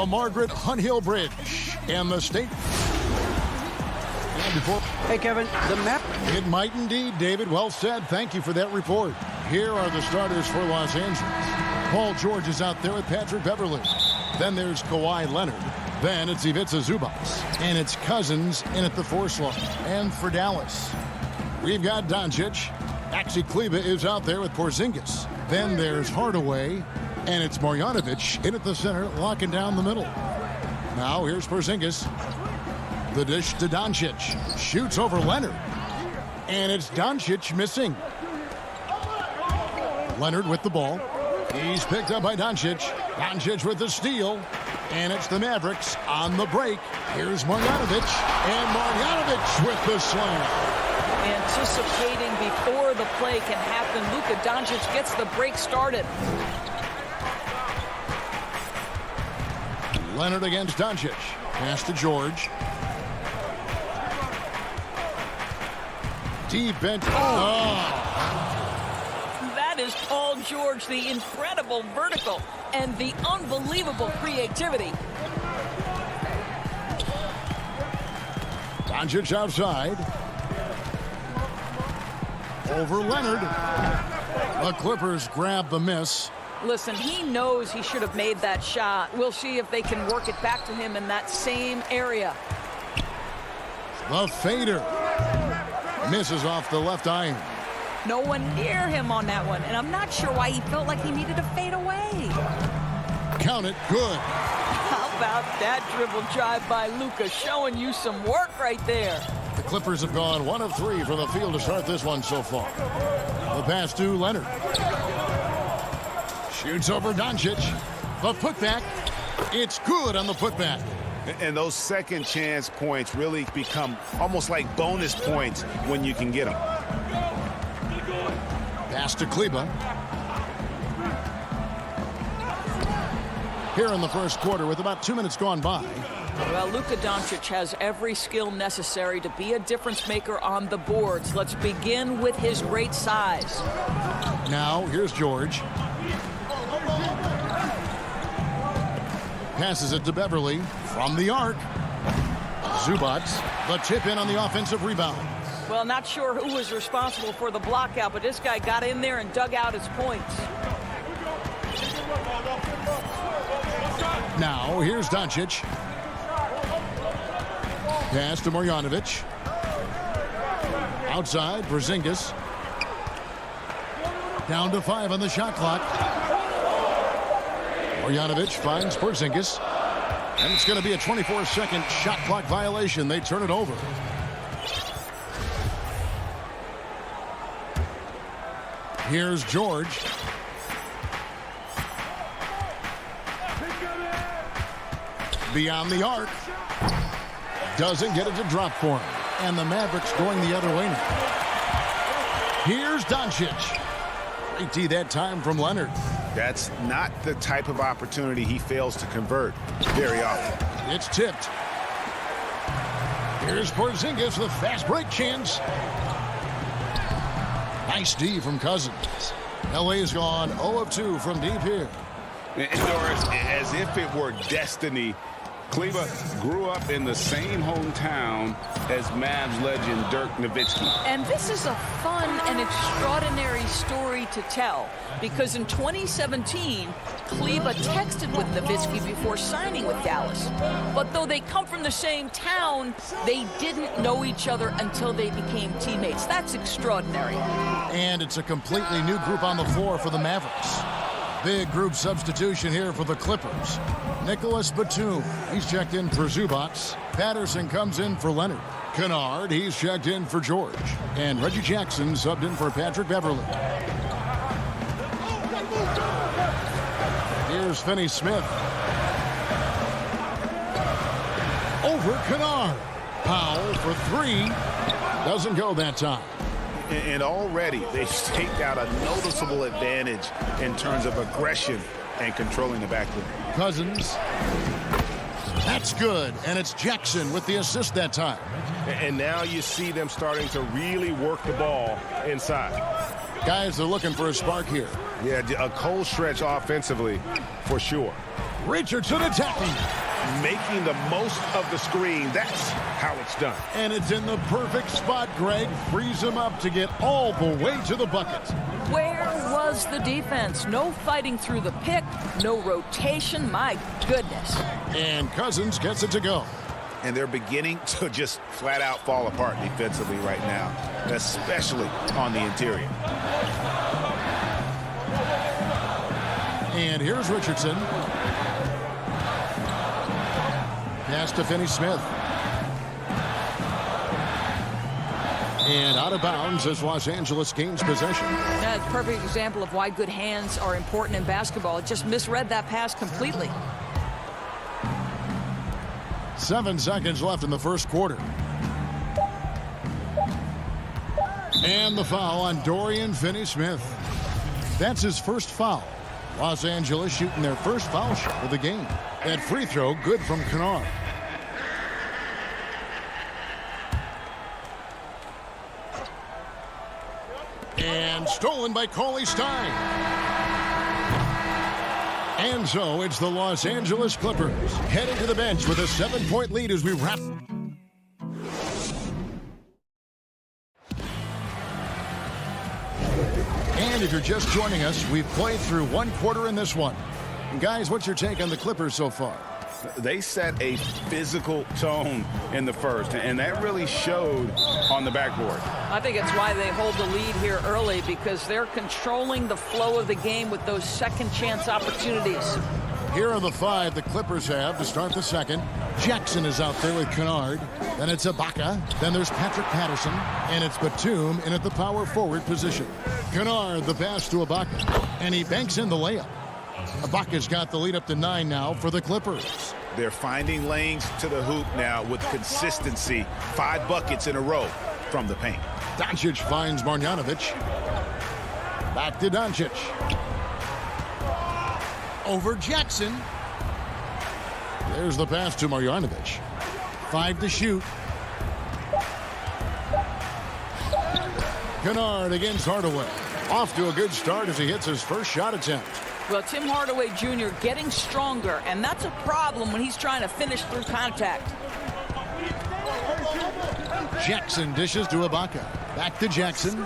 Margaret Hunt Hill Bridge and the state. And before, hey, Kevin, the map. It might indeed, David. Well said. Thank you for that report. Here are the starters for Los Angeles. Paul George is out there with Patrick Beverley. Then there's Kawhi Leonard. Then it's Ivica Zubac. And it's Cousins in at the 4 slot. And for Dallas, we've got Doncic. Maxi Kleber is out there with Porzingis. Then there's Hardaway. And it's Marjanovic in at the center, locking down the middle. Now here's Porzingis. The dish to Doncic. Shoots over Leonard. And it's Doncic missing. Leonard with the ball. He's picked up by Doncic. Doncic with the steal. And it's the Mavericks on the break. Here's Marjanovic. And Marjanovic with the slam. Anticipating before the play can happen, Luka Doncic gets the break started. Leonard against Doncic. Pass to George. Deep bench. That is Paul George, the incredible vertical and the unbelievable creativity. Doncic outside. Over Leonard. The Clippers grab the miss. Listen, he knows he should have made that shot. We'll see if they can work it back to him in that same area. The fader misses off the left iron. No one near him on that one, and I'm not sure why he felt like he needed to fade away. Count it, good. How about that dribble drive by Luka, showing you some work right there. The Clippers have gone 1 of 3 from the field to start this one so far. The pass to Leonard. Shoots over Doncic. The putback. It's good on the putback. And those second chance points really become almost like bonus points when you can get them. Pass to Kleber. Here in the first quarter with about 2 minutes gone by. Well, Luka Doncic has every skill necessary to be a difference maker on the boards. Let's begin with his great size. Now, here's George. Passes it to Beverley from the arc. Zubac, the tip in on the offensive rebound. Well, not sure who was responsible for the block out, but this guy got in there and dug out his points. Now, here's Doncic. Pass to Marjanovic. Outside, Porzingis. Down to 5 on the shot clock. Marjanovic finds Porzingis. And it's going to be a 24-second shot clock violation. They turn it over. Here's George. Beyond the arc. Doesn't get it to drop for him. And the Mavericks going the other way now. Here's Doncic. Great D that time from Leonard. That's not the type of opportunity he fails to convert very often. It's tipped. Here's Porzingis with a fast break chance. Nice D from Cousins. LA's gone 0 of 2 from deep here. Doris, as if it were destiny, Kleber grew up in the same hometown as Mavs legend Dirk Nowitzki. And this is a fun and extraordinary story to tell, because in 2017, Kleber texted with Nowitzki before signing with Dallas. But though they come from the same town, they didn't know each other until they became teammates. That's extraordinary. And it's a completely new group on the floor for the Mavericks. Big group substitution here for the Clippers. Nicholas Batum, he's checked in for Zubac. Patterson comes in for Leonard. Kennard, he's checked in for George. And Reggie Jackson subbed in for Patrick Beverley. Here's Finney-Smith. Over Kennard. Powell for 3. Doesn't go that time. And already they've staked out a noticeable advantage in terms of aggression and controlling the backcourt. Cousins. That's good, and it's Jackson with the assist that time. And now you see them starting to really work the ball inside. Guys, they're looking for a spark here. Yeah, a cold stretch offensively for sure. Richardson attacking. Making the most of the screen. That's how it's done. And it's in the perfect spot, Greg. Frees him up to get all the way to the bucket. Where was the defense? No fighting through the pick, no rotation. My goodness. And Cousins gets it to go. And they're beginning to just flat out fall apart defensively right now, especially on the interior. And here's Richardson. Pass to Finney-Smith. And out of bounds as Los Angeles gains possession. That's a perfect example of why good hands are important in basketball. It just misread that pass completely. 7 seconds left in the first quarter. And the foul on Dorian Finney-Smith. That's his first foul. Los Angeles shooting their first foul shot of the game. That free throw good from Kennard. And stolen by Cauley Stein. And so it's the Los Angeles Clippers heading to the bench with a 7-point lead as we wrap. And if you're just joining us, we've played through one quarter in this one. And guys, what's your take on the Clippers so far? They set a physical tone in the first, and that really showed on the backboard. I think it's why they hold the lead here early, because they're controlling the flow of the game with those second chance opportunities. Here are the 5 the Clippers have to start the second. Jackson is out there with Kennard. Then it's Ibaka. Then there's Patrick Patterson. And it's Batum in at the power forward position. Kennard, the pass to Ibaka. And he banks in the layup. Ibaka's got the lead up to 9 now for the Clippers. They're finding lanes to the hoop now with consistency. 5 buckets in a row from the paint. Doncic finds Marjanovic. Back to Doncic. Over Jackson. There's the pass to Marjanovic. 5 to shoot. Kennard against Hardaway. Off to a good start as he hits his first shot attempt. Well, Tim Hardaway Jr. getting stronger, and that's a problem when he's trying to finish through contact. Jackson dishes to Ibaka. Back to Jackson.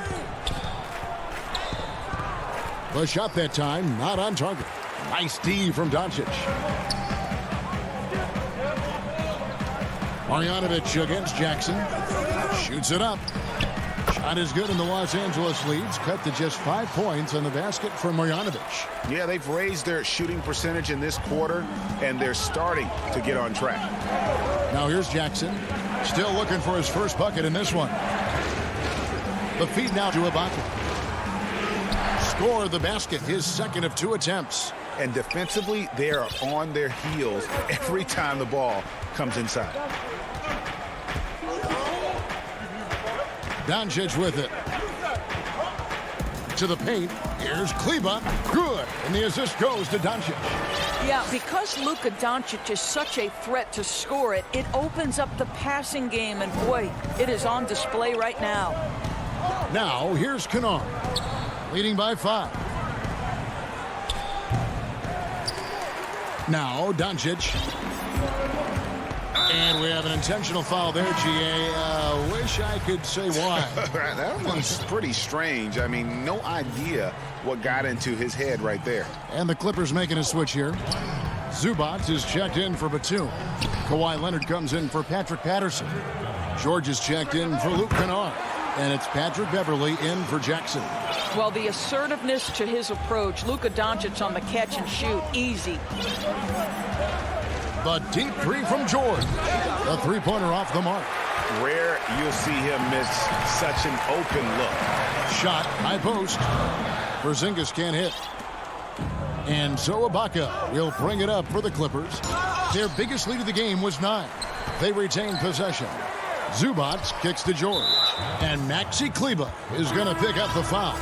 The shot that time, not on target. Nice D from Doncic. Marjanovic against Jackson. Shoots it up. Shot is good, and the Los Angeles leads cut to just 5 points on the basket from Marjanovic. Yeah, they've raised their shooting percentage in this quarter, and they're starting to get on track. Now here's Jackson. Still looking for his first bucket in this one. The feed now to Ibaka. Score the basket, his second of 2 attempts. And defensively, they are on their heels every time the ball comes inside. Doncic with it. To the paint. Here's Kleba. Good. And the assist goes to Doncic. Yeah, because Luka Doncic is such a threat to score it, it opens up the passing game. And, boy, it is on display right now. Now, here's Kennard. Leading by 5. Now, Doncic. And we have an intentional foul there, G.A. Wish I could say why. That one's pretty strange. I mean, no idea what got into his head right there. And the Clippers making a switch here. Zubac is checked in for Batum. Kawhi Leonard comes in for Patrick Patterson. George is checked in for Luke Kennard. And it's Patrick Beverley in for Jackson. Well, the assertiveness to his approach. Luka Doncic on the catch and shoot. Easy. The deep 3 from George. The 3-pointer off the mark. Rare you'll see him miss such an open look. Shot, high post. Porzingis can't hit. And so Ibaka will bring it up for the Clippers. Their biggest lead of the game was 9. They retain possession. Zubac kicks to George. And Maxi Kleber is going to pick up the foul.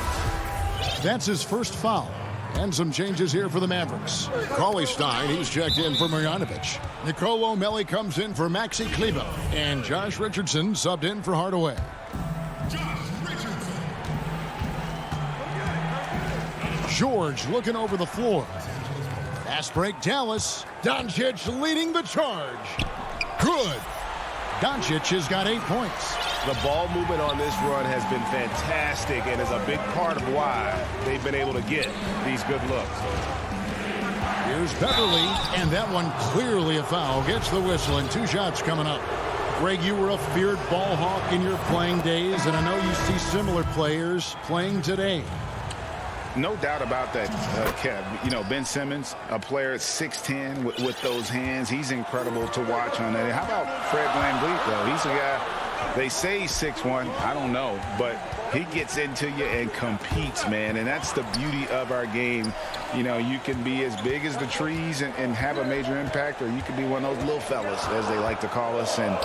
That's his first foul. And some changes here for the Mavericks. Cauley Stein, he's checked in for Marjanovic. Nicolo Melli comes in for Maxi Kleber. And Josh Richardson subbed in for Hardaway. George looking over the floor. Fast break Dallas. Doncic leading the charge. Good. Doncic has got 8 points. The ball movement on this run has been fantastic and is a big part of why they've been able to get these good looks. Here's Beverly, and that one clearly a foul. Gets the whistle, and 2 shots coming up. Greg, you were a feared ball hawk in your playing days, and I know you see similar players playing today. No doubt about that, Kev. You know, Ben Simmons, a player at 6'10", with those hands. He's incredible to watch on that. How about Fred VanVleet, though? He's a guy, they say he's 6'1". I don't know, but he gets into you and competes, man. And that's the beauty of our game. You know, you can be as big as the trees and have a major impact, or you can be one of those little fellas, as they like to call us, and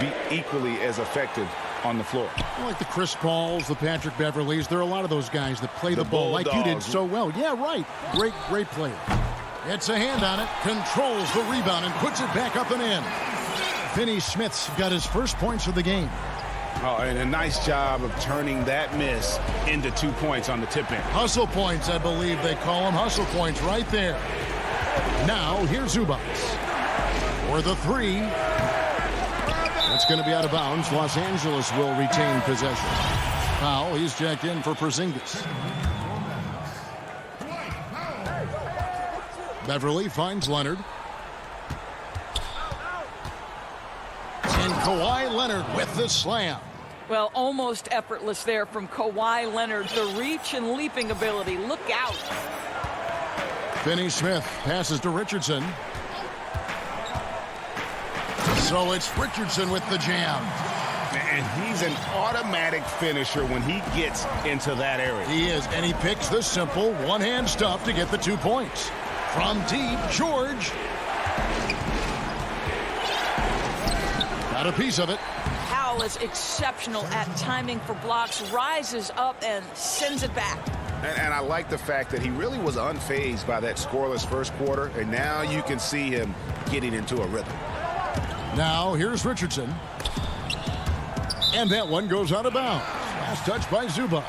be equally as effective on the floor. Like the Chris Pauls, the Patrick Beverleys, there are a lot of those guys that play the ball like you did so well. Yeah, right. Great player. Gets a hand on it, controls the rebound, and puts it back up and in. Finney Smith's got his first points of the game. Oh, and a nice job of turning that miss into 2 points on the tip in. Hustle points, I believe they call them. Hustle points right there. Now, here's Zubac. For the 3. It's going to be out of bounds. Los Angeles will retain possession. Foul. He's checked in for Porzingis. Beverly finds Leonard. And Kawhi Leonard with the slam. Well, almost effortless there from Kawhi Leonard. The reach and leaping ability. Look out. Finney Smith passes to Richardson. So it's Richardson with the jam. And he's an automatic finisher when he gets into that area. He is, and he picks the simple one-hand stuff to get the 2 points. From deep, George. Got a piece of it. Powell is exceptional at timing for blocks, rises up and sends it back. And I like the fact that he really was unfazed by that scoreless first quarter, and now you can see him getting into a rhythm. Now, here's Richardson. And that one goes out of bounds. Last touch by Zubac.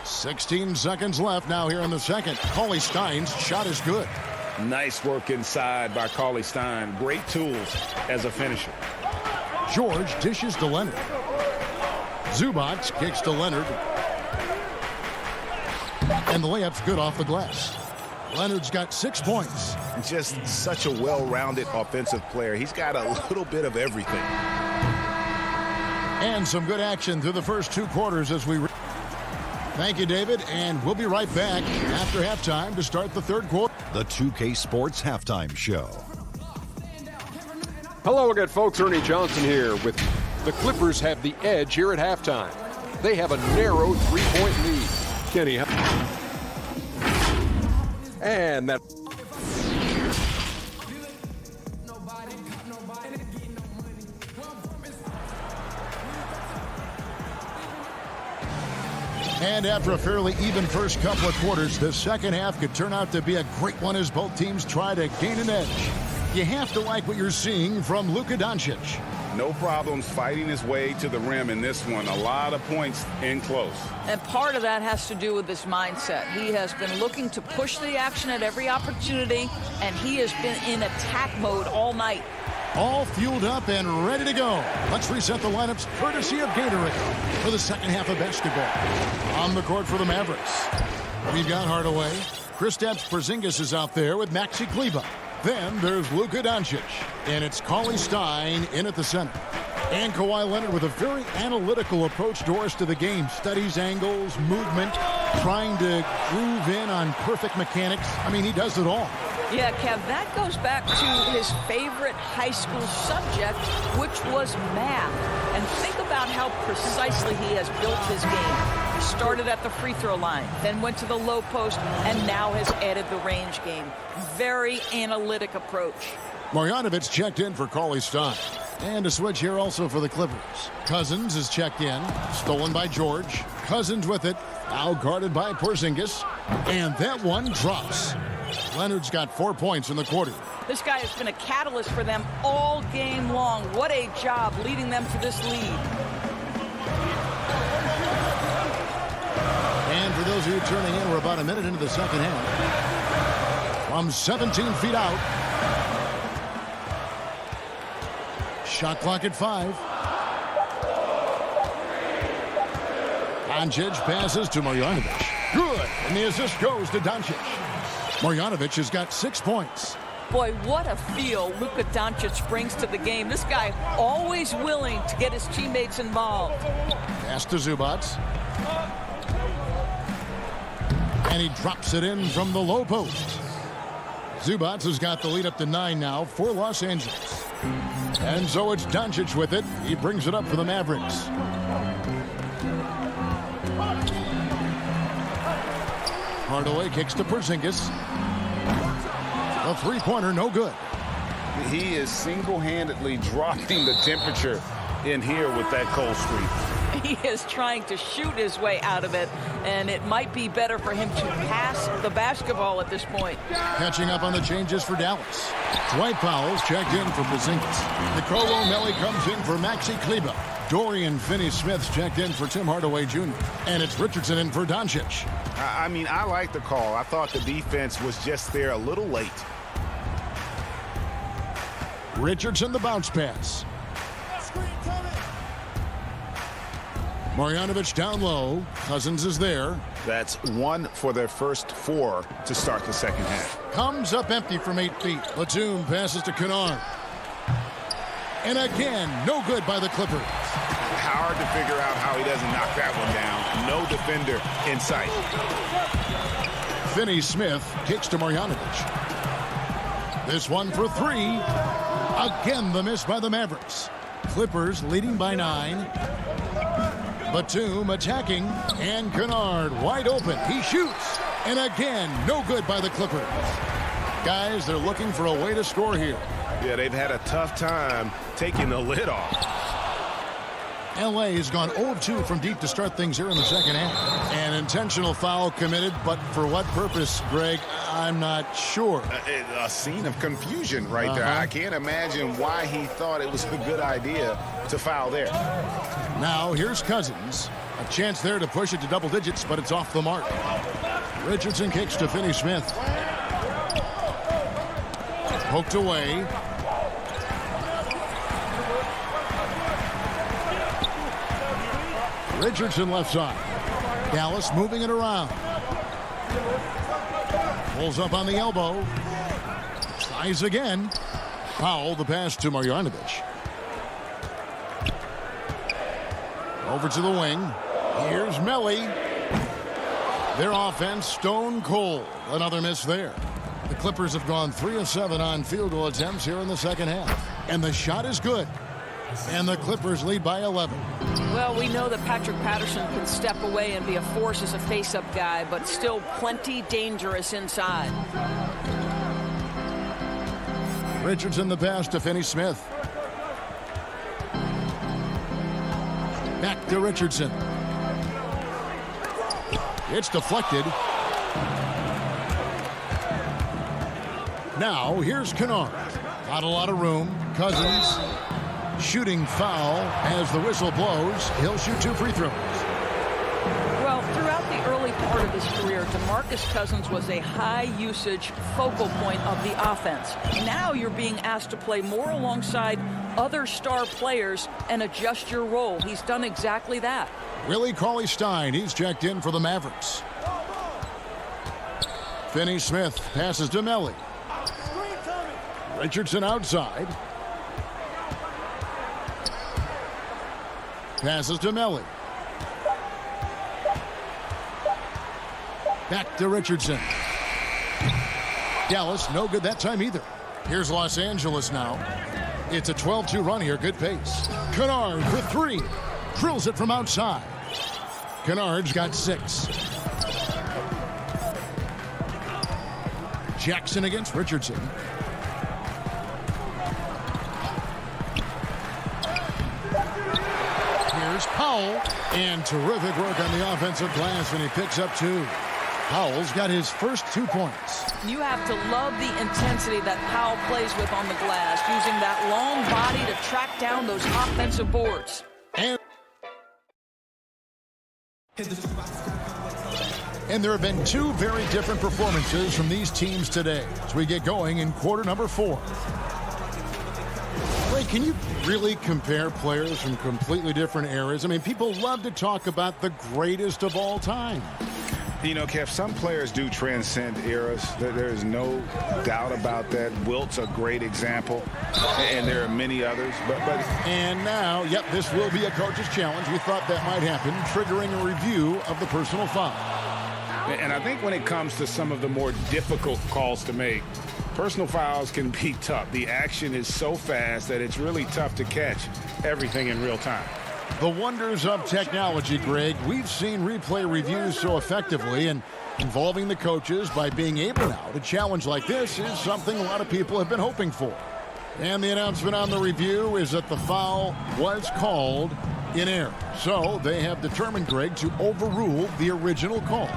"16 seconds left now here in the second. Cauley Stein's shot is good. Nice work inside by Cauley Stein. Great tools as a finisher. George dishes to Leonard. Zubac kicks to Leonard. And the layup's good off the glass. Leonard's got 6 points. Just such a well-rounded offensive player. He's got a little bit of everything. And some good action through the first 2 quarters as we... Thank you, David, and we'll be right back after halftime to start the third quarter. The 2K Sports Halftime Show. Hello again, folks. Ernie Johnson here with the Clippers have the edge here at halftime. They have a narrow 3-point lead. Kenny. And that. And after a fairly even first couple of quarters, the second half could turn out to be a great one as both teams try to gain an edge. You have to like what you're seeing from Luka Doncic. No problems fighting his way to the rim in this one. A lot of points in close. And part of that has to do with his mindset. He has been looking to push the action at every opportunity, and he has been in attack mode all night. All fueled up and ready to go. Let's reset the lineups courtesy of Gatorade for the second half of basketball. On the court for the Mavericks, we've got Hardaway. Kristaps Porzingis is out there with Maxi Kleber. Then there's Luka Doncic, and it's Cauley Stein in at the center. And Kawhi Leonard with a very analytical approach to the rest of the game. Studies angles, movement, trying to groove in on perfect mechanics. I mean, he does it all. Yeah, Kev, that goes back to his favorite high school subject, which was math. And think about how precisely he has built his game. He started at the free throw line, then went to the low post, and now has added the range game. Very analytic approach. Marjanovic checked in for Cauley Stein. And a switch here also for the Clippers. Cousins is checked in. Stolen by George. Cousins with it. Now guarded by Porzingis. And that one drops. Leonard's got 4 points in the quarter. This guy has been a catalyst for them all game long. What a job leading them to this lead. And for those of you turning in, we're about a minute into the second half. From 17 feet out. Shot clock at 5. Doncic passes to Marjanovic. Good. And the assist goes to Doncic. Marjanovic has got 6 points. Boy, what a feel Luka Doncic brings to the game. This guy always willing to get his teammates involved. Pass to Zubac. And he drops it in from the low post. Zubac has got the lead up to 9 now for Los Angeles. And so it's Doncic with it. He brings it up for the Mavericks. Hardaway kicks to Porzingis. The three-pointer, no good. He is single-handedly dropping the temperature in here with that cold streak. He is trying to shoot his way out of it, and it might be better for him to pass the basketball at this point. Catching up on the changes for Dallas. Dwight Powell's checked in for Porzingis. Nicolo Melli comes in for Maxi Kleber. Dorian Finney-Smith's checked in for Tim Hardaway Jr. And it's Richardson in for Doncic. I mean, I like the call. I thought the defense was just there a little late. Richardson the bounce pass. Marjanovic down low. Cousins is there. That's 1 for their first 4 to start the second half. Comes up empty from 8 feet. Batum passes to Kennard. And again, no good by the Clippers. Hard to figure out how he doesn't knock that one down. No defender in sight. Finney-Smith kicks to Marjanovic. This one for 3. Again, the miss by the Mavericks. Clippers leading by 9. Batum attacking, and Kennard wide open. He shoots, and again, no good by the Clippers. Guys, they're looking for a way to score here. Yeah, they've had a tough time taking the lid off. LA has gone 0 of 2 from deep to start things here in the second half. An intentional foul committed, but for what purpose, Greg, I'm not sure. A scene of confusion right there. I can't imagine why he thought it was a good idea to foul there. Now, here's Cousins. A chance there to push it to double digits, but it's off the mark. Richardson kicks to Finney-Smith. Poked away. Richardson left side. Dallas moving it around. Pulls up on the elbow. Tries again. Powell the pass to Marjanovic. Over to the wing. Here's Melli. Their offense stone cold. Another miss there. The Clippers have gone 3 of 7 on field goal attempts here in the second half. And the shot is good. And the Clippers lead by 11. Well, we know that Patrick Patterson can step away and be a force as a face-up guy, but still plenty dangerous inside. Richardson the pass to Finney-Smith. Back to Richardson. It's deflected. Now, here's Kennard. Not a lot of room. Cousins. Shooting foul as the whistle blows. He'll shoot 2 free throws. Well, throughout the early part of his career, DeMarcus Cousins was a high-usage focal point of the offense. Now you're being asked to play more alongside other star players and adjust your role. He's done exactly that. Willie Cauley-Stein, he's checked in for the Mavericks. Finney-Smith passes to Melli. Richardson outside. Passes to Melli. Back to Richardson. Dallas, no good that time either. Here's Los Angeles now. It's a 12-2 run here. Good pace. Kennard for 3. Drills it from outside. Kennard's got 6. Jackson against Richardson. Here's Powell. And terrific work on the offensive glass when he picks up 2. Powell's got his first 2 points. You have to love the intensity that Powell plays with on the glass, using that long body to track down those offensive boards. And there have been 2 very different performances from these teams today as we get going in quarter number 4. Ray, can you really compare players from completely different eras? I mean, people love to talk about the greatest of all time. You know, Kev, some players do transcend eras. There is no doubt about that. Wilt's a great example, and there are many others. And now, yep, this will be a coach's challenge. We thought that might happen, triggering a review of the personal foul. And I think when it comes to some of the more difficult calls to make, personal fouls can be tough. The action is so fast that it's really tough to catch everything in real time. The wonders of technology, Greg. We've seen replay reviews so effectively, and involving the coaches by being able now to challenge like this is something a lot of people have been hoping for. And the announcement on the review is that the foul was called in error. So they have determined, Greg, to overrule the original call.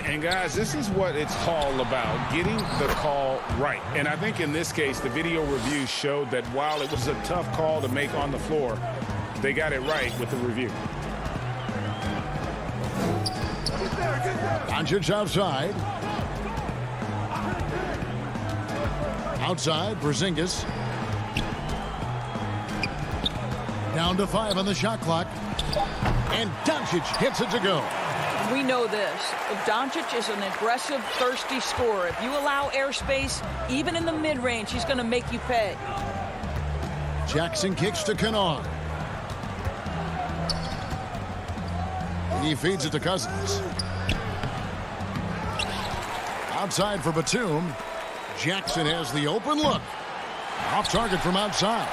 And guys, this is what it's all about, getting the call right. And I think in this case, the video review showed that while it was a tough call to make on the floor, they got it right with the review. Doncic outside. Outside, Porzingis. Down to 5 on the shot clock. And Doncic hits it to go. We know this. Doncic is an aggressive, thirsty scorer. If you allow airspace, even in the mid-range, he's going to make you pay. Jackson kicks to Kennard. He feeds it to Cousins. Outside for Batum. Jackson has the open look. Off target from outside.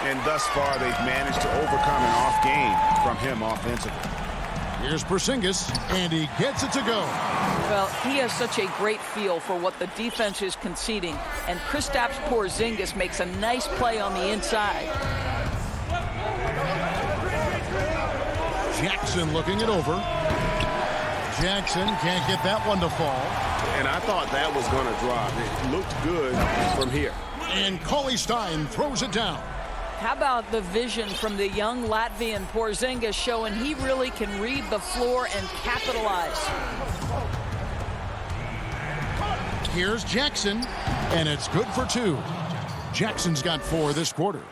And thus far, they've managed to overcome an off game from him offensively. Here's Porzingis, and he gets it to go. Well, he has such a great feel for what the defense is conceding, and Kristaps Porzingis makes a nice play on the inside. Jackson looking it over. Jackson can't get that one to fall. And I thought that was going to drop. It looked good from here. And Cauley Stein throws it down. How about the vision from the young Latvian Porzingis showing he really can read the floor and capitalize. Here's Jackson, and it's good for 2. Jackson's got 4 this quarter.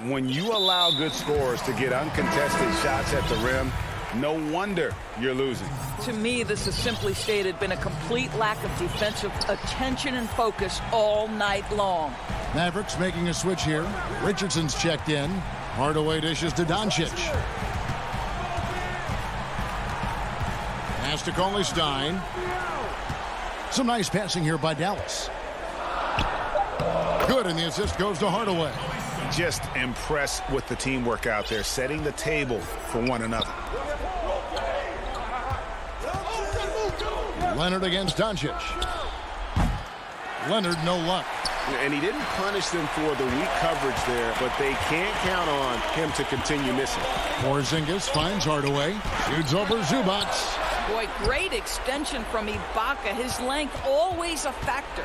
When you allow good scorers to get uncontested shots at the rim, no wonder you're losing. To me, this is simply stated been a complete lack of defensive attention and focus all night long. Mavericks making a switch here. Richardson's checked in. Hardaway dishes to Doncic. Pass to Cauley Stein. Some nice passing here by Dallas. Good, and the assist goes to Hardaway. Just impressed with the teamwork out there, setting the table for one another. Leonard against Doncic. Leonard, no luck. And he didn't punish them for the weak coverage there, but they can't count on him to continue missing. Porzingis finds Hardaway. Shoots over Zubac. Boy, great extension from Ibaka. His length always a factor.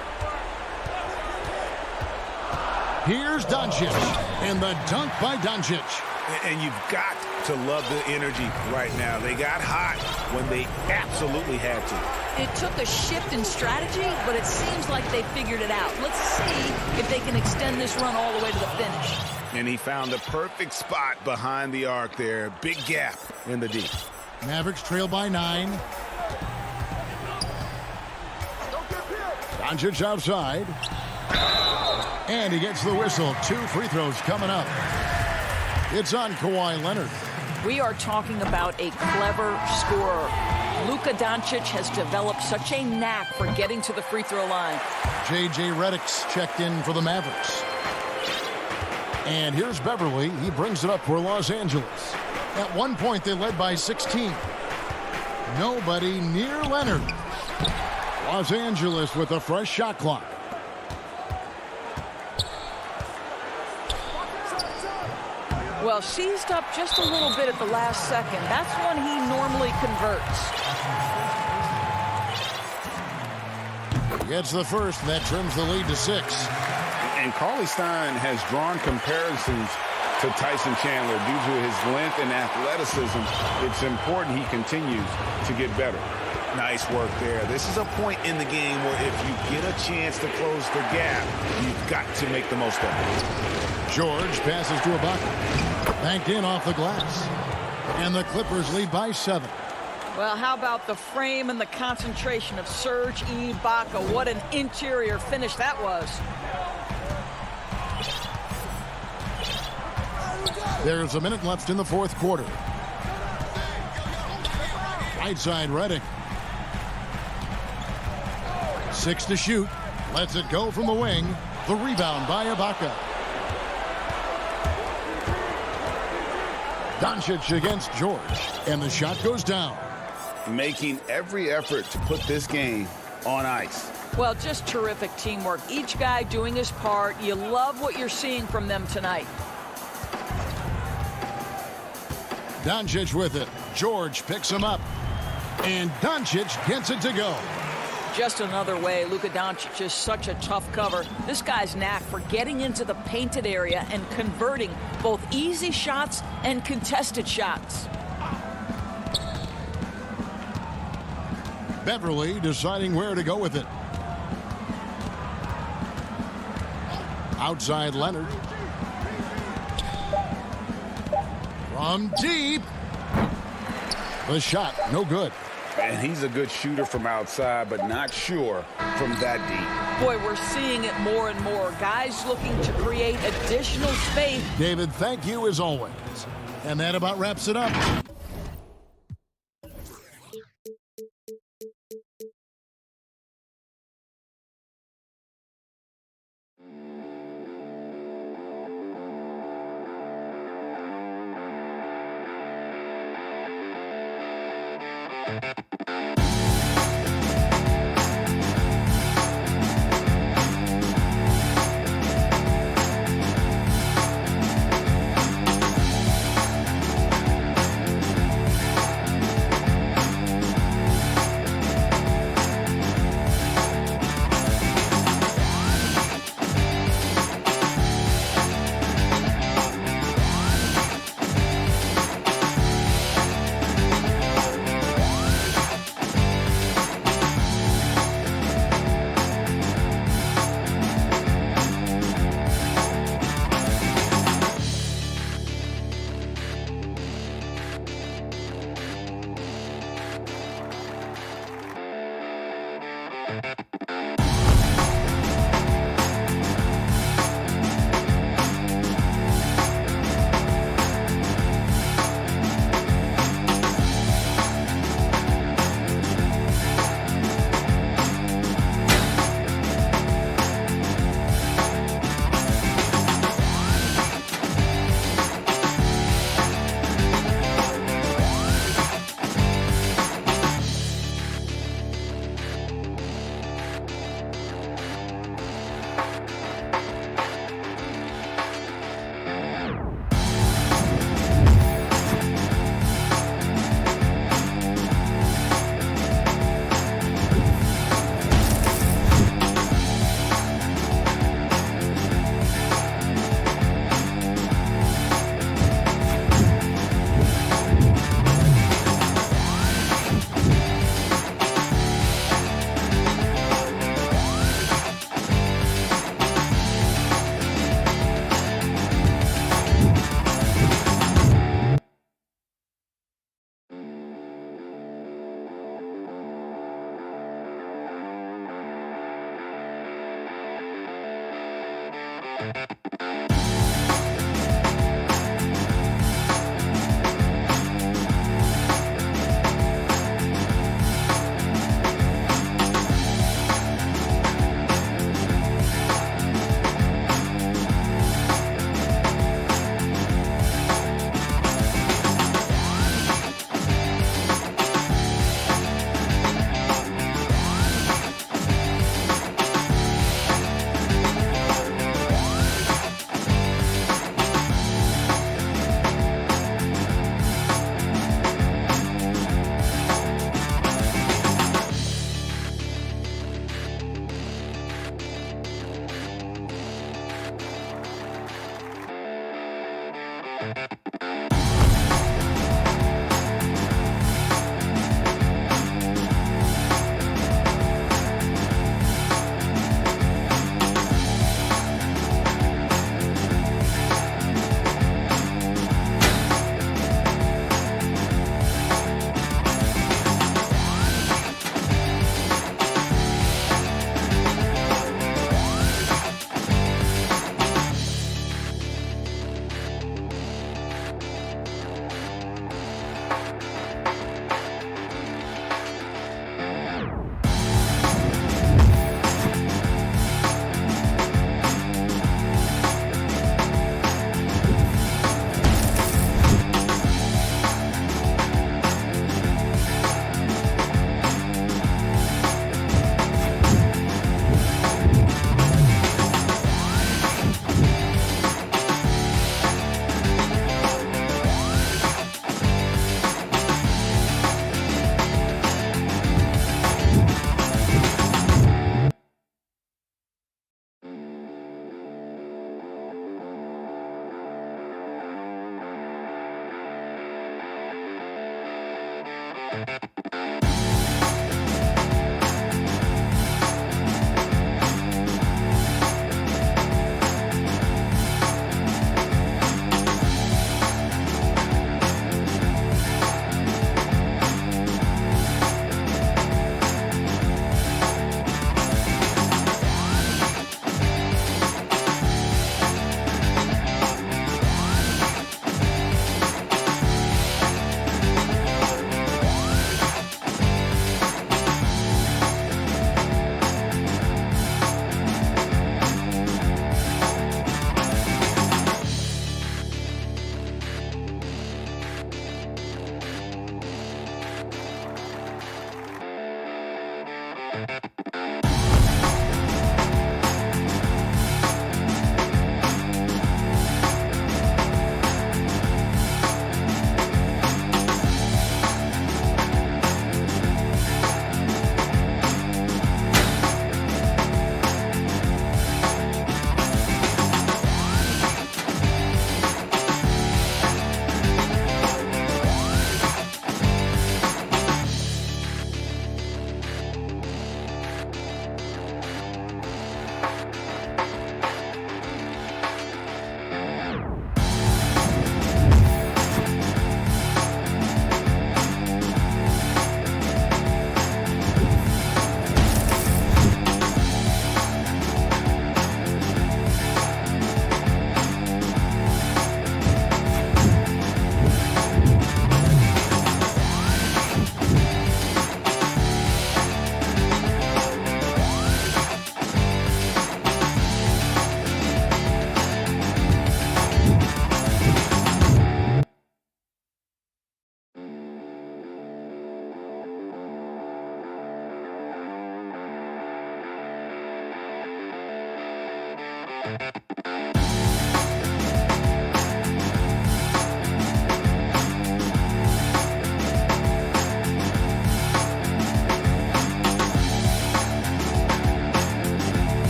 Here's Doncic. And the dunk by Doncic. And you've got to love the energy right now. They got hot when they absolutely had to. It took a shift in strategy, but it seems like they figured it out. Let's see if they can extend this run all the way to the finish. And he found the perfect spot behind the arc there. Big gap in the D. Mavericks trail by 9. Doncic outside. And he gets the whistle. 2 free throws coming up. It's on Kawhi Leonard. We are talking about a clever scorer. Luka Doncic has developed such a knack for getting to the free throw line. J.J. Redick's checked in for the Mavericks. And here's Beverly. He brings it up for Los Angeles. At one point, they led by 16. Nobody near Leonard. Los Angeles with a fresh shot clock. Well, seized up just a little bit at the last second. That's when he normally converts. Gets the first, and that trims the lead to 6. And Cauley-Stein has drawn comparisons to Tyson Chandler due to his length and athleticism. It's important he continues to get better. Nice work there. This is a point in the game where if you get a chance to close the gap, you've got to make the most of it. George passes to Ibaka. Banked in off the glass. And the Clippers lead by 7. Well, how about the frame and the concentration of Serge Ibaka? What an interior finish that was. There's a minute left in the fourth quarter. Right side, Redick. 6 to shoot. Lets it go from the wing. The rebound by Ibaka. Doncic against George. And the shot goes down. Making every effort to put this game on ice. Well, just terrific teamwork. Each guy doing his part. You love what you're seeing from them tonight. Doncic with it. George picks him up. And Doncic gets it to go. Just another way. Luka Doncic is such a tough cover. This guy's knack for getting into the painted area and converting both easy shots and contested shots. Beverly deciding where to go with it. Outside Leonard. From deep. The shot, no good. And he's a good shooter from outside, but not sure from that deep. Boy, we're seeing it more and more. Guys looking to create additional space. David, thank you as always. And that about wraps it up.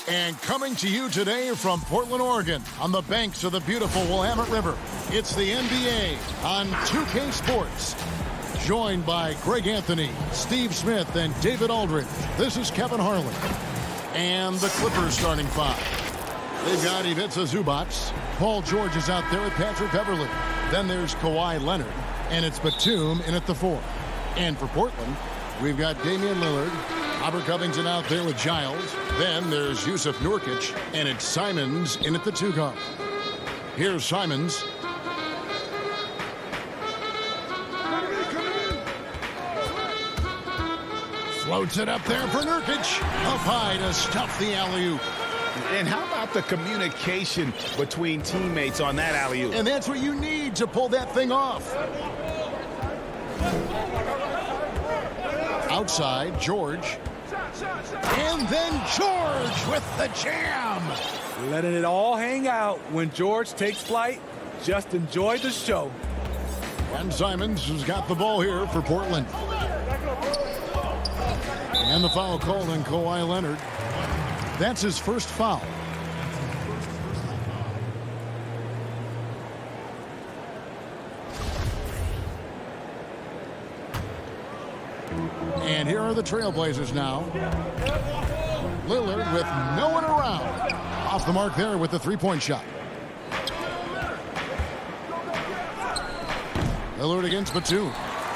And coming to you today from Portland, Oregon, on the banks of the beautiful Willamette River, it's the NBA on 2K Sports. Joined by Greg Anthony, Steve Smith, and David Aldridge. This is Kevin Harlan. And the Clippers starting five. They've got Ivica Zubac. Paul George is out there with Patrick Beverley. Then there's Kawhi Leonard. And it's Batum in at the four. And for Portland, we've got Damian Lillard. Robert Covington out there with Giles. Then there's Yusuf Nurkic, and it's Simons in at the two guard. Here's Simons. Floats it up there for Nurkic. Up high to stuff the alley-oop. And how about the communication between teammates on that alley-oop? And that's what you need to pull that thing off. Outside, George. And then George with the jam. Letting it all hang out when George takes flight. Just enjoy the show. And Simons has got the ball here for Portland. And the foul called on Kawhi Leonard. That's his first foul. And here are the Trailblazers now. Lillard with no one around. Off the mark there with the three-point shot. Lillard against Batum.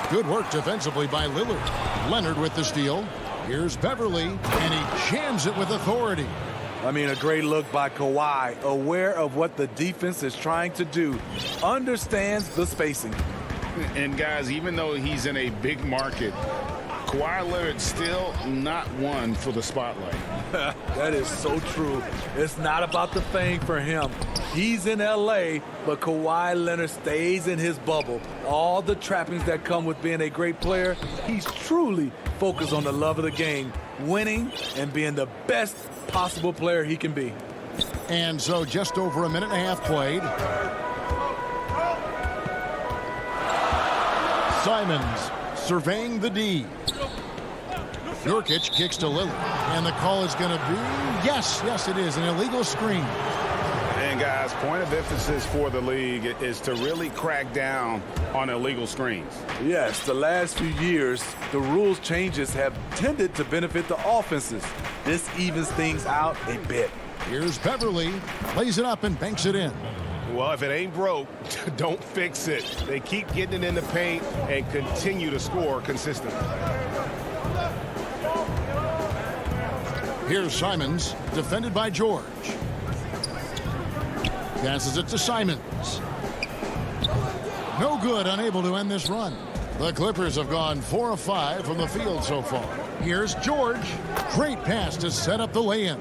Good work defensively by Lillard. Leonard with the steal. Here's Beverly, and he jams it with authority. I mean, a great look by Kawhi, aware of what the defense is trying to do. Understands the spacing. And guys, even though he's in a big market, Kawhi Leonard still not one for the spotlight. That is so true. It's not about the fame for him. He's in L.A., but Kawhi Leonard stays in his bubble. All the trappings that come with being a great player, he's truly focused on the love of the game, winning and being the best possible player he can be. And so just over a minute and a half played. Simons surveying the D. Nurkic kicks to Lillard. And the call is going to be, yes, it is, an illegal screen. And guys, point of emphasis for the league is to really crack down on illegal screens. Yes, the last few years, the rules changes have tended to benefit the offenses. This evens things out a bit. Here's Beverly, plays it up and banks it in. Well, if it ain't broke, don't fix it. They keep getting it in the paint and continue to score consistently. Here's Simons, defended by George. Passes it to Simons. No good, unable to end this run. The Clippers have gone 4 of 5 from the field so far. Here's George. Great pass to set up the lay-in.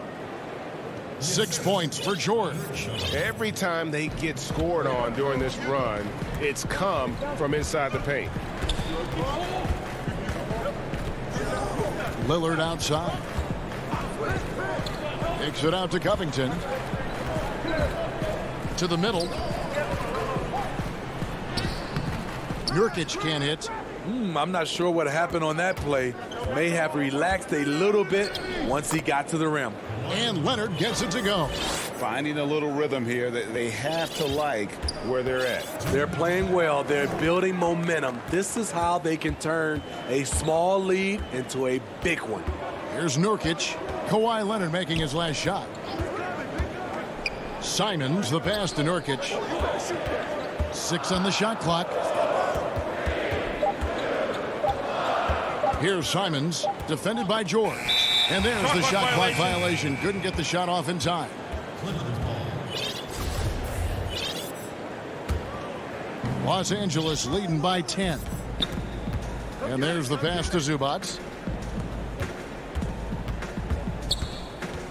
6 points for George. Every time they get scored on during this run, it's come from inside the paint. Lillard outside. Kicks it out to Covington. To the middle. Nurkic can't hit. I'm not sure what happened on that play. May have relaxed a little bit once he got to the rim. And Leonard gets it to go. Finding a little rhythm here that they have to like where they're at. They're playing well. They're building momentum. This is how they can turn a small lead into a big one. Here's Nurkic. Kawhi Leonard making his last shot. Simons, the pass to Nurkic. 6 on the shot clock. Here's Simons, defended by George. And there's the shot clock violation. Couldn't get the shot off in time. Los Angeles leading by 10. And there's the pass to Zubac.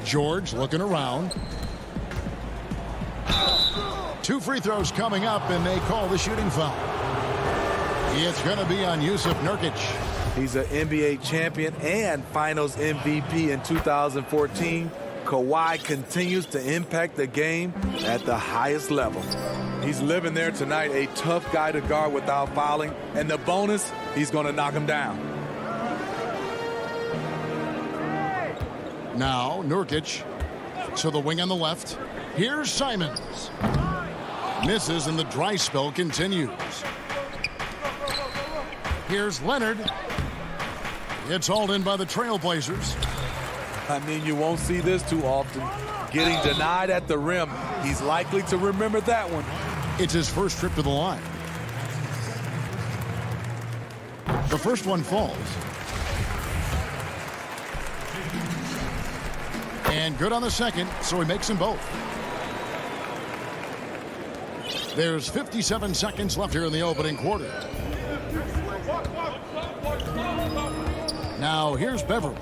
George looking around. 2 free throws coming up, and they call the shooting foul. It's going to be on Yusuf Nurkic. He's an NBA champion and Finals MVP in 2014. Kawhi continues to impact the game at the highest level. He's living there tonight, a tough guy to guard without fouling. And the bonus, he's going to knock him down. Now Nurkic to the wing on the left. Here's Simons. Misses, and the dry spell continues. Here's Leonard. It's hauled in by the Trailblazers. I mean, you won't see this too often. Getting denied at the rim. He's likely to remember that one. It's his first trip to the line. The first one falls. And good on the second, so he makes them both. There's 57 seconds left here in the opening quarter. Now here's Beverly.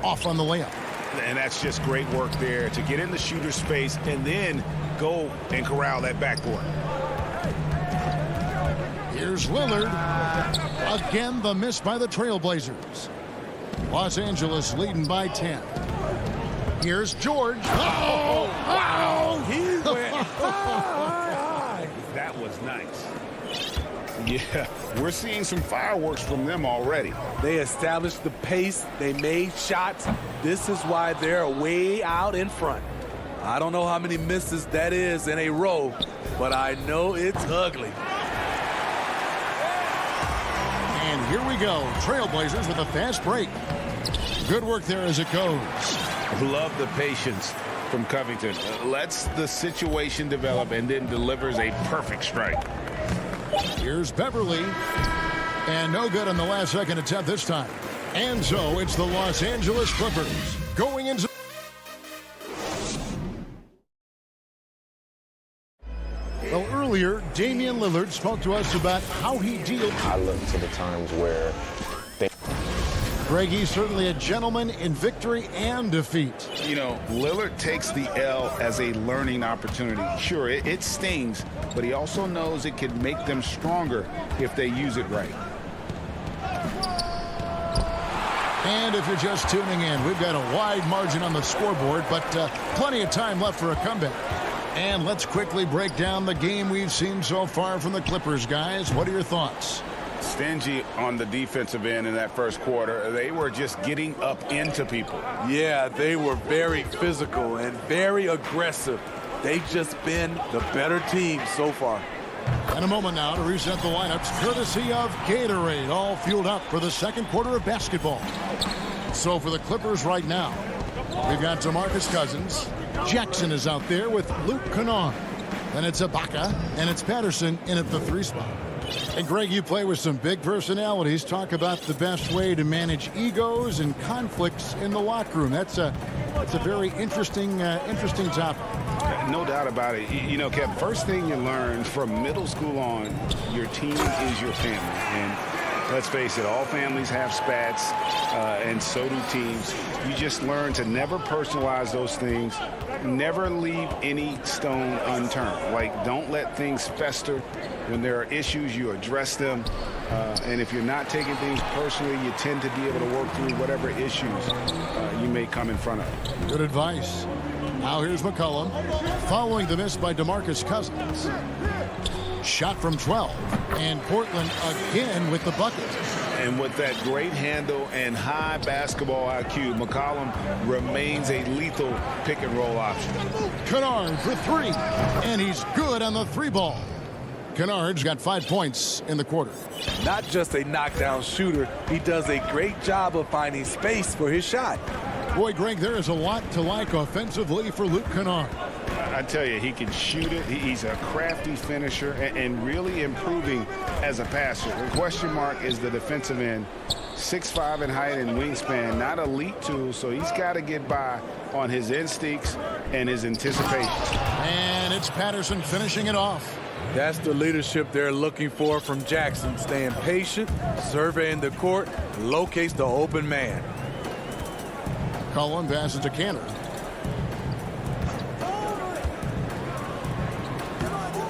Off on the layup. And that's just great work there to get in the shooter space and then go and corral that backboard. Here's Lillard. Again, the miss by the Trailblazers. Los Angeles leading by 10. Here's George. Oh, wow! He went high. That was nice. Yeah, we're seeing some fireworks from them already. They established the pace. They made shots. This is why they're way out in front. I don't know how many misses that is in a row, but I know it's ugly. And here we go. Trailblazers with a fast break. Good work there as it goes. Love the patience from Covington. Lets the situation develop and then delivers a perfect strike. Here's Beverly. And no good on the last second attempt this time. And so it's the Los Angeles Clippers going into... Well, earlier, Damian Lillard spoke to us about how he deals. I look to the times where Greg, he's certainly a gentleman in victory and defeat. You know, Lillard takes the L as a learning opportunity. Sure, it stings, but he also knows it can make them stronger if they use it right. And if you're just tuning in, we've got a wide margin on the scoreboard, but plenty of time left for a comeback. And let's quickly break down the game we've seen so far from the Clippers, guys. What are your thoughts? Stingy on the defensive end in that first quarter. They were just getting up into people. Yeah, they were very physical and very aggressive. They've just been the better team so far. And a moment now to reset the lineups, courtesy of Gatorade, all fueled up for the second quarter of basketball. So for the Clippers right now, we've got DeMarcus Cousins. Jackson is out there with Luke Kennard. Then it's Ibaka, and it's Patterson in at the 3 spot. And Greg, you play with some big personalities. Talk about the best way to manage egos and conflicts in the locker room. That's a very interesting topic. No doubt about it. You know, Kev, first thing you learn from middle school on, your team is your family. And let's face it, all families have spats, and so do teams. You just learn to never personalize those things. Never leave any stone unturned. Like, don't let things fester. When there are issues, you address them. And if you're not taking things personally, you tend to be able to work through whatever issues you may come in front of. Good advice. Now here's McCollum following the miss by DeMarcus Cousins. Shot from 12. And Portland again with the bucket. And with that great handle and high basketball IQ, McCollum remains a lethal pick and roll option. Kennard for 3. And he's good on the 3 ball. Kennard's got 5 points in the quarter. Not just a knockdown shooter, he does a great job of finding space for his shot. Boy, Greg, there is a lot to like offensively for Luke Kennard. I tell you, he can shoot it. He's a crafty finisher and really improving as a passer. The question mark is the defensive end. 6'5" in height and wingspan, not elite tool, so he's got to get by on his instincts and his anticipation. And it's Patterson finishing it off. That's the leadership they're looking for from Jackson. Staying patient, surveying the court, locates the open man. Cullen passes to Cantor.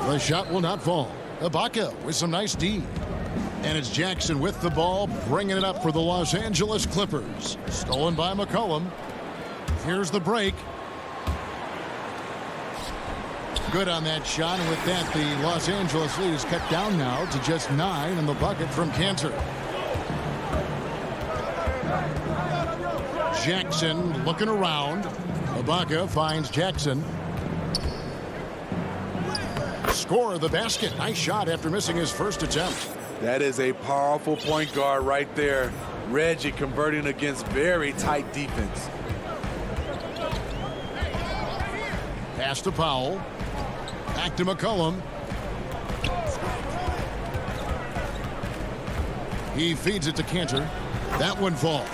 The shot will not fall. Ibaka with some nice D. And it's Jackson with the ball, bringing it up for the Los Angeles Clippers. Stolen by McCollum. Here's the break. Good on that shot, and with that, the Los Angeles lead is cut down now to just 9 in the bucket from Cantor. Jackson looking around. Ibaka finds Jackson. Score the basket. Nice shot after missing his first attempt. That is a powerful point guard right there. Reggie converting against very tight defense. Pass to Powell. Back to McCollum. He feeds it to Cantor. That one falls.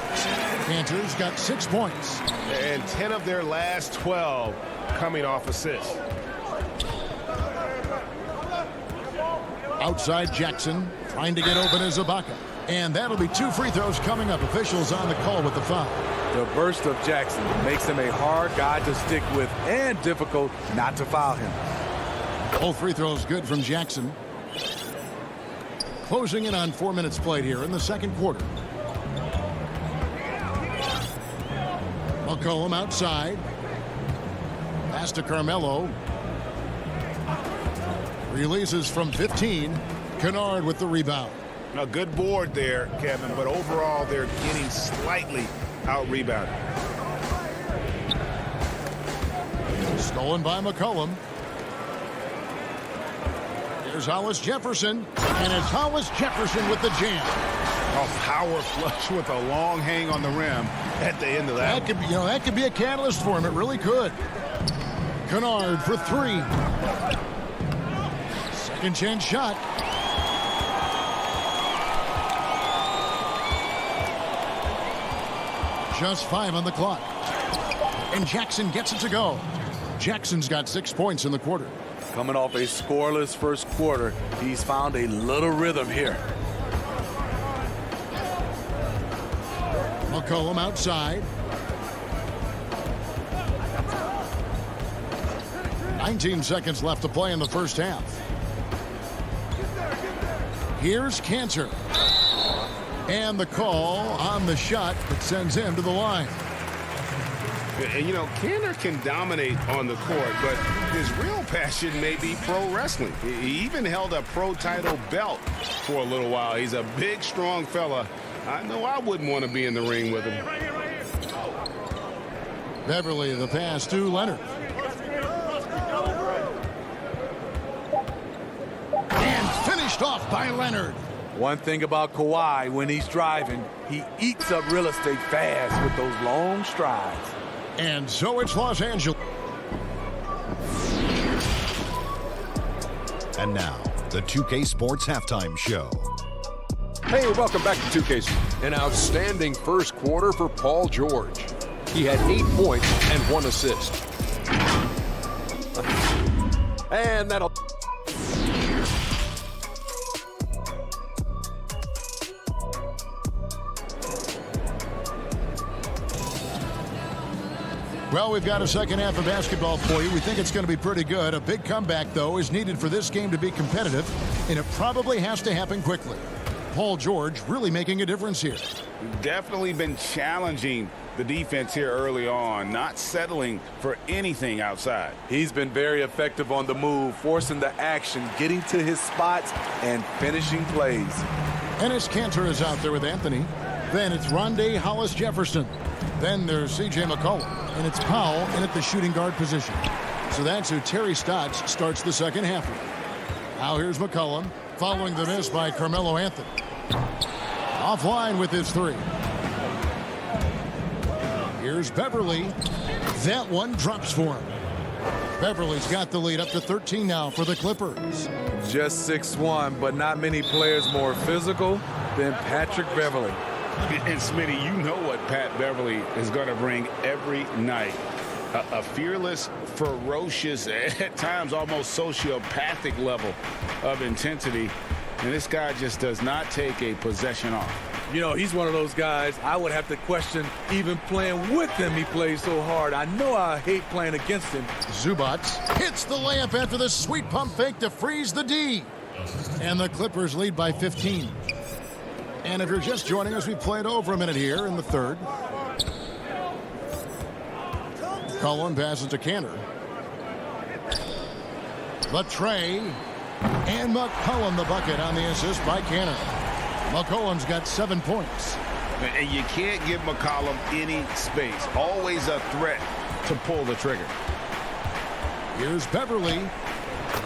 Cantor's got 6 points. And 10 of their last 12 coming off assists. Outside Jackson, trying to get open as Ibaka. And that'll be 2 free throws coming up. Officials on the call with the foul. The burst of Jackson makes him a hard guy to stick with and difficult not to foul him. All free throws good from Jackson. Closing in on 4 minutes played here in the second quarter. McCollum outside. Pass to Carmelo. Releases from 15. Kennard with the rebound. A good board there, Kevin, but overall they're getting slightly out-rebounded. Stolen by McCollum. Here's Hollis Jefferson, and it's Hollis Jefferson with the jam. A power flush with a long hang on the rim at the end of that. That could be a catalyst for him. It really could. Kennard for 3. Second chance shot. Just 5 on the clock. And Jackson gets it to go. Jackson's got 6 points in the quarter. Coming off a scoreless first quarter, he's found a little rhythm here. McCollum outside. 19 seconds left to play in the first half. Here's Cantor. And the call on the shot that sends him to the line. And, you know, Cantor can dominate on the court, but his real passion may be pro wrestling. He even held a pro title belt for a little while. He's a big, strong fella. I know I wouldn't want to be in the ring with him. Beverly, the pass to Leonard. And finished off by Leonard. One thing about Kawhi, when he's driving, he eats up real estate fast with those long strides. And so it's Los Angeles. And now, the 2K Sports Halftime Show. Hey, welcome back to 2K. An outstanding first quarter for Paul George. He had 8 points and 1 assist. And that'll... Well, we've got a second half of basketball for you. We think it's going to be pretty good. A big comeback, though, is needed for this game to be competitive, and it probably has to happen quickly. Paul George really making a difference here. Definitely been challenging the defense here early on, not settling for anything outside. He's been very effective on the move, forcing the action, getting to his spots, and finishing plays. Ennis Cantor is out there with Anthony. Then it's Rondé Hollis Jefferson. Then there's C.J. McCollum, and it's Powell in at the shooting guard position. So that's who Terry Stotts starts the second half with. Now here's McCollum, following the miss by Carmelo Anthony. Offline with his 3. Here's Beverly. That one drops for him. Beverly's got the lead up to 13 now for the Clippers. Just 6'1", but not many players more physical than Patrick Beverly. And Smitty, you know what Pat Beverly is going to bring every night. A fearless, ferocious, at times almost sociopathic level of intensity. And this guy just does not take a possession off. You know, he's one of those guys I would have to question even playing with him. He plays so hard. I know I hate playing against him. Zubac hits the layup after the sweet pump fake to freeze the D. And the Clippers lead by 15. And if you're just joining us, we played over a minute here in the third. Cullen passes to Cantor. Latrey. And McCollum the bucket on the assist by Cantor. McCollum's got 7 points. And you can't give McCollum any space. Always a threat to pull the trigger. Here's Beverly.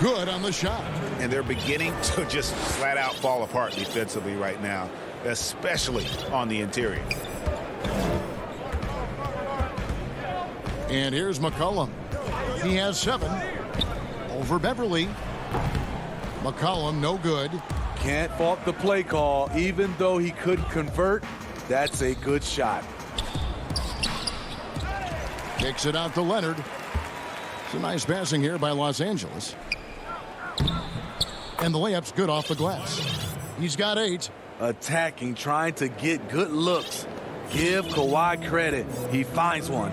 Good on the shot. And they're beginning to just flat out fall apart defensively right now, especially on the interior. And here's McCollum. He has 7 over Beverly. McCollum no good. Can't fault the play call. Even though he couldn't convert, that's a good shot. Kicks it out to Leonard. Some nice passing here by Los Angeles. And the layup's good off the glass. He's got 8. Attacking, trying to get good looks. Give Kawhi credit. He finds one.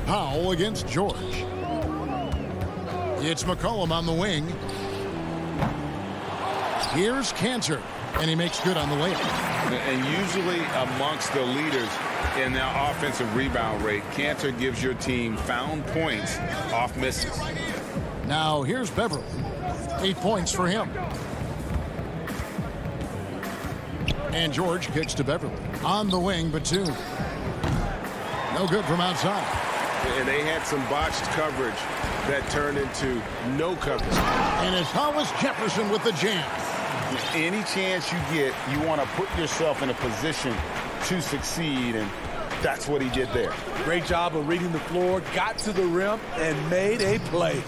Powell against George. It's McCollum on the wing. Here's Cantor, and he makes good on the layup. And usually amongst the leaders in their offensive rebound rate, Cantor gives your team found points off misses. Now here's Beverly. 8 points for him. And George kicks to Beverly. On the wing, Batum. No good from outside. And they had some botched coverage that turned into no coverage. And it's Hollis Jefferson with the jam. Any chance you get, you want to put yourself in a position to succeed, and that's what he did there. Great job of reading the floor, got to the rim, and made a play.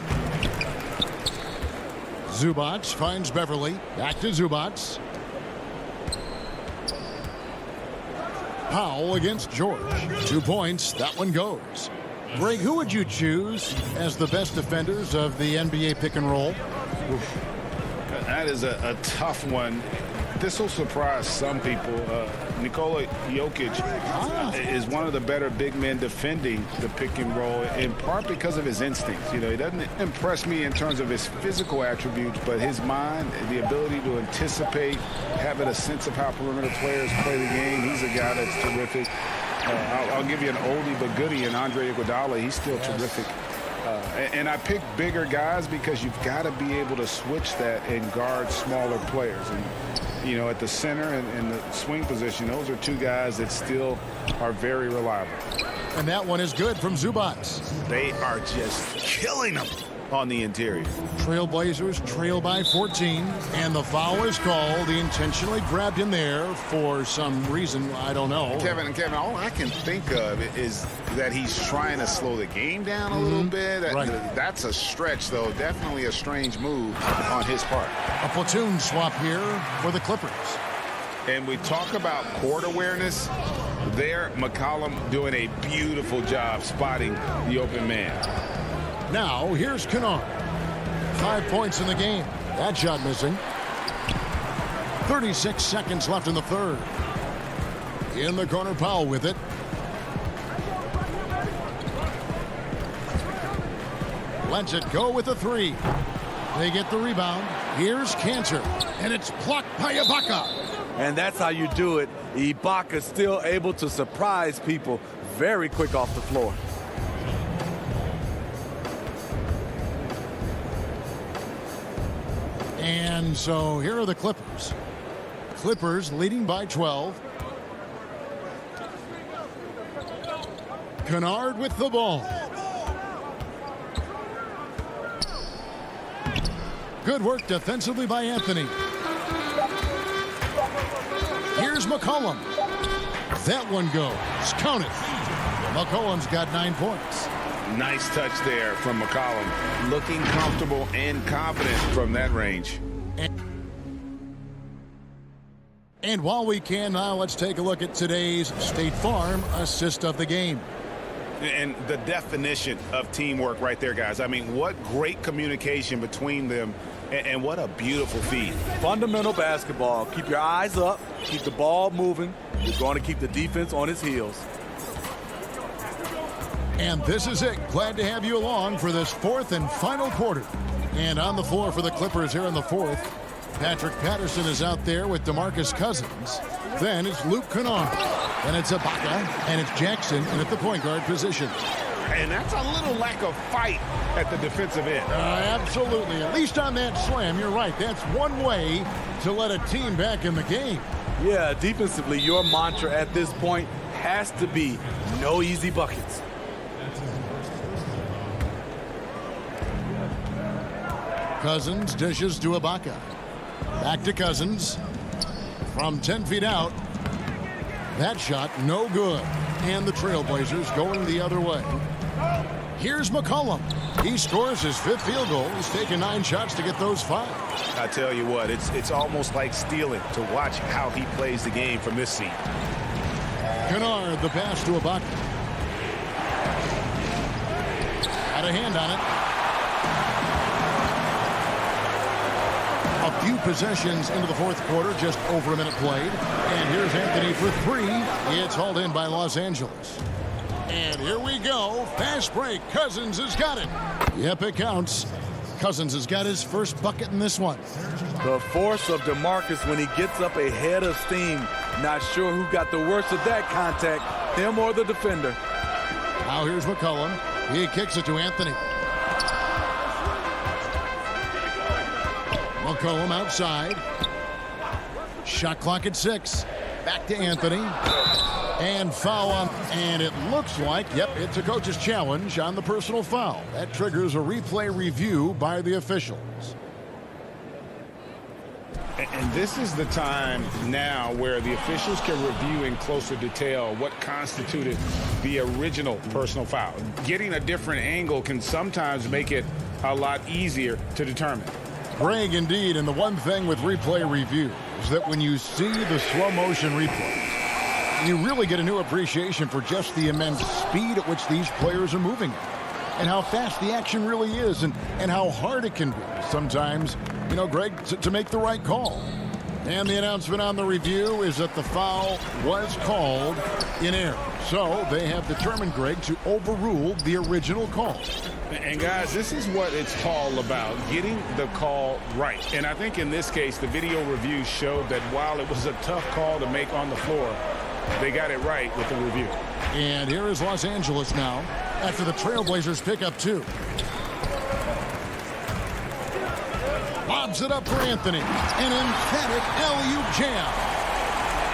Zubac finds Beverly. Back to Zubac. Powell against George. 2 points. That one goes. Greg, who would you choose as the best defenders of the NBA pick and roll? Oof. That is a tough one. This will surprise some people. Nikola Jokic is one of the better big men defending the pick and roll, in part because of his instincts. You know, he doesn't impress me in terms of his physical attributes, but his mind, the ability to anticipate, having a sense of how perimeter players play the game. He's a guy that's terrific. I'll give you an oldie but goodie in Andre Iguodala. He's still terrific. And I pick bigger guys because you've got to be able to switch that and guard smaller players. And, you know, at the center and the swing position, those are 2 guys that still are very reliable. And that one is good from Zubac. They are just killing them on the interior. Trailblazers trail by 14, and the foul is called. He intentionally grabbed him there for some reason, I don't know. Kevin, all I can think of is that he's trying to slow the game down a little bit. That's a stretch, though. Definitely a strange move on his part. A platoon swap here for the Clippers. And we talk about court awareness. There, McCollum doing a beautiful job spotting the open man. Now, here's Kennard. 5 points in the game. That shot missing. 36 seconds left in the third. In the corner, Powell with it. Lets it go with a 3. They get the rebound. Here's Cantor, and it's blocked by Ibaka. And that's how you do it. Ibaka still able to surprise people very quick off the floor. And so here are the Clippers. Clippers leading by 12. Kennard with the ball. Good work defensively by Anthony. Here's McCollum. That one goes. Count it. McCollum's got 9 points. Nice touch there from McCollum. Looking comfortable and confident from that range. And while we can now, let's take a look at today's State Farm assist of the game. And the definition of teamwork right there, guys. I mean, what great communication between them, and what a beautiful feed. Fundamental basketball. Keep your eyes up. Keep the ball moving. You're going to keep the defense on its heels. And this is it. Glad to have you along for this 4th and final quarter. And on the floor for the Clippers here in the 4th, Patrick Patterson is out there with DeMarcus Cousins. Then it's Luke Kennard. Then it's Ibaka, and it's Jackson in at the point guard position. And that's a little lack of fight at the defensive end. Absolutely. At least on that slam, you're right. That's one way to let a team back in the game. Yeah, defensively, your mantra at this point has to be no easy buckets. Cousins dishes to Ibaka. Back to Cousins. From 10 feet out. That shot, no good. And the Trailblazers going the other way. Here's McCollum. He scores his 5th field goal. He's taken 9 shots to get those 5. I tell you what, it's almost like stealing to watch how he plays the game from this seat. Kennard, the pass to Ibaka. Had a hand on it. A few possessions into the 4th quarter, just over a minute played. And here's Anthony for 3. It's hauled in by Los Angeles. And here we go. Fast break. Cousins has got it. Yep, it counts. Cousins has got his first bucket in this one. The force of DeMarcus when he gets up ahead of steam. Not sure who got the worst of that contact, him or the defender. Now here's McCollum. He kicks it to Anthony. McCollum outside. Shot clock at 6. Back to Anthony. And foul on. And it looks like, yep, it's a coach's challenge on the personal foul. That triggers a replay review by the officials. And this is the time now where the officials can review in closer detail what constituted the original personal foul. Getting a different angle can sometimes make it a lot easier to determine. Greg, indeed, and the one thing with replay review is that when you see the slow motion replays, you really get a new appreciation for just the immense speed at which these players are moving and how fast the action really is and how hard it can be sometimes, you know, Greg, to make the right call. And the announcement on the review is that the foul was called in error. So they have determined, Greg, to overrule the original call. And guys, this is what it's all about, getting the call right. And I think in this case, the video review showed that while it was a tough call to make on the floor, they got it right with the review. And here is Los Angeles now after the Trailblazers pick up 2. Lobs it up for Anthony. An emphatic alley-oop jam.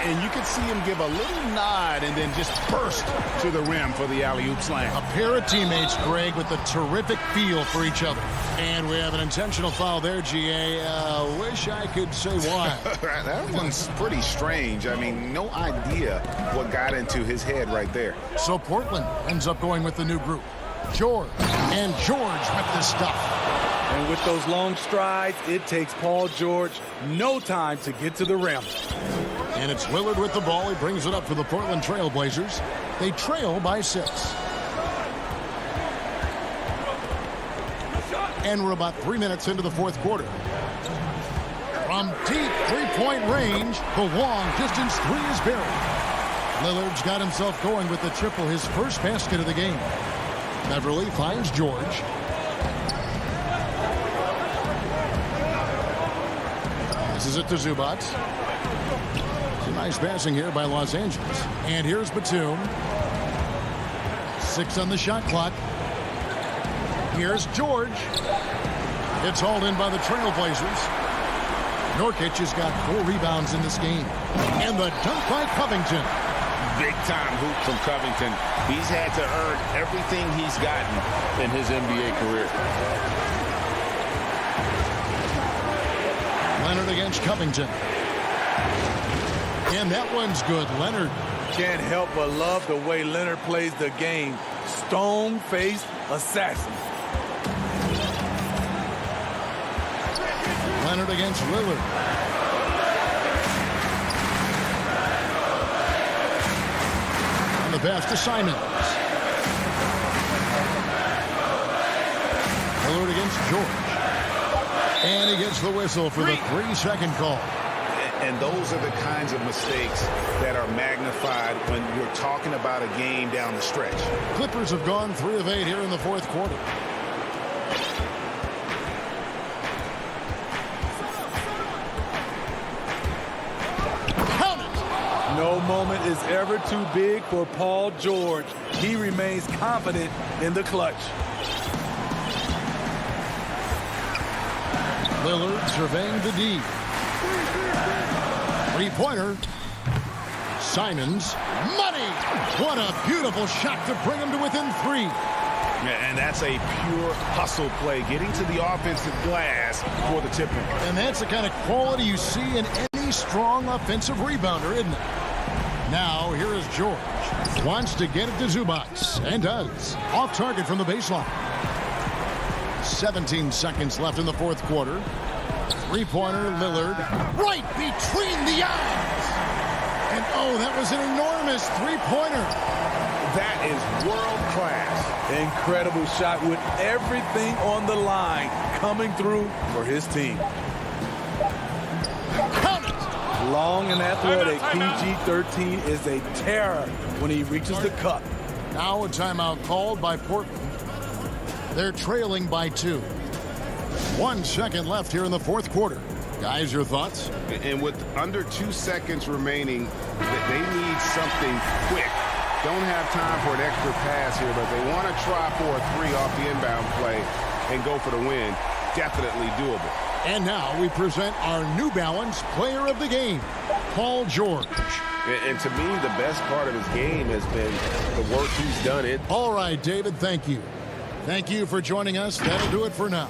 And you can see him give a little nod and then just burst to the rim for the alley-oop slam. A pair of teammates, Greg, with a terrific feel for each other. And we have an intentional foul there, GA. Wish I could say why. That one's pretty strange. I mean, no idea what got into his head right there. So Portland ends up going with the new group. George. And George with the stuff. And with those long strides, it takes Paul George no time to get to the rim. And it's Lillard with the ball. He brings it up for the Portland Trailblazers. They trail by 6. And we're about 3 minutes into the 4th quarter. From deep three-point range, the long-distance 3 is buried. Lillard's got himself going with the triple, his first basket of the game. Beverly finds George. This is it to Zubac. Some nice passing here by Los Angeles. And here's Batum. 6 on the shot clock. Here's George. It's hauled in by the Trailblazers. Nurkic has got 4 rebounds in this game. And the dunk by Covington. Big-time hoop from Covington. He's had to earn everything he's gotten in his NBA career. Leonard against Covington. And that one's good. Leonard. Can't help but love the way Leonard plays the game. Stone-faced assassin. Leonard against Lillard. And the pass to Simons. Lillard against George. And he gets the whistle for the 3-second call. And those are the kinds of mistakes that are magnified when we're talking about a game down the stretch. Clippers have gone 3 of 8 here in the 4th quarter. No moment is ever too big for Paul George. He remains confident in the clutch. Lillard surveying the D. Three-pointer. Simons. Money! What a beautiful shot to bring him to within 3. And that's a pure hustle play, getting to the offensive glass for the tip-in. And that's the kind of quality you see in any strong offensive rebounder, isn't it? Now, here is George. Wants to get it to Zubac, and does. Off target from the baseline. 17 seconds left in the fourth quarter. Three-pointer, Lillard. Right between the eyes! And, oh, that was an enormous three-pointer. That is world-class. Incredible shot with everything on the line coming through for his team. Count it! Long and athletic, PG-13 is a terror when he reaches the cup. Now a timeout called by Portland. They're trailing by 2. 1 second left here in the fourth quarter. Guys, your thoughts? And with under 2 seconds remaining, they need something quick. Don't have time for an extra pass here, but they want to try for a 3 off the inbound play and go for the win. Definitely doable. And now we present our New Balance Player of the Game, Paul George. And to me, the best part of his game has been the work he's done. All right, David, thank you. Thank you for joining us. That'll do it for now.